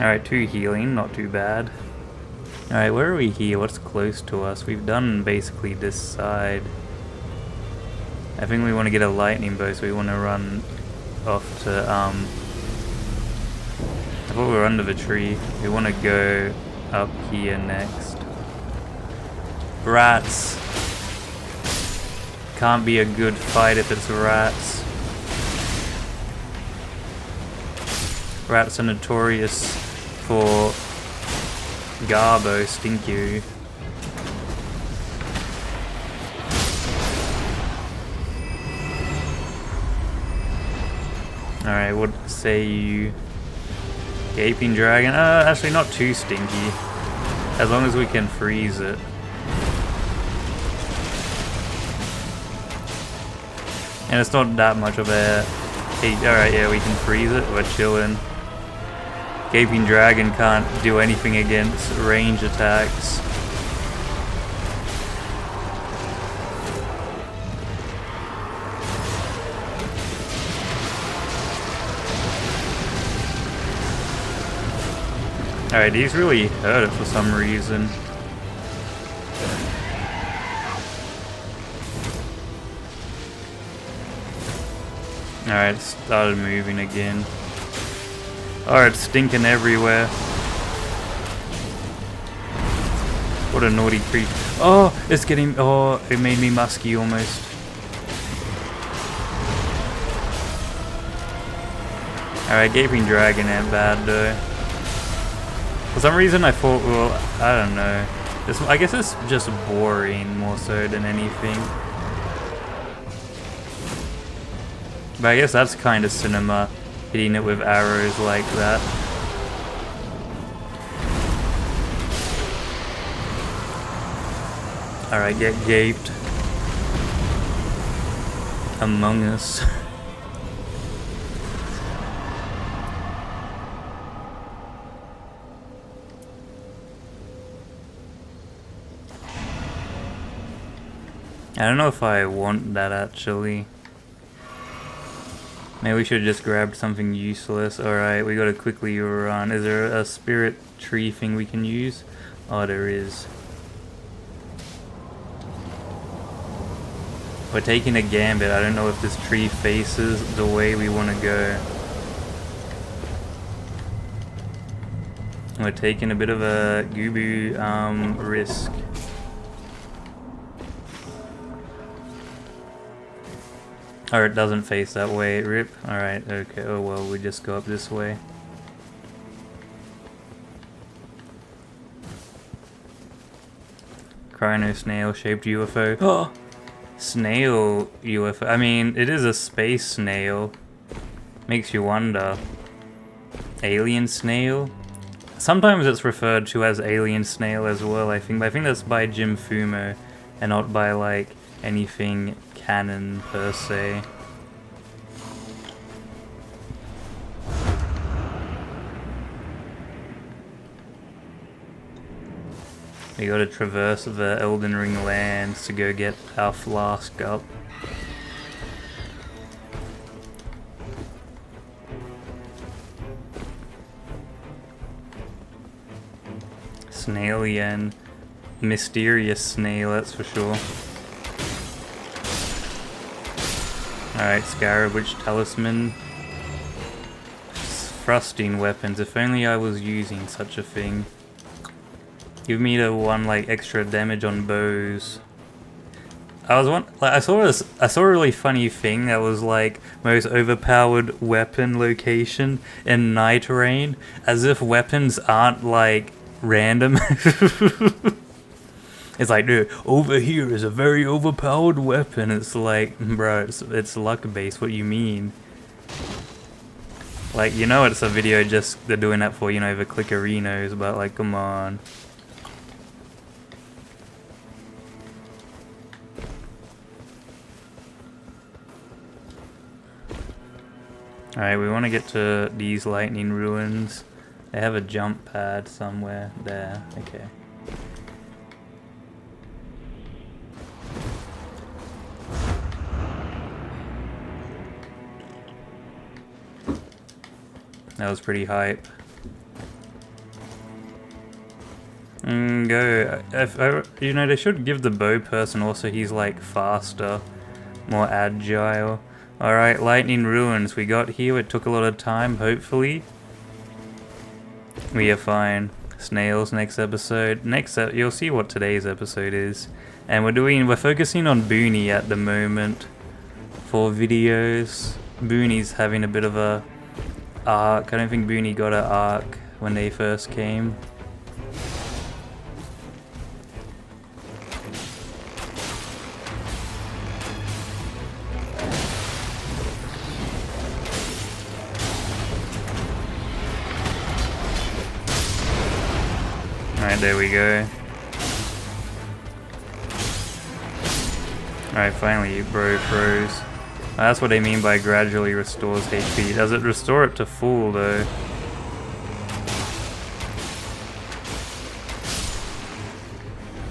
Alright, 2 healing, not too bad. Alright, where are we here? What's close to us? We've done basically this side. I think we want to get a lightning bow, so we want to run off to, I thought we were under the tree. We want to go up here next. Rats. Can't be a good fight if it's rats. Rats are notorious for Garbo, Stinky. Alright, what say you? Gaping dragon? Actually not too stinky. As long as we can freeze it. And it's not that much of a heat. Alright, yeah, we can freeze it. We're chilling. Gaping dragon can't do anything against range attacks. Alright, these really hurt it for some reason. Alright, it started moving again. Oh, it's stinking everywhere. What a naughty creep. Oh, it's getting... Oh, it made me musky almost. Alright, Gaping Dragon ain't bad though. For some reason I thought, well, I don't know. I guess it's just boring more so than anything. But I guess that's kind of cinema, hitting it with arrows like that. Alright, get gaped. Among Us. I don't know if I want that actually. Maybe we should have just grabbed something useless. Alright, we gotta quickly run. Is there a spirit tree thing we can use? Oh, there is. We're taking a gambit. I don't know if this tree faces the way we want to go. We're taking a bit of a Gooboo risk. Or it doesn't face that way, rip. Alright, okay, oh well, we just go up this way. Chrono snail shaped UFO. Oh! Snail UFO. I mean, it is a space snail. Makes you wonder. Alien snail? Sometimes it's referred to as alien snail as well, I think. But I think that's by Jim Fumo and not by like anything canon per se. We gotta traverse the Elden Ring lands to go get our flask up. Snailian. Mysterious snail, that's for sure. Alright, Scarab Witch Talisman. Thrusting weapons. If only I was using such a thing. Give me the one like extra damage on bows. I saw a really funny thing that was like most overpowered weapon location in NightReign, as if weapons aren't like random. It's like, dude, over here is a very overpowered weapon. It's like, bro, it's luck based. What you mean? Like, you know, it's a video just they're doing that for, you know, the clickerinos, but like, come on. Alright, we want to get to these lightning ruins. They have a jump pad somewhere there. Okay. That was pretty hype. You know, they should give the bow person also, he's like faster, more agile. Alright, lightning ruins we got here. It took a lot of time, hopefully. We are fine. Snails next episode. You'll see what today's episode is. And we're focusing on Booney at the moment for videos. Booney's having a bit of a arc. I don't think Booney got an arc when they first came. Alright, there we go. Alright, finally, bro froze. That's what they mean by gradually restores HP. Does it restore it to full though?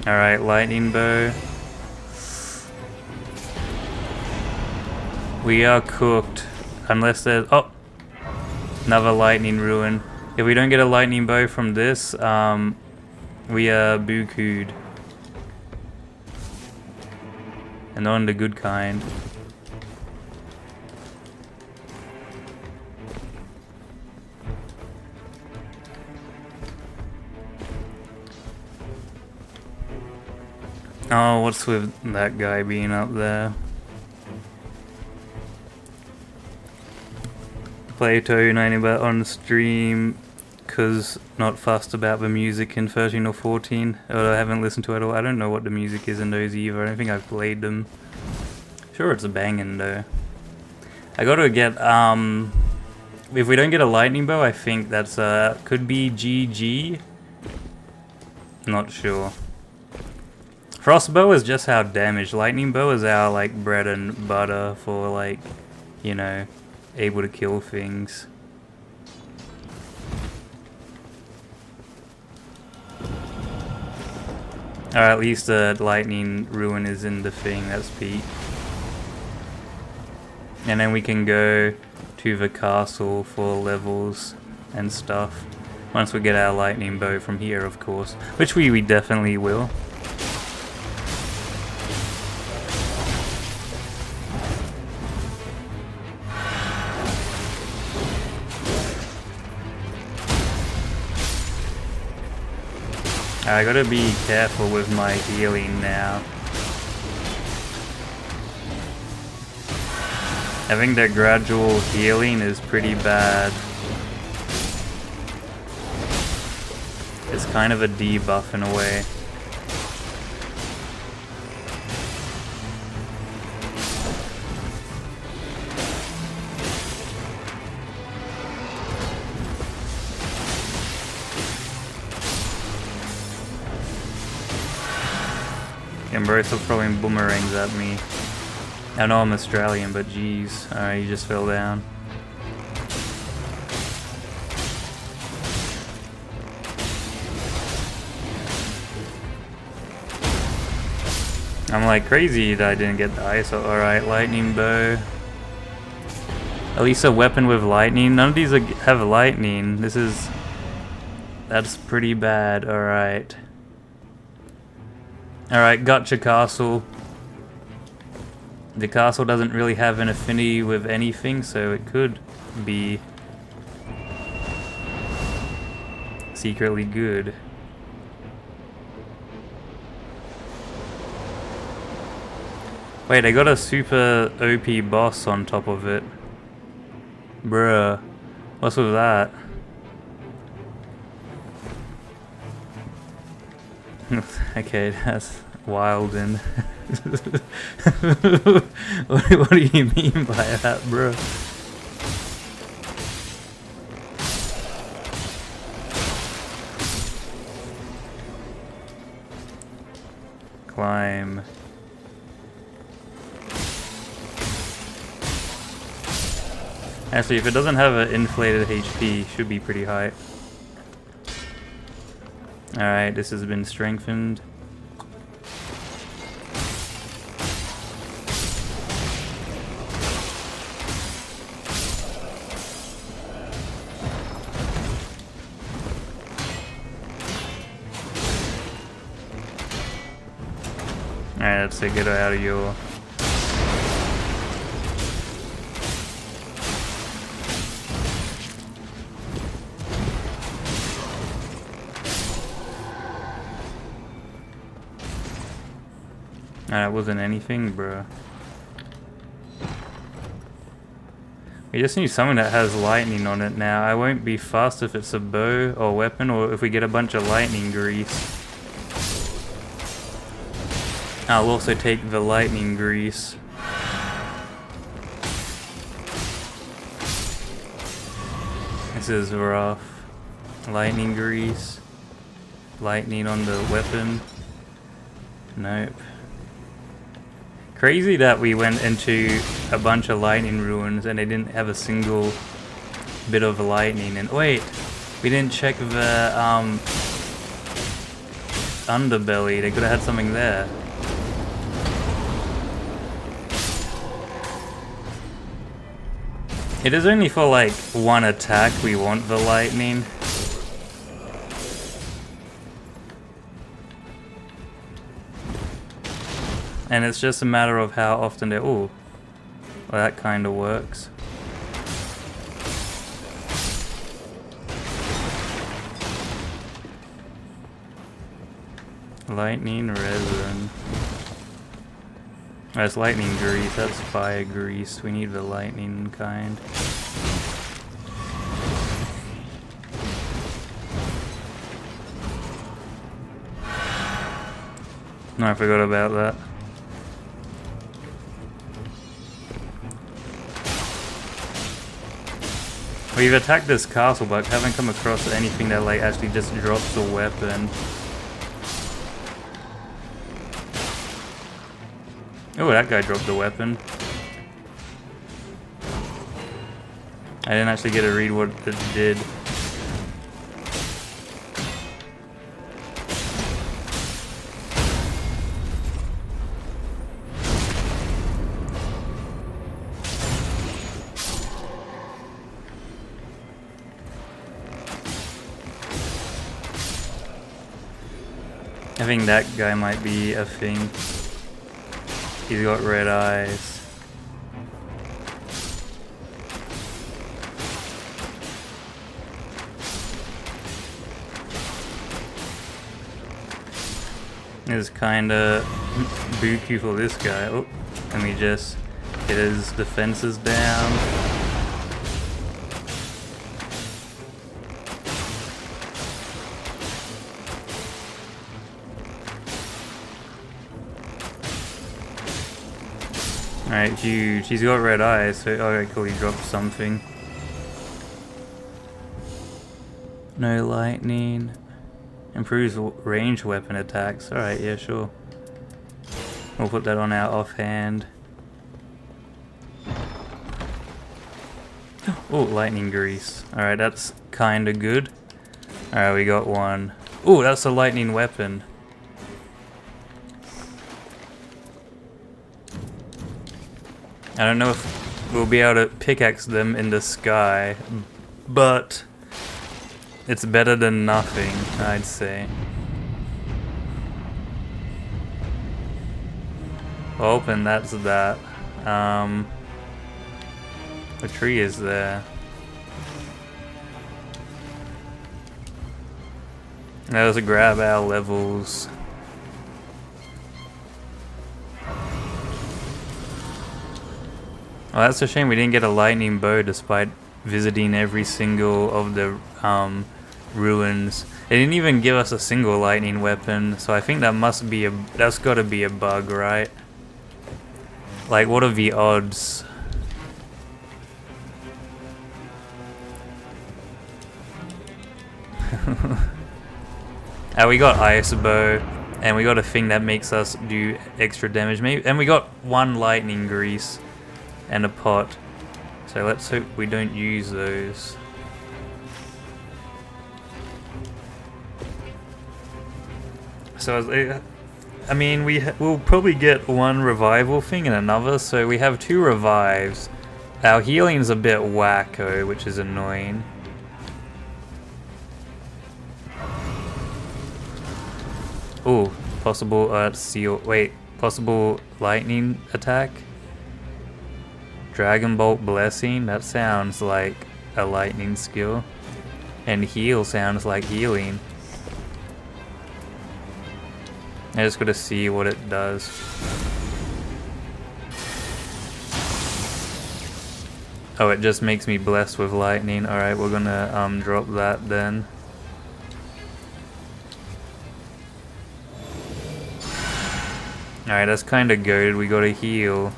Alright, lightning bow. We are cooked. Unless there's... oh! Another lightning ruin. If we don't get a lightning bow from this, we are buku'd. And on the good kind. Oh, what's with that guy being up there? Plato 90 about on stream because not fussed about the music in 13 or 14. Or I haven't listened to it at all. I don't know what the music is in those either. I don't think I've played them. Sure, it's a banging though. I gotta get if we don't get a lightning bow, I think that's could be GG. Not sure. Frostbow is just our damage. Lightning bow is our like bread and butter for like, you know, able to kill things. Or at least the lightning ruin is in the thing, that's Pete. And then we can go to the castle for levels and stuff. Once we get our lightning bow from here, of course. Which we definitely will. I gotta be careful with my healing now. I think that gradual healing is pretty bad. It's kind of a debuff in a way. And bro, still throwing boomerangs at me. I know I'm Australian, but geez. Alright, he just fell down. I'm like crazy that I didn't get the ice. Alright, lightning bow. At least a weapon with lightning. None of these have lightning. That's pretty bad. Alright. Alright, gotcha castle. The castle doesn't really have an affinity with anything, so it could be secretly good. Wait, they got a super OP boss on top of it. Bruh. What's with that? Okay, that's wild and what do you mean by that, bro? Climb. Actually, if it doesn't have an inflated HP, it should be pretty high. Alright, this has been strengthened. Alright, let's get it out of your... That wasn't anything, bro. We just need something that has lightning on it now. I won't be fast if it's a bow or weapon, or if we get a bunch of lightning grease. I'll also take the lightning grease. This is rough. Lightning grease. Lightning on the weapon. Nope. Crazy that we went into a bunch of lightning ruins and they didn't have a single bit of lightning. And wait, we didn't check the underbelly. They could have had something there. It is only for like one attack we want the lightning. And it's just a matter of how often they... Ooh. Well, that kind of works. Lightning resin. That's lightning grease, that's fire grease. We need the lightning kind. No, I forgot about that. We've attacked this castle, but haven't come across anything that like actually just drops a weapon. Oh, that guy dropped a weapon. I didn't actually get to read what it did. I think that guy might be a thing. He's got red eyes. It's kinda booky for this guy. Oh, let me just get his defenses down. Alright, huge. He's got red eyes, so okay, cool, he dropped something. No lightning. Improves range weapon attacks. Alright, yeah, sure. We'll put that on our offhand. Oh, lightning grease. Alright, that's kinda good. Alright, we got one. Oh, that's a lightning weapon. I don't know if we'll be able to pickaxe them in the sky, but it's better than nothing, I'd say. Open, that's that. The tree is there. Let's grab our levels. Well, that's a shame we didn't get a lightning bow despite visiting every single of the ruins. It didn't even give us a single lightning weapon, so I think that's gotta be a bug, right? Like, what are the odds? We got ice bow, and we got a thing that makes us do extra damage, maybe, and we got 1 lightning grease and a pot. So let's hope we don't use those. So I mean, we'll probably get 1 revival thing and another, so we have 2 revives. Our healing's a bit wacko, which is annoying. Ooh, possible seal. Wait, possible lightning attack? Dragon Bolt Blessing? That sounds like a lightning skill. And heal sounds like healing. I just gotta see what it does. Oh, it just makes me blessed with lightning. Alright, we're gonna drop that then. Alright, that's kinda good. We gotta heal.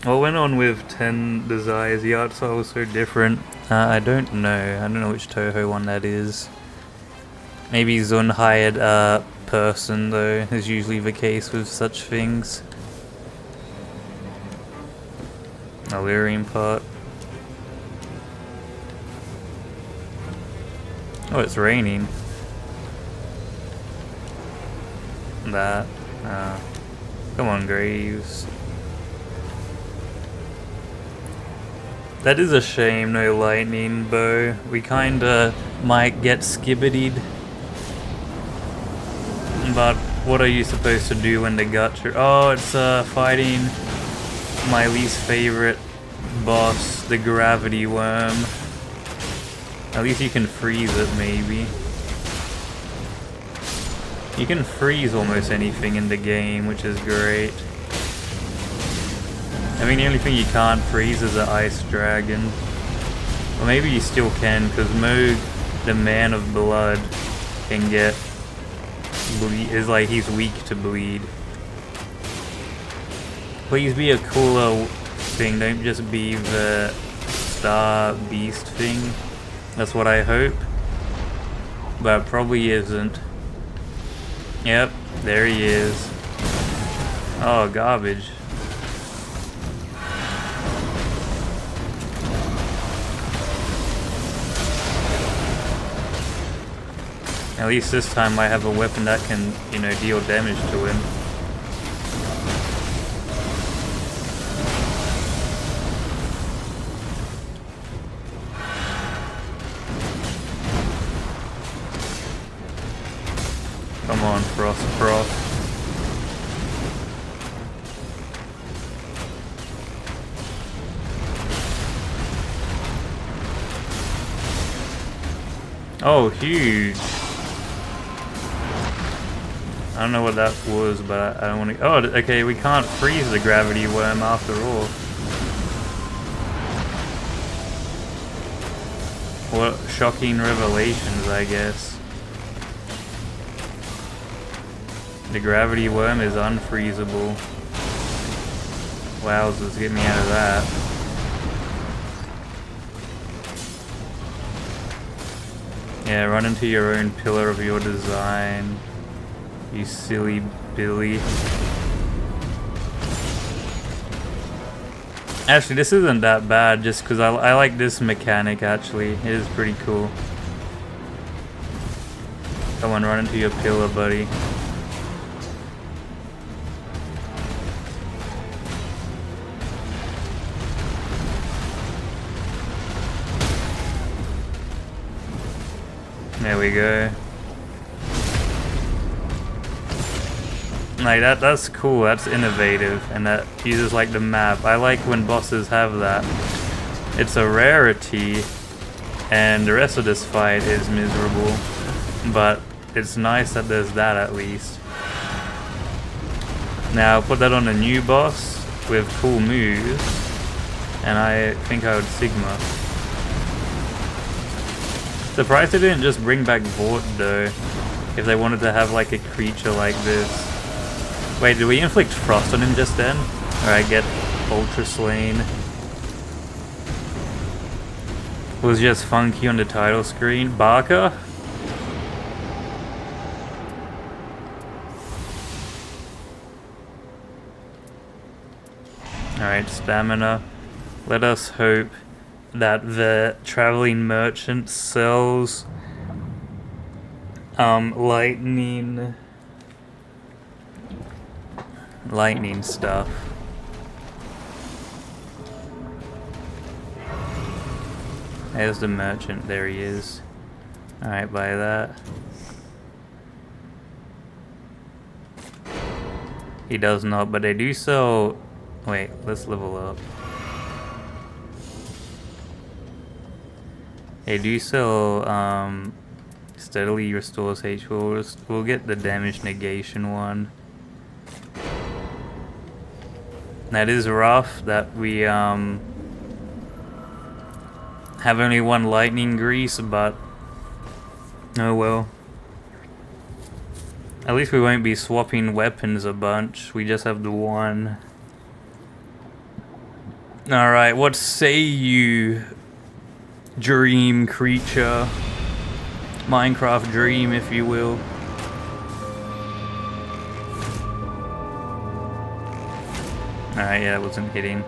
What went on with 10 Desires? The art style was so different. I don't know. I don't know which Toho one that is. Maybe Zun hired a person, though, is usually the case with such things. Alluring pot. Oh, it's raining. That. Come on, Graves. That is a shame, no lightning bow. We kinda might get skibbitied. But what are you supposed to do when the guts are... Oh, it's fighting my least favorite boss, the gravity worm. At least you can freeze it, maybe. You can freeze almost anything in the game, which is great. I mean, the only thing you can't freeze is the ice dragon. Or maybe you still can, because Moog, the man of blood, can get... is like, he's weak to bleed. Please be a cooler thing, don't just be the star beast thing. That's what I hope. But it probably isn't. Yep, there he is. Oh, garbage. At least this time I have a weapon that can, you know, deal damage to him. Come on, Frost. Oh, huge. I don't know what that was, but I don't want to... Oh, okay, we can't freeze the gravity worm after all. What shocking revelations, I guess. The gravity worm is unfreezable. Wowzers, get me out of that. Yeah, run into your own pillar of your design. You silly Billy. Actually, this isn't that bad just because I like this mechanic, actually. It is pretty cool. Come on, run into your pillar, buddy. There we go. Like that's cool, that's innovative, and that uses like the map. I like when bosses have that. It's a rarity, and the rest of this fight is miserable, but it's nice that there's that at least. Now put that on a new boss with cool moves, and I think I would Sigma. Surprised they didn't just bring back Vort though, if they wanted to have like a creature like this. Wait, did we inflict frost on him just then? Alright, get Ultra Slain. Was just funky on the title screen. Barker? Alright, stamina. Let us hope that the traveling merchant sells lightning stuff. There's the merchant, there he is. Alright, buy that. He does not, but they do sell... Wait, let's level up. They do sell, steadily restores HP. We'll get the damage negation one. That is rough that we, have only one lightning grease, but oh well. At least we won't be swapping weapons a bunch. We just have the one. Alright, what say you, dream creature? Minecraft dream, if you will. Alright, yeah, that wasn't hitting.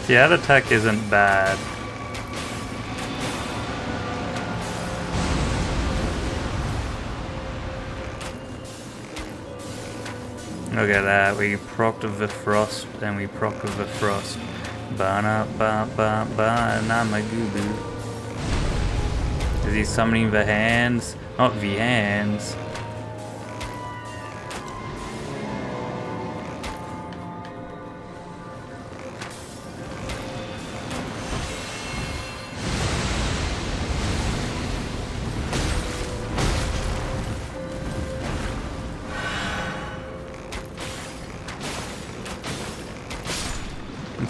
Yeah, that attack isn't bad. Look at that, we procced the frost, and we procced the frost. Ba-na ba ba ba na my Gooboo. Is he summoning the hands? Not the hands.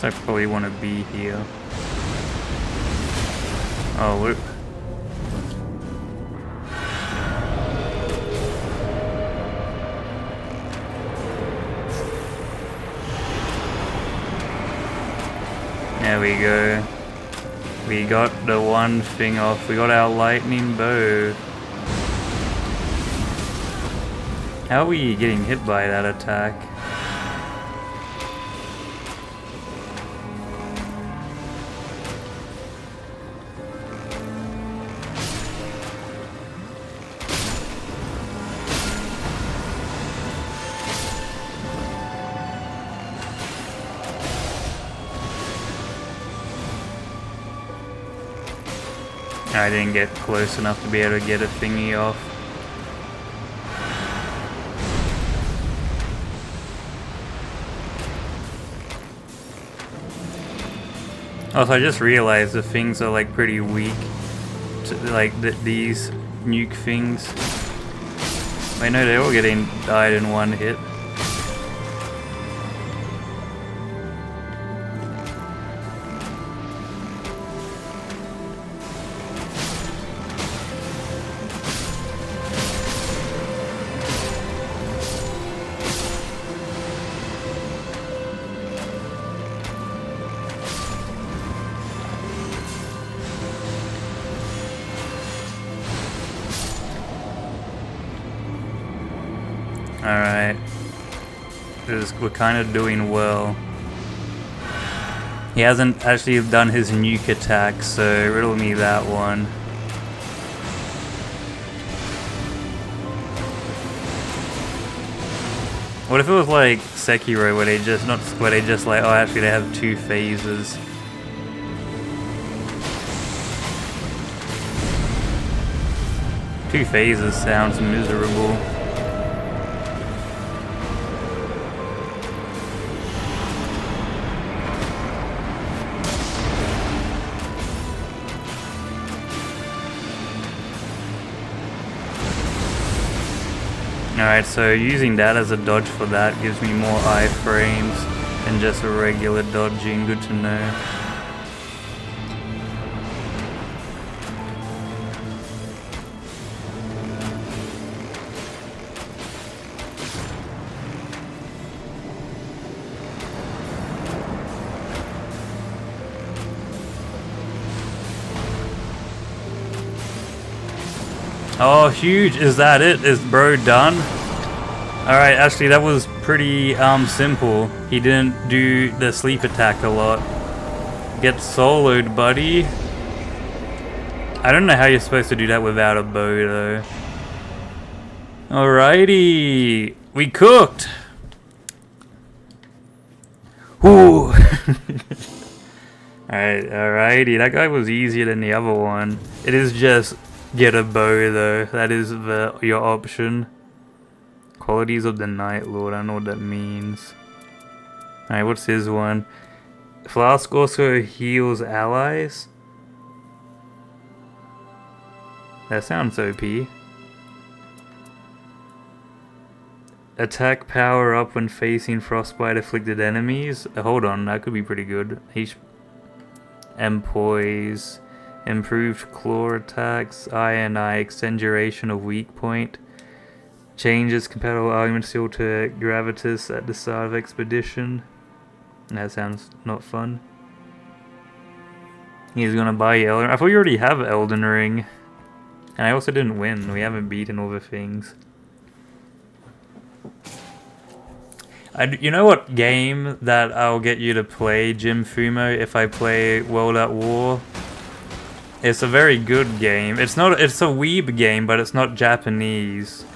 I probably want to be here. Oh, look. There we go. We got the one thing off. We got our lightning bow. How are we getting hit by that attack? I didn't get close enough to be able to get a thingy off. Also, I just realized the things are like pretty weak to, like these nuke things. Wait, no, they're all getting died in one hit. Alright. We're kind of doing well. He hasn't actually done his nuke attack, so riddle me that one. What if it was like Sekiro, where they just like, oh, actually they have two phases. 2 phases sounds miserable. Alright, so using that as a dodge for that gives me more iframes than just a regular dodging. Good to know. Oh, huge. Is that it? Is bro done? Alright, actually that was pretty simple. He didn't do the sleep attack a lot. Get soloed, buddy. I don't know how you're supposed to do that without a bow though. Alrighty. We cooked. Whoo. Alrighty. That guy was easier than the other one. It is just get a bow though. That is your option. Qualities of the Night Lord. I don't know what that means. Alright, what's his one? Flask also heals allies. That sounds OP. Attack power up when facing frostbite afflicted enemies. Hold on, that could be pretty good. Poise. Improved claw attacks. Eye and eye. Extend duration of weak point. Changes compatible argument seal to gravitas at the start of expedition. That sounds not fun. He's gonna buy Elden. I thought you already have Elden Ring. And I also didn't win. We haven't beaten all the things. You know what game that I'll get you to play, Jim Fumo, if I play World at War? It's a very good game. It's a weeb game, but it's not Japanese.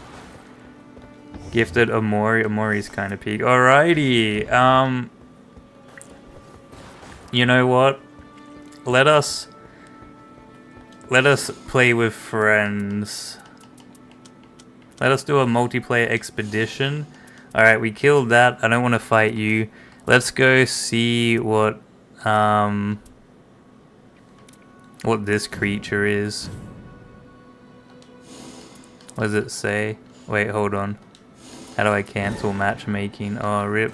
Gifted Omori. Omori's kind of peak. Alrighty. You know what? Let us play with friends. Let us do a multiplayer expedition. Alright, we killed that. I don't want to fight you. Let's go see what this creature is. What does it say? Wait, hold on. How do I cancel matchmaking? Oh, rip.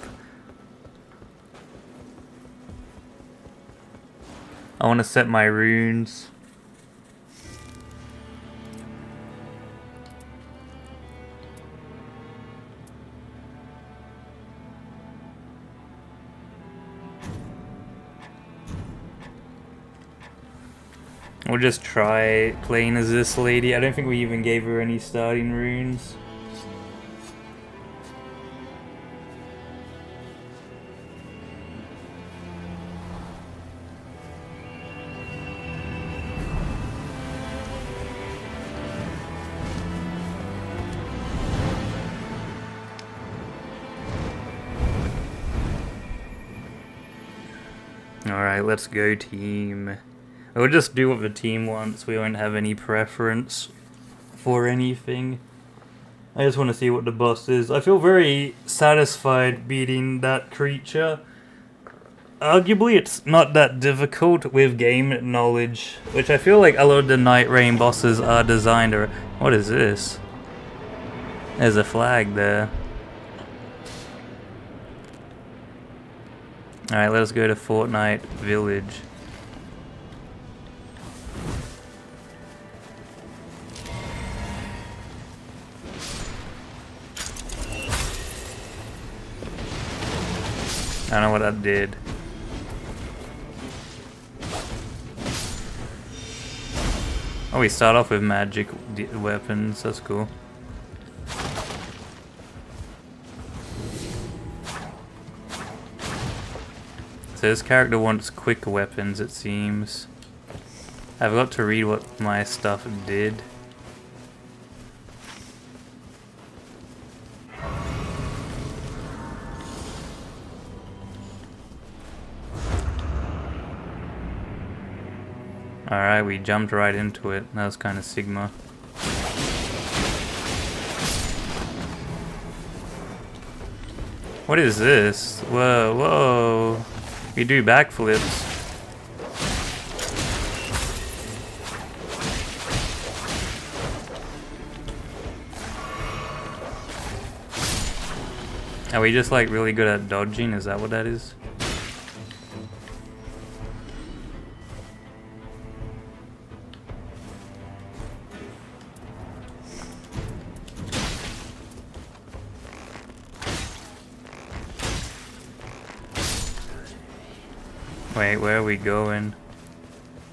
I want to set my runes. We'll just try playing as this lady. I don't think we even gave her any starting runes. Alright, let's go team. We'll just do what the team wants. We won't have any preference for anything. I just want to see what the boss is. I feel very satisfied beating that creature. Arguably, it's not that difficult with game knowledge, which I feel like a lot of the NightReign bosses are designed around. What is this? There's a flag there. Alright, let's go to Fortnite Village. I don't know what that did. Oh, we start off with magic weapons. That's cool. So this character wants quick weapons, it seems. I've got to read what my stuff did. Alright, we jumped right into it. That was kind of Sigma. What is this? Whoa, whoa. We do backflips. Are we just like really good at dodging? Is that what that is? Wait, where are we going?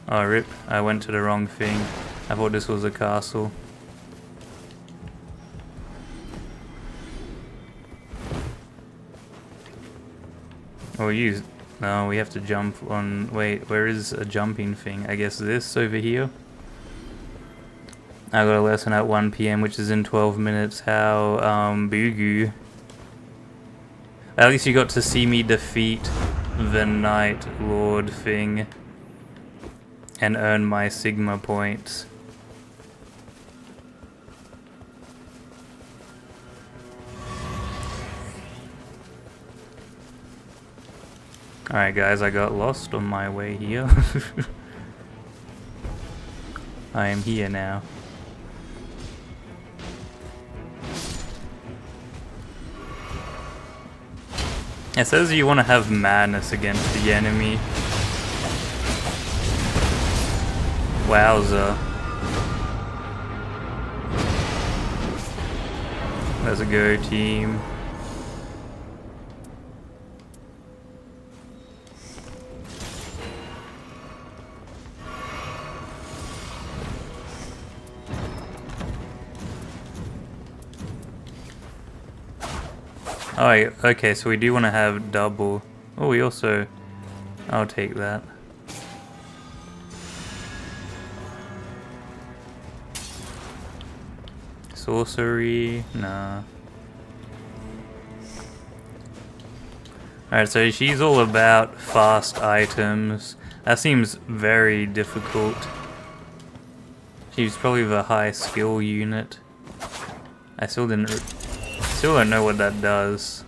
Oh, rip. I went to the wrong thing. I thought this was a castle. Oh, no, we have to jump on... Wait, where is a jumping thing? I guess this over here? I got a lesson at 1 PM, which is in 12 minutes. How, Boogoo. At least you got to see me defeat the Night Lord thing and earn my Sigma points. Alright guys, I got lost on my way here. I am here now. It says you want to have madness against the enemy. Wowza. Let's go, team. Oh, okay, so we do want to have double. Oh, we also... I'll take that. Sorcery? Nah. Alright, so she's all about fast items. That seems very difficult. She's probably the high skill unit. I still don't know what that does.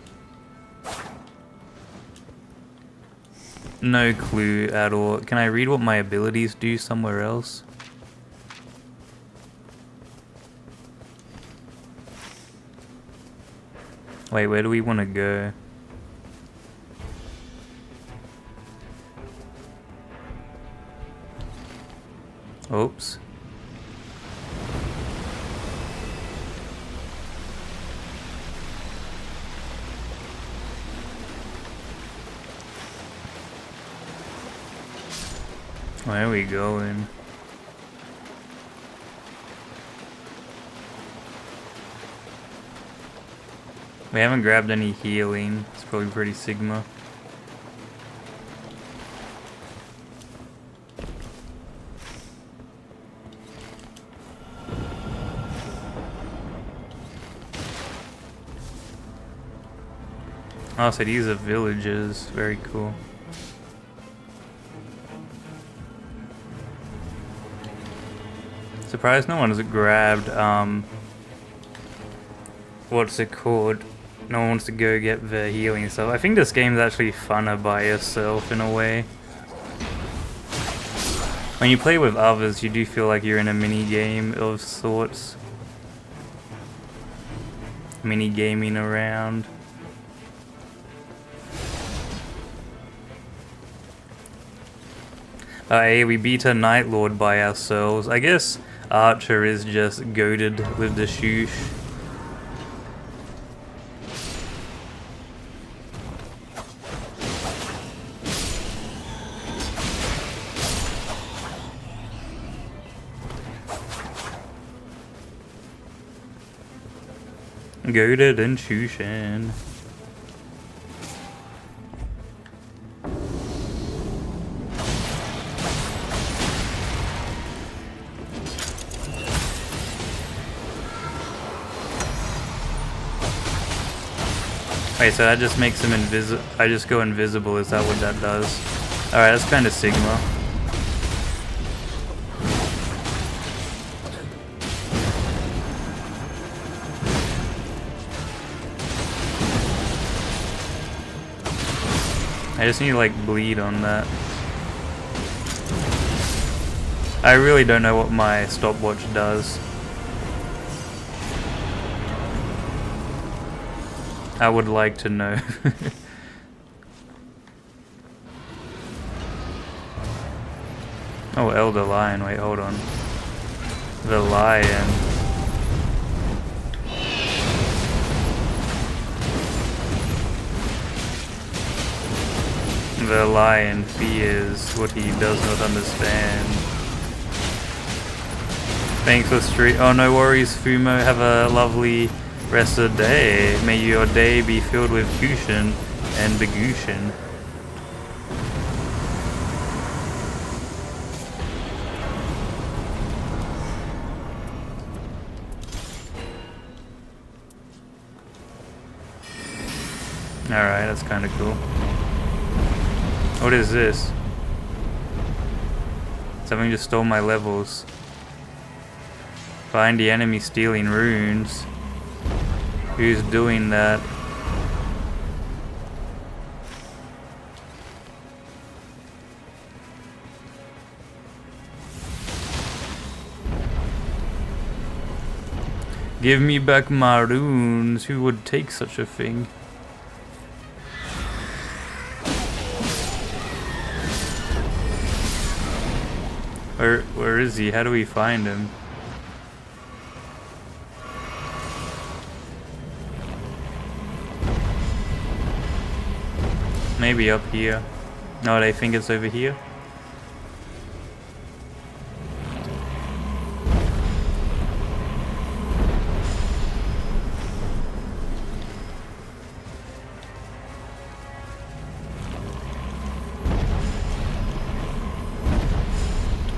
No clue at all. Can I read what my abilities do somewhere else? Wait, where do we want to go? Oops. Where are we going? We haven't grabbed any healing. It's probably pretty Sigma. Oh, so these are villages. Very cool. Surprised no one has grabbed, what's it called? No one wants to go get the healing stuff. I think this game's actually funner by yourself in a way. When you play with others, you do feel like you're in a mini game of sorts. Mini gaming around. Hey, we beat a Night Lord by ourselves. I guess Archer is just goated with the shoosh. Goated and shooshin'. Wait, so that just makes him invisible. I just go invisible, is that what that does? Alright, that's kind of Sigma. I just need to like bleed on that. I really don't know what my stopwatch does. I would like to know. Oh, Elder Lion, wait, hold on. The Lion. The Lion fears what he does not understand. Thanks for street. Oh, no worries, Fumo. Have a lovely rest of the day. May your day be filled with Gushin and Begushin. Alright, that's kind of cool. What is this? Something just stole my levels. Find the enemy stealing runes. Who's doing that? Give me back my runes. Who would take such a thing? Where is he? How do we find him? Maybe up here. No, I think it's over here.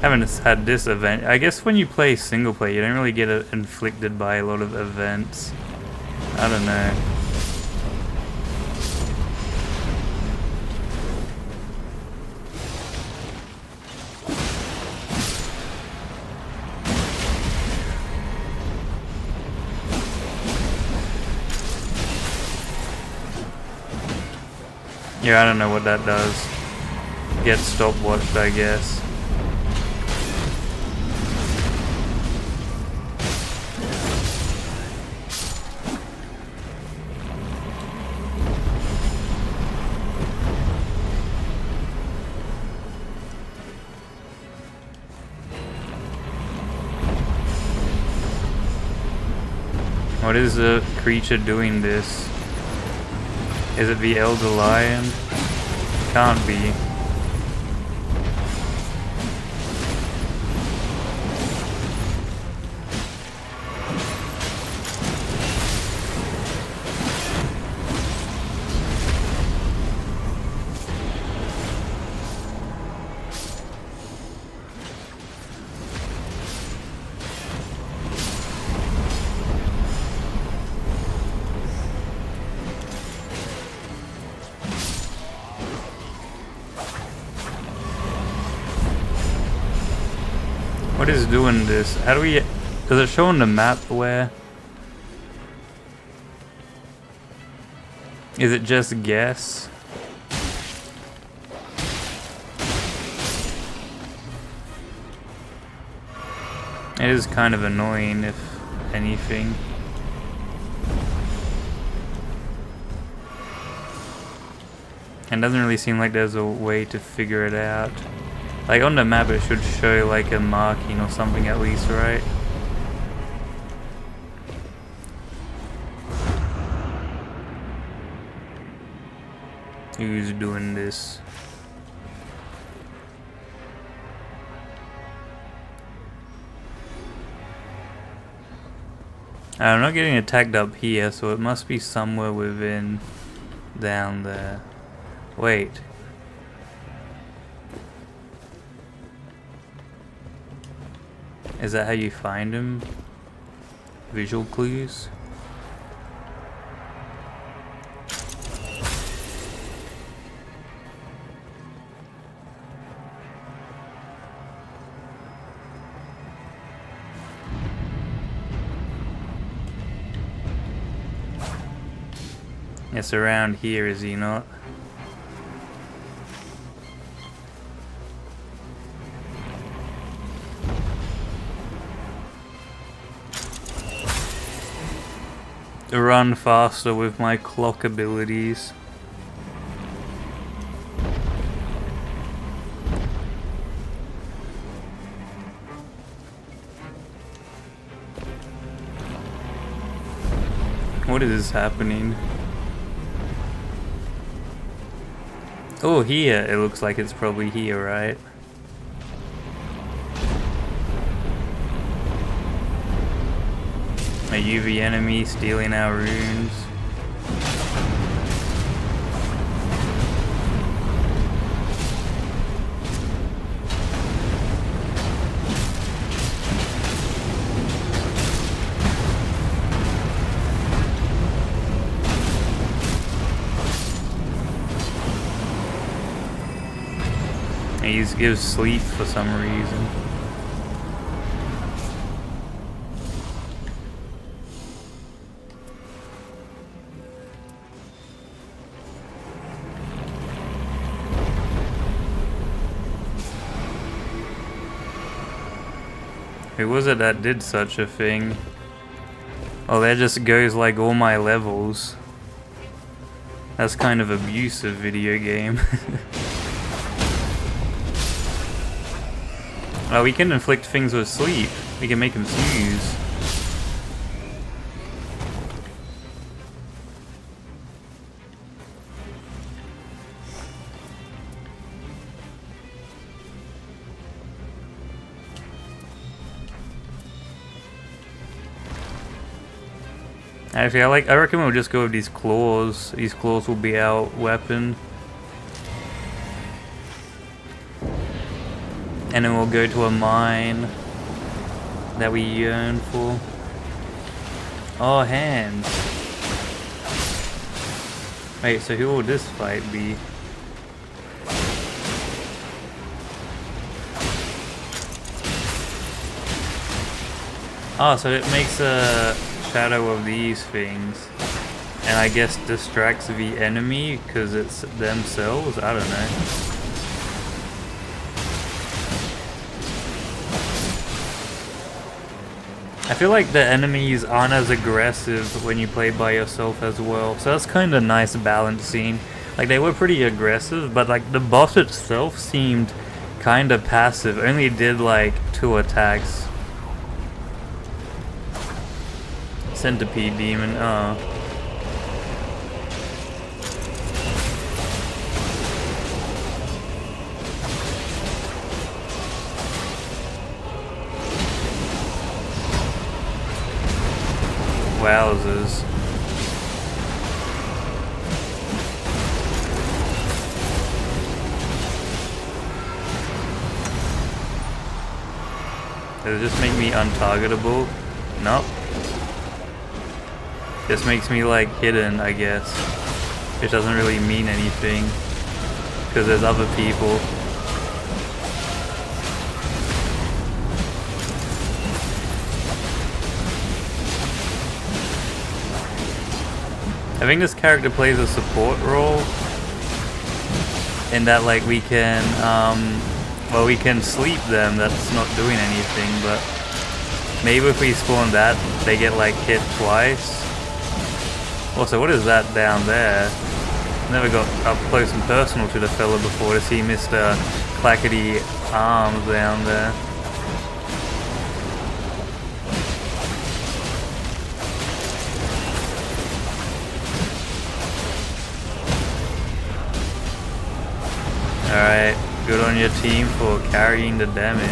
Haven't had this event. I guess when you play single player, you don't really get inflicted by a lot of events. I don't know. Yeah, I don't know what that does. Get stopwatched, I guess. What is the creature doing this? Is it the Elder Lion? Can't be. What is doing this? How do we... Does it show on the map where? Is it just guess? It is kind of annoying, if anything. And doesn't really seem like there's a way to figure it out. Like on the map it should show like a marking or something at least, right? Who's doing this? I'm not getting attacked up here, so it must be somewhere within down there. Wait. Is that how you find him? Visual clues? It's around here, is he not? run faster with my clock abilities. What is happening? Oh, here. It looks like it's probably here, right? A UV enemy stealing our runes. He gives sleep for some reason. Who was it that did such a thing? Oh, that just goes like all my levels. That's kind of abusive video game. Oh, we can inflict things with sleep. We can make them snooze. Actually, I reckon we'll just go with these claws. These claws will be our weapon. And then we'll go to a mine that we yearn for. Oh, hands. Wait, so who will this fight be? Oh, so it makes a shadow of these things. And I guess distracts the enemy because it's themselves? I don't know. I feel like the enemies aren't as aggressive when you play by yourself as well, so that's kind of nice balancing. Like, they were pretty aggressive, but like the boss itself seemed kind of passive, only did like 2 attacks. Centipede demon, oh. Wowzers. Does it just make me untargetable? Nope. Just makes me like hidden, I guess. It doesn't really mean anything. Because there's other people. I think this character plays a support role in that like we can well, we can sleep them, that's not doing anything, but maybe if we spawn that they get like hit twice. Also, what is that down there? Never got up close and personal to the fella before to see Mr. Clackety arms down there. Alright, good on your team for carrying the damage.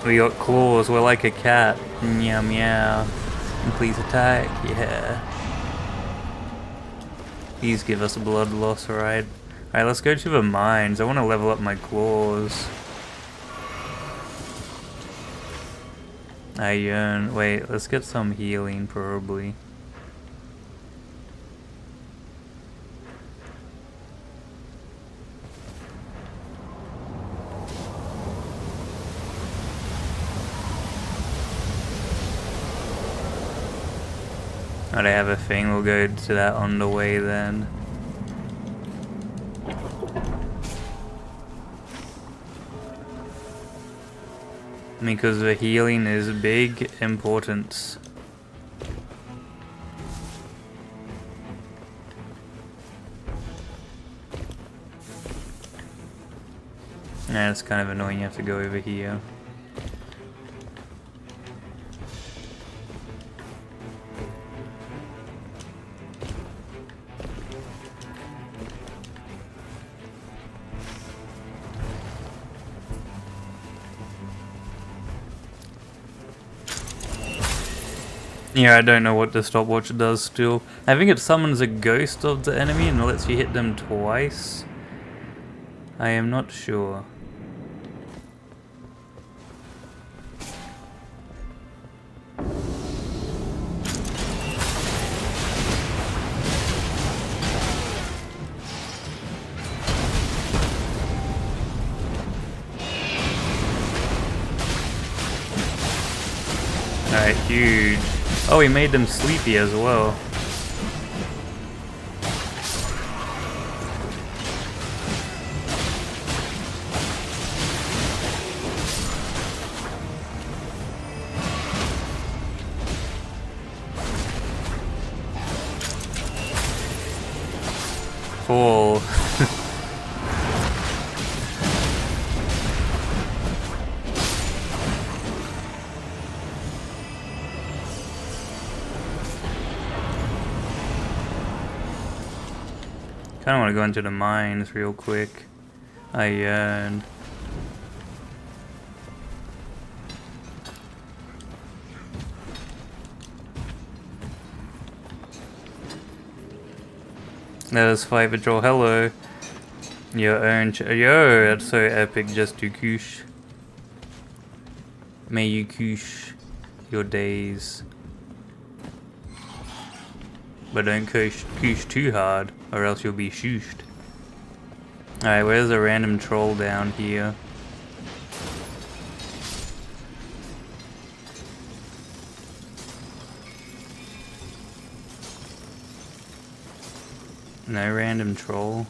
We got claws, we're like a cat. Meow meow. And please attack, yeah. Please give us a blood loss, alright? Alright, let's go to the mines. I want to level up my claws. I yearn. Wait, let's get some healing probably. Oh, they have a thing. We'll go to that on the way then. because the healing is big importance. Yeah, it's kind of annoying you have to go over here. Yeah, I don't know what the stopwatch does still. I think it summons a ghost of the enemy and lets you hit them twice. I am not sure. Alright, huge. Oh, he made them sleepy as well. Fall. Kinda wanna go into the mines real quick. I yearn. Let us fight patrol. Hello. Your own yo, that's so epic just to koosh. May you koosh your days. But don't koosh too hard, or else you'll be shooshed. Alright, where's a random troll down here? No random troll.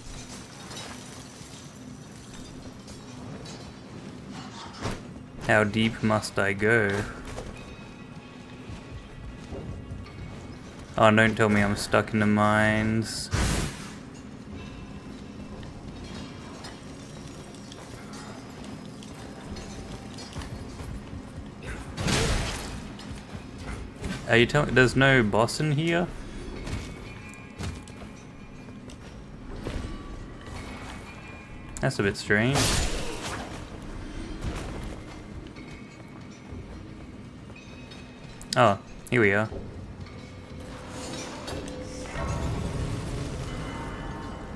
How deep must I go? Oh, don't tell me I'm stuck in the mines. Are you telling me there's no boss in here? That's a bit strange. Oh, here we are.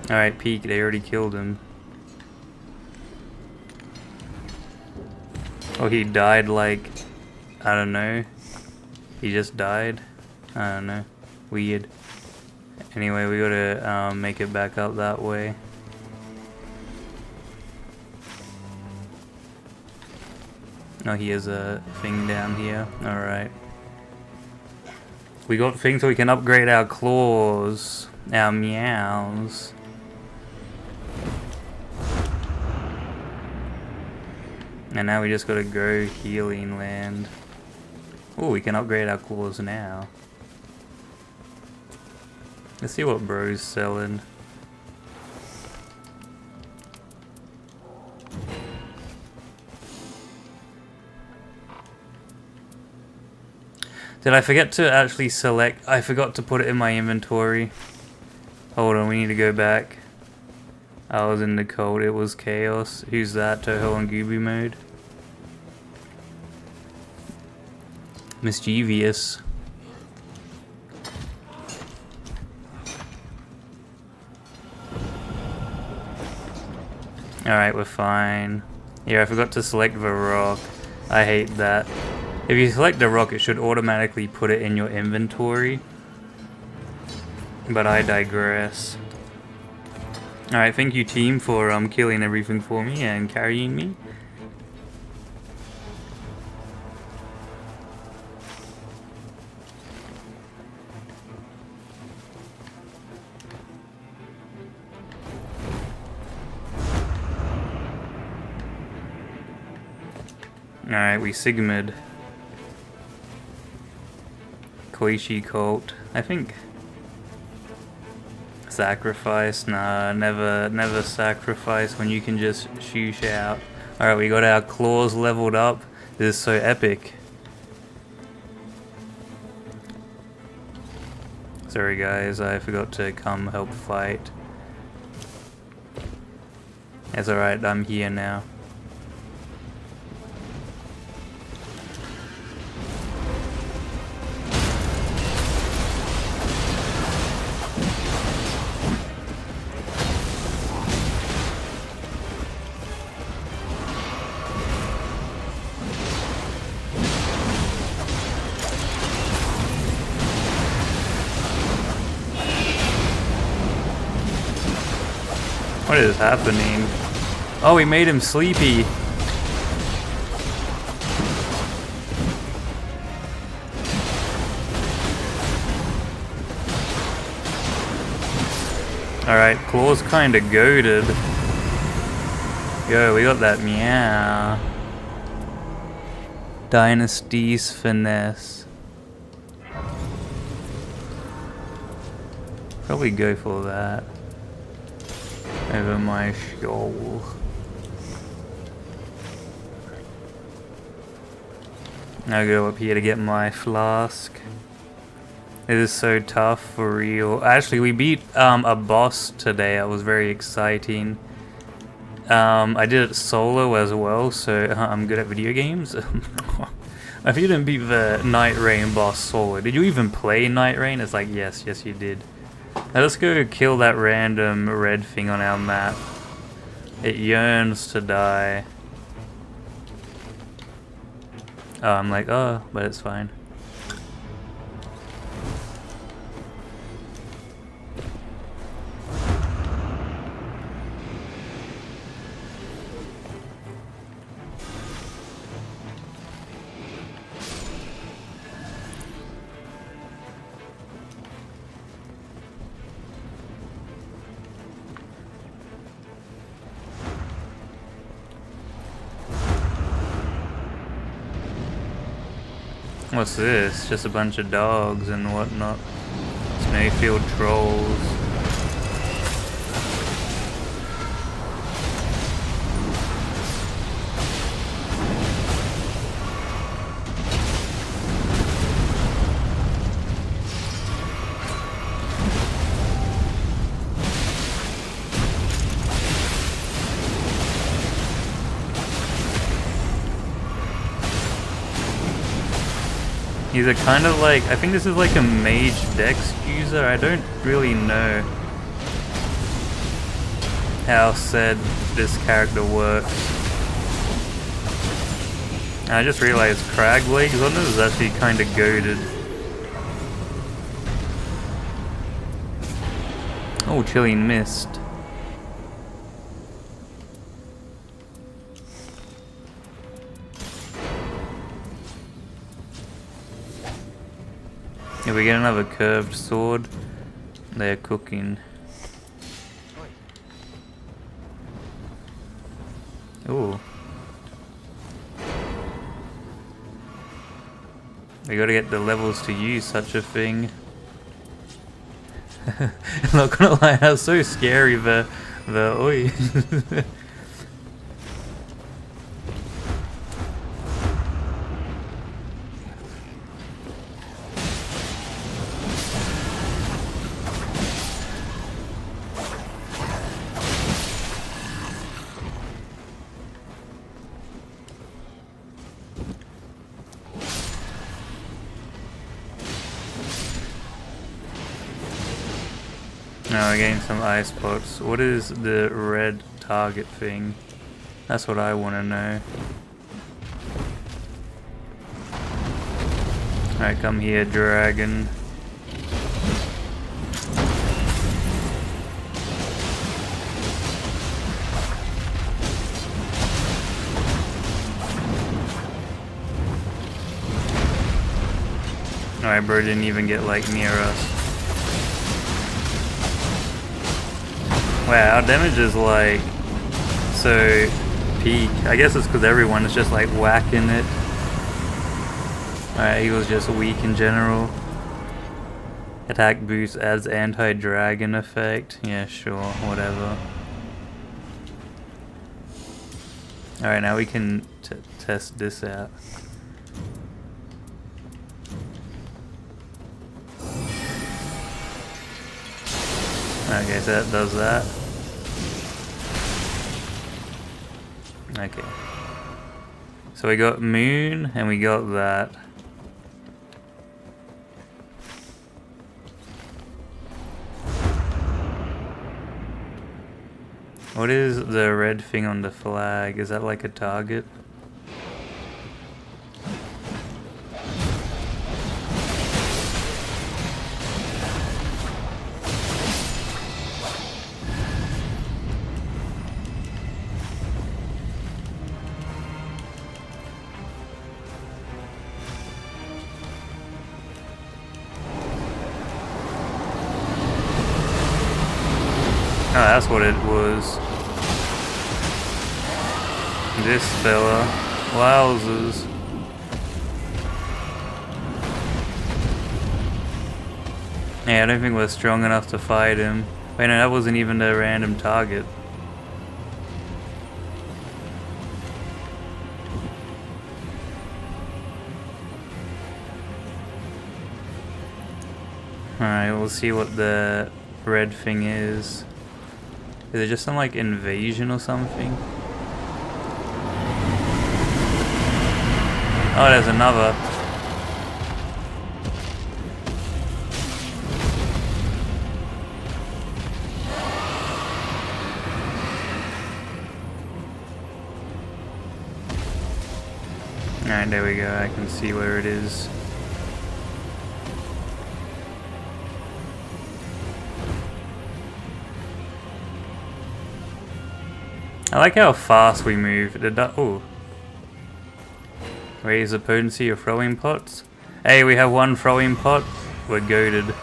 Alright, peek, they already killed him. Oh, he died like, I don't know. He just died? I don't know. Weird. Anyway, we gotta make it back up that way. Oh, he has a thing down here. Alright. We got things so we can upgrade our claws. Our meows. And now we just gotta go healing land. Oh, we can upgrade our claws now. Let's see what bro's selling. Did I forget to actually select? I forgot to put it in my inventory. Hold on, we need to go back. I was in the cold, it was chaos. Who's that? Toho on Gooboo mode. Mischievous. Alright, we're fine. Yeah, I forgot to select the rock. I hate that. If you select the rock, it should automatically put it in your inventory. But I digress. Alright, thank you team for killing everything for me and carrying me. Alright, we Sigmund. Koichi cult. I think sacrifice. Nah, never sacrifice when you can just shoosh out. Alright, we got our claws leveled up. This is so epic. Sorry guys, I forgot to come help fight. It's alright, I'm here now. What is happening? Oh, we made him sleepy. Alright, Claw's kinda goated. Yo, we got that meow. Dynasty's finesse. Probably go for that. Over my shoulder. Now go up here to get my flask. It is so tough for real. Actually, we beat a boss today. It was very exciting. I did it solo as well, so I'm good at video games. If you didn't beat the NightReign boss solo, did you even play NightReign? It's like, yes, you did. Now let's go kill that random red thing on our map. It yearns to die. Oh, I'm like, oh, but it's fine. What's this? Just a bunch of dogs and whatnot. Snowfield trolls. These are kind of like, I think this is like a mage dex user. I don't really know how said this character works. I just realized crag legs on this is actually kind of goated. Oh, chilling mist. If we get another curved sword, they're cooking. Ooh. We gotta get the levels to use such a thing. I'm not gonna lie, that's so scary, the oi. Now we're getting some ice pots. What is the red target thing? That's what I want to know. Alright, come here, dragon. Alright, bro didn't even get like near us. Wow, our damage is like, so peak. I guess it's because everyone is just like whacking it. Alright, he was just weak in general. Attack boost adds anti-dragon effect. Yeah, sure, whatever. Alright, now we can test this out. Okay, so that does that. Okay. So we got moon and we got that. What is the red thing on the flag? Is that like a target? Oh, that's what it was. This fella. Wowzers. Yeah, I don't think we're strong enough to fight him. Wait, no, that wasn't even a random target. Alright, we'll see what the red thing is. Is it just some like invasion or something? Oh, there's another. Alright, there we go. I can see where it is. I like how fast we move. Oh. Raise the potency of throwing pots. Hey, we have one throwing pot. We're goated.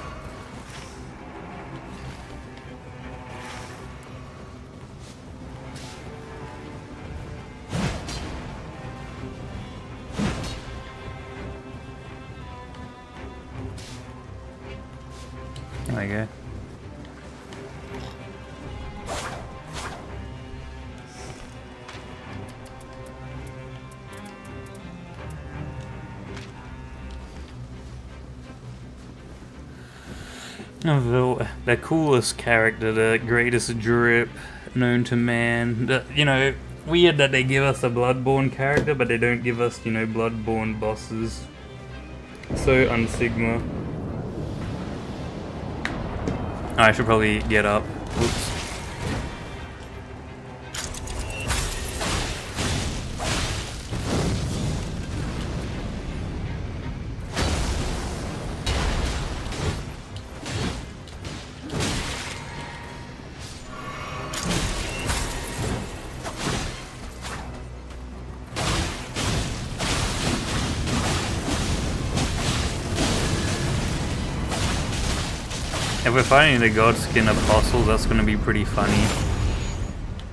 There we go. The coolest character, the greatest drip known to man. You know, weird that they give us a Bloodborne character, but they don't give us, you know, Bloodborne bosses. So unsigma. Oh, I should probably get up. Whoops. If we're fighting the Godskin Apostles, that's gonna be pretty funny.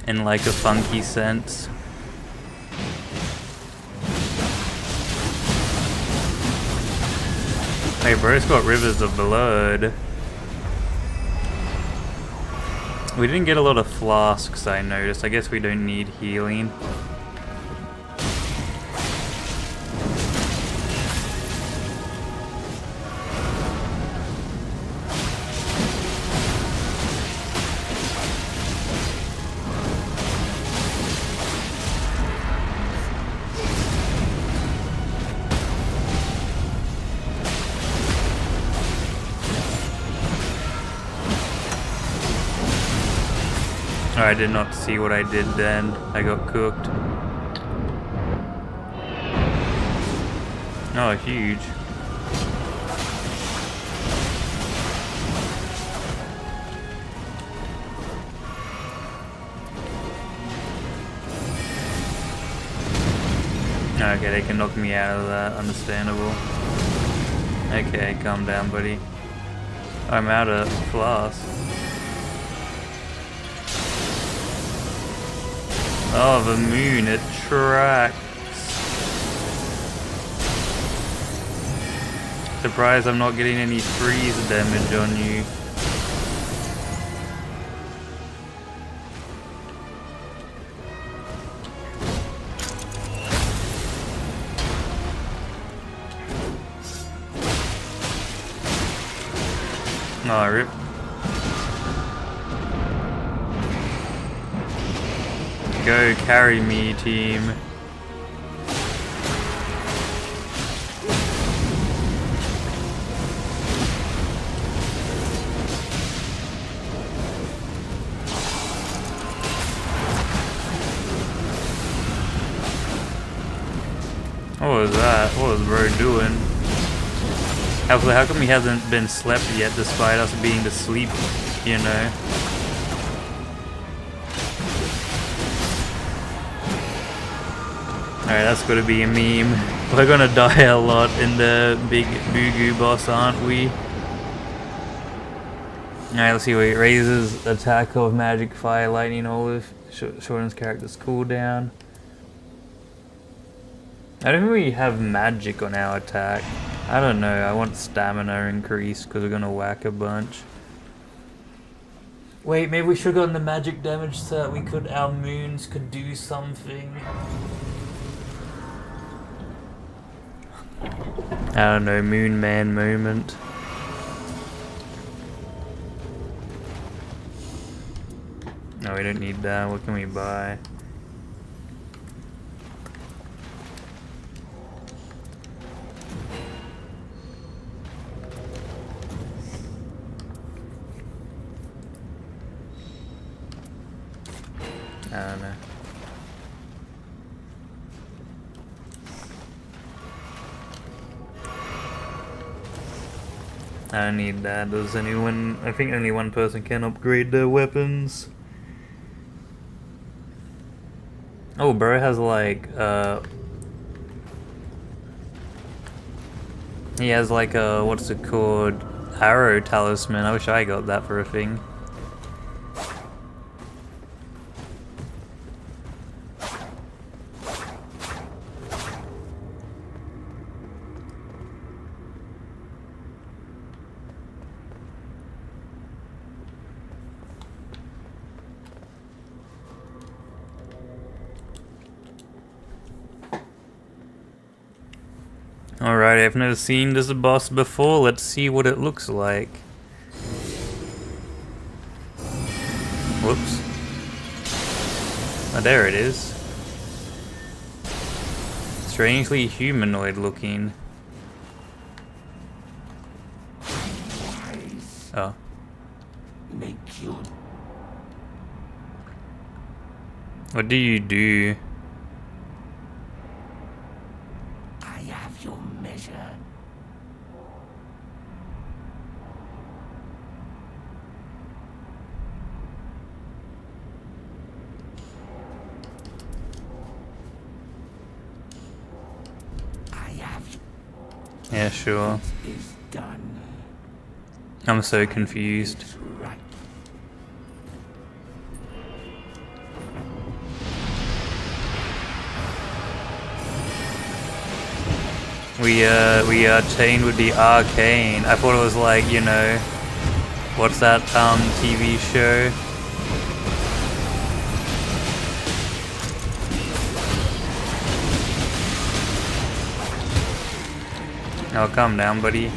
In like a funky sense. Hey, bro's got Rivers of Blood. We didn't get a lot of flasks, I noticed. I guess we don't need healing. I did not see what I did then. I got cooked. Oh, huge. Okay, they can knock me out of that. Understandable. Okay, calm down, buddy. I'm out of flask. Oh, the moon, it tracks. Surprised I'm not getting any freeze damage on you. Oh, rip. Go carry me, team. What was that? What was bro doing? How come he hasn't been slept yet despite us being asleep, you know? Alright, that's gotta be a meme. We're gonna die a lot in the big Gooboo boss, aren't we? Alright, let's see what it raises. Attack of magic, fire, lightning, olive. Shortens character's cooldown. I don't really have magic on our attack. I don't know, I want stamina increased because we're gonna whack a bunch. Wait, maybe we should have gotten the magic damage so that our moons could do something. I don't know, Moon Man moment. No, we don't need that. What can we buy? I don't know. I don't need that. Does anyone? I think only one person can upgrade their weapons. Oh, bro has like he has like a, what's it called? Arrow talisman. I wish I got that for a thing. Alright, I've never seen this boss before. Let's see what it looks like. Whoops. Oh, there it is. Strangely humanoid looking. Oh. Make you. What do you do? I have your measure. I have. Yeah, sure. It is done. I'm so confused. It's right. We are chained with the arcane. I thought it was like, you know, what's that TV show? Oh, calm down, buddy.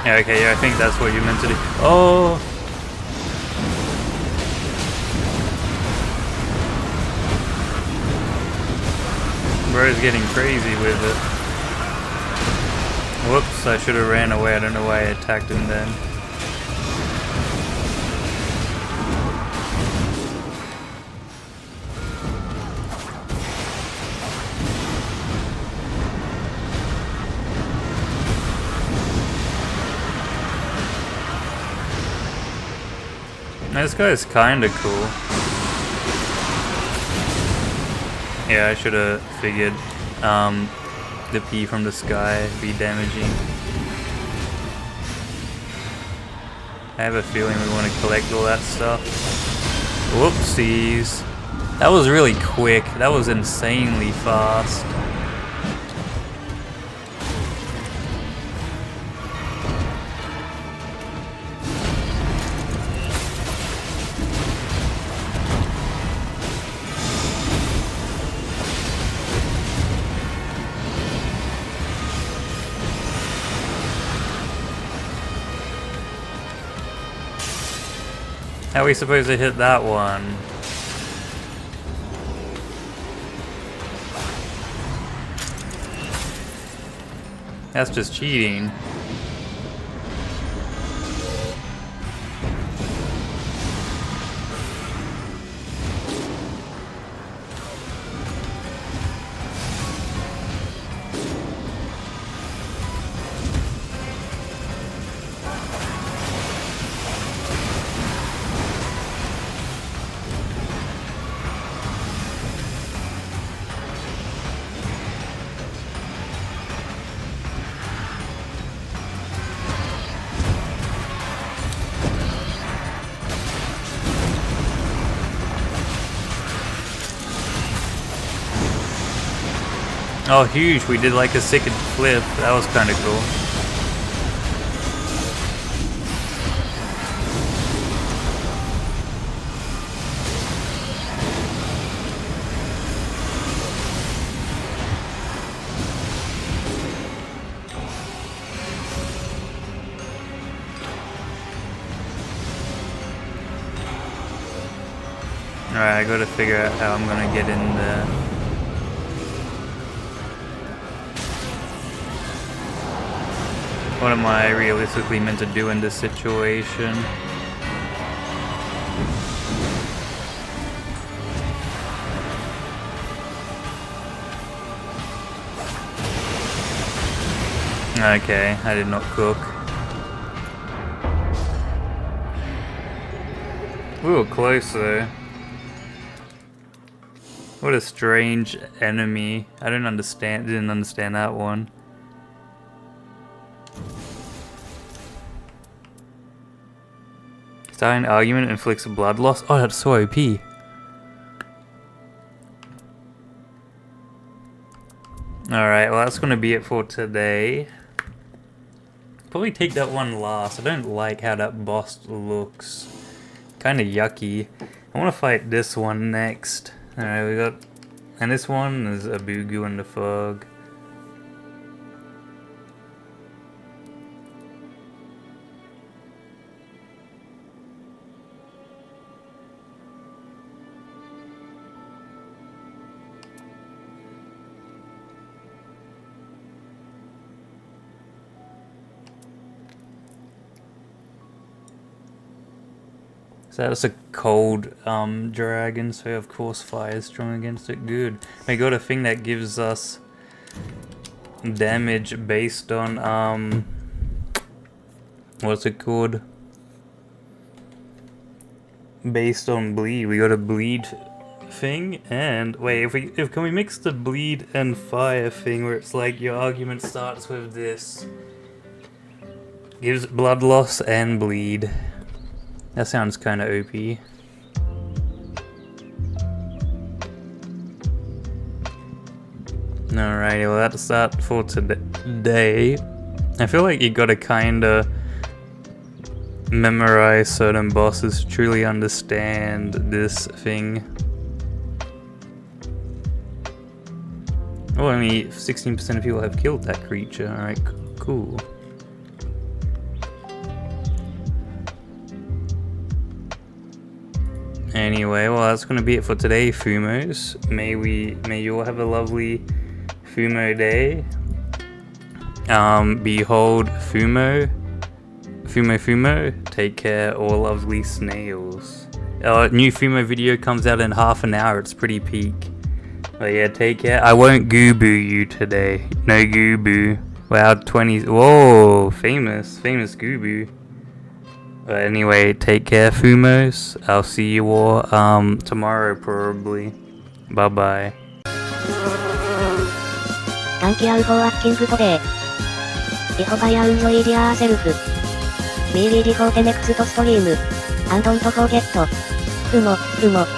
Yeah, okay, yeah, I think that's what you meant to do. Oh! Bro's getting crazy with it. Whoops, I should have ran away. I don't know why I attacked him then. This guy's kinda cool. Yeah, I should have figured the P from the sky be damaging. I have a feeling we want to collect all that stuff. Whoopsies. That was really quick. That was insanely fast. How are we supposed to hit that one? That's just cheating. Oh, huge. We did like a second flip. That was kind of cool. Alright, I gotta figure out how I'm gonna get in there. What am I realistically meant to do in this situation? Okay, I did not cook. We were close though. What a strange enemy. I didn't understand that one. Starting an argument inflicts blood loss. Oh, that's so OP. Alright, well that's gonna be it for today. Probably take that one last. I don't like how that boss looks. Kinda yucky. I wanna fight this one next. Alright, we got... And this one is a Gooboo in the fog. So that's a cold dragon, so of course fire is strong against it. Good. We got a thing that gives us damage based on what's it called? Based on bleed. We got a bleed thing, and wait, can we mix the bleed and fire thing where it's like your argument starts with this, gives blood loss and bleed. That sounds kind of OP. Alrighty, well that's that for today. I feel like you gotta kinda memorize certain bosses to truly understand this thing. Oh, only 16% of people have killed that creature. Alright, cool. Anyway, well that's gonna be it for today, Fumos. May you all have a lovely Fumo day. Behold Fumo. Fumo. Take care, all lovely snails. New Fumo video comes out in half an hour. It's pretty peak. But yeah, take care. I won't Gooboo you today. No Gooboo. Wow, 20. Whoa, famous Gooboo. But anyway, take care, Fumos. I'll see you all tomorrow probably. Bye bye. Thank you for watching today. I hope you enjoyed yourself. Be ready for the next stream. And don't forget, Fumo.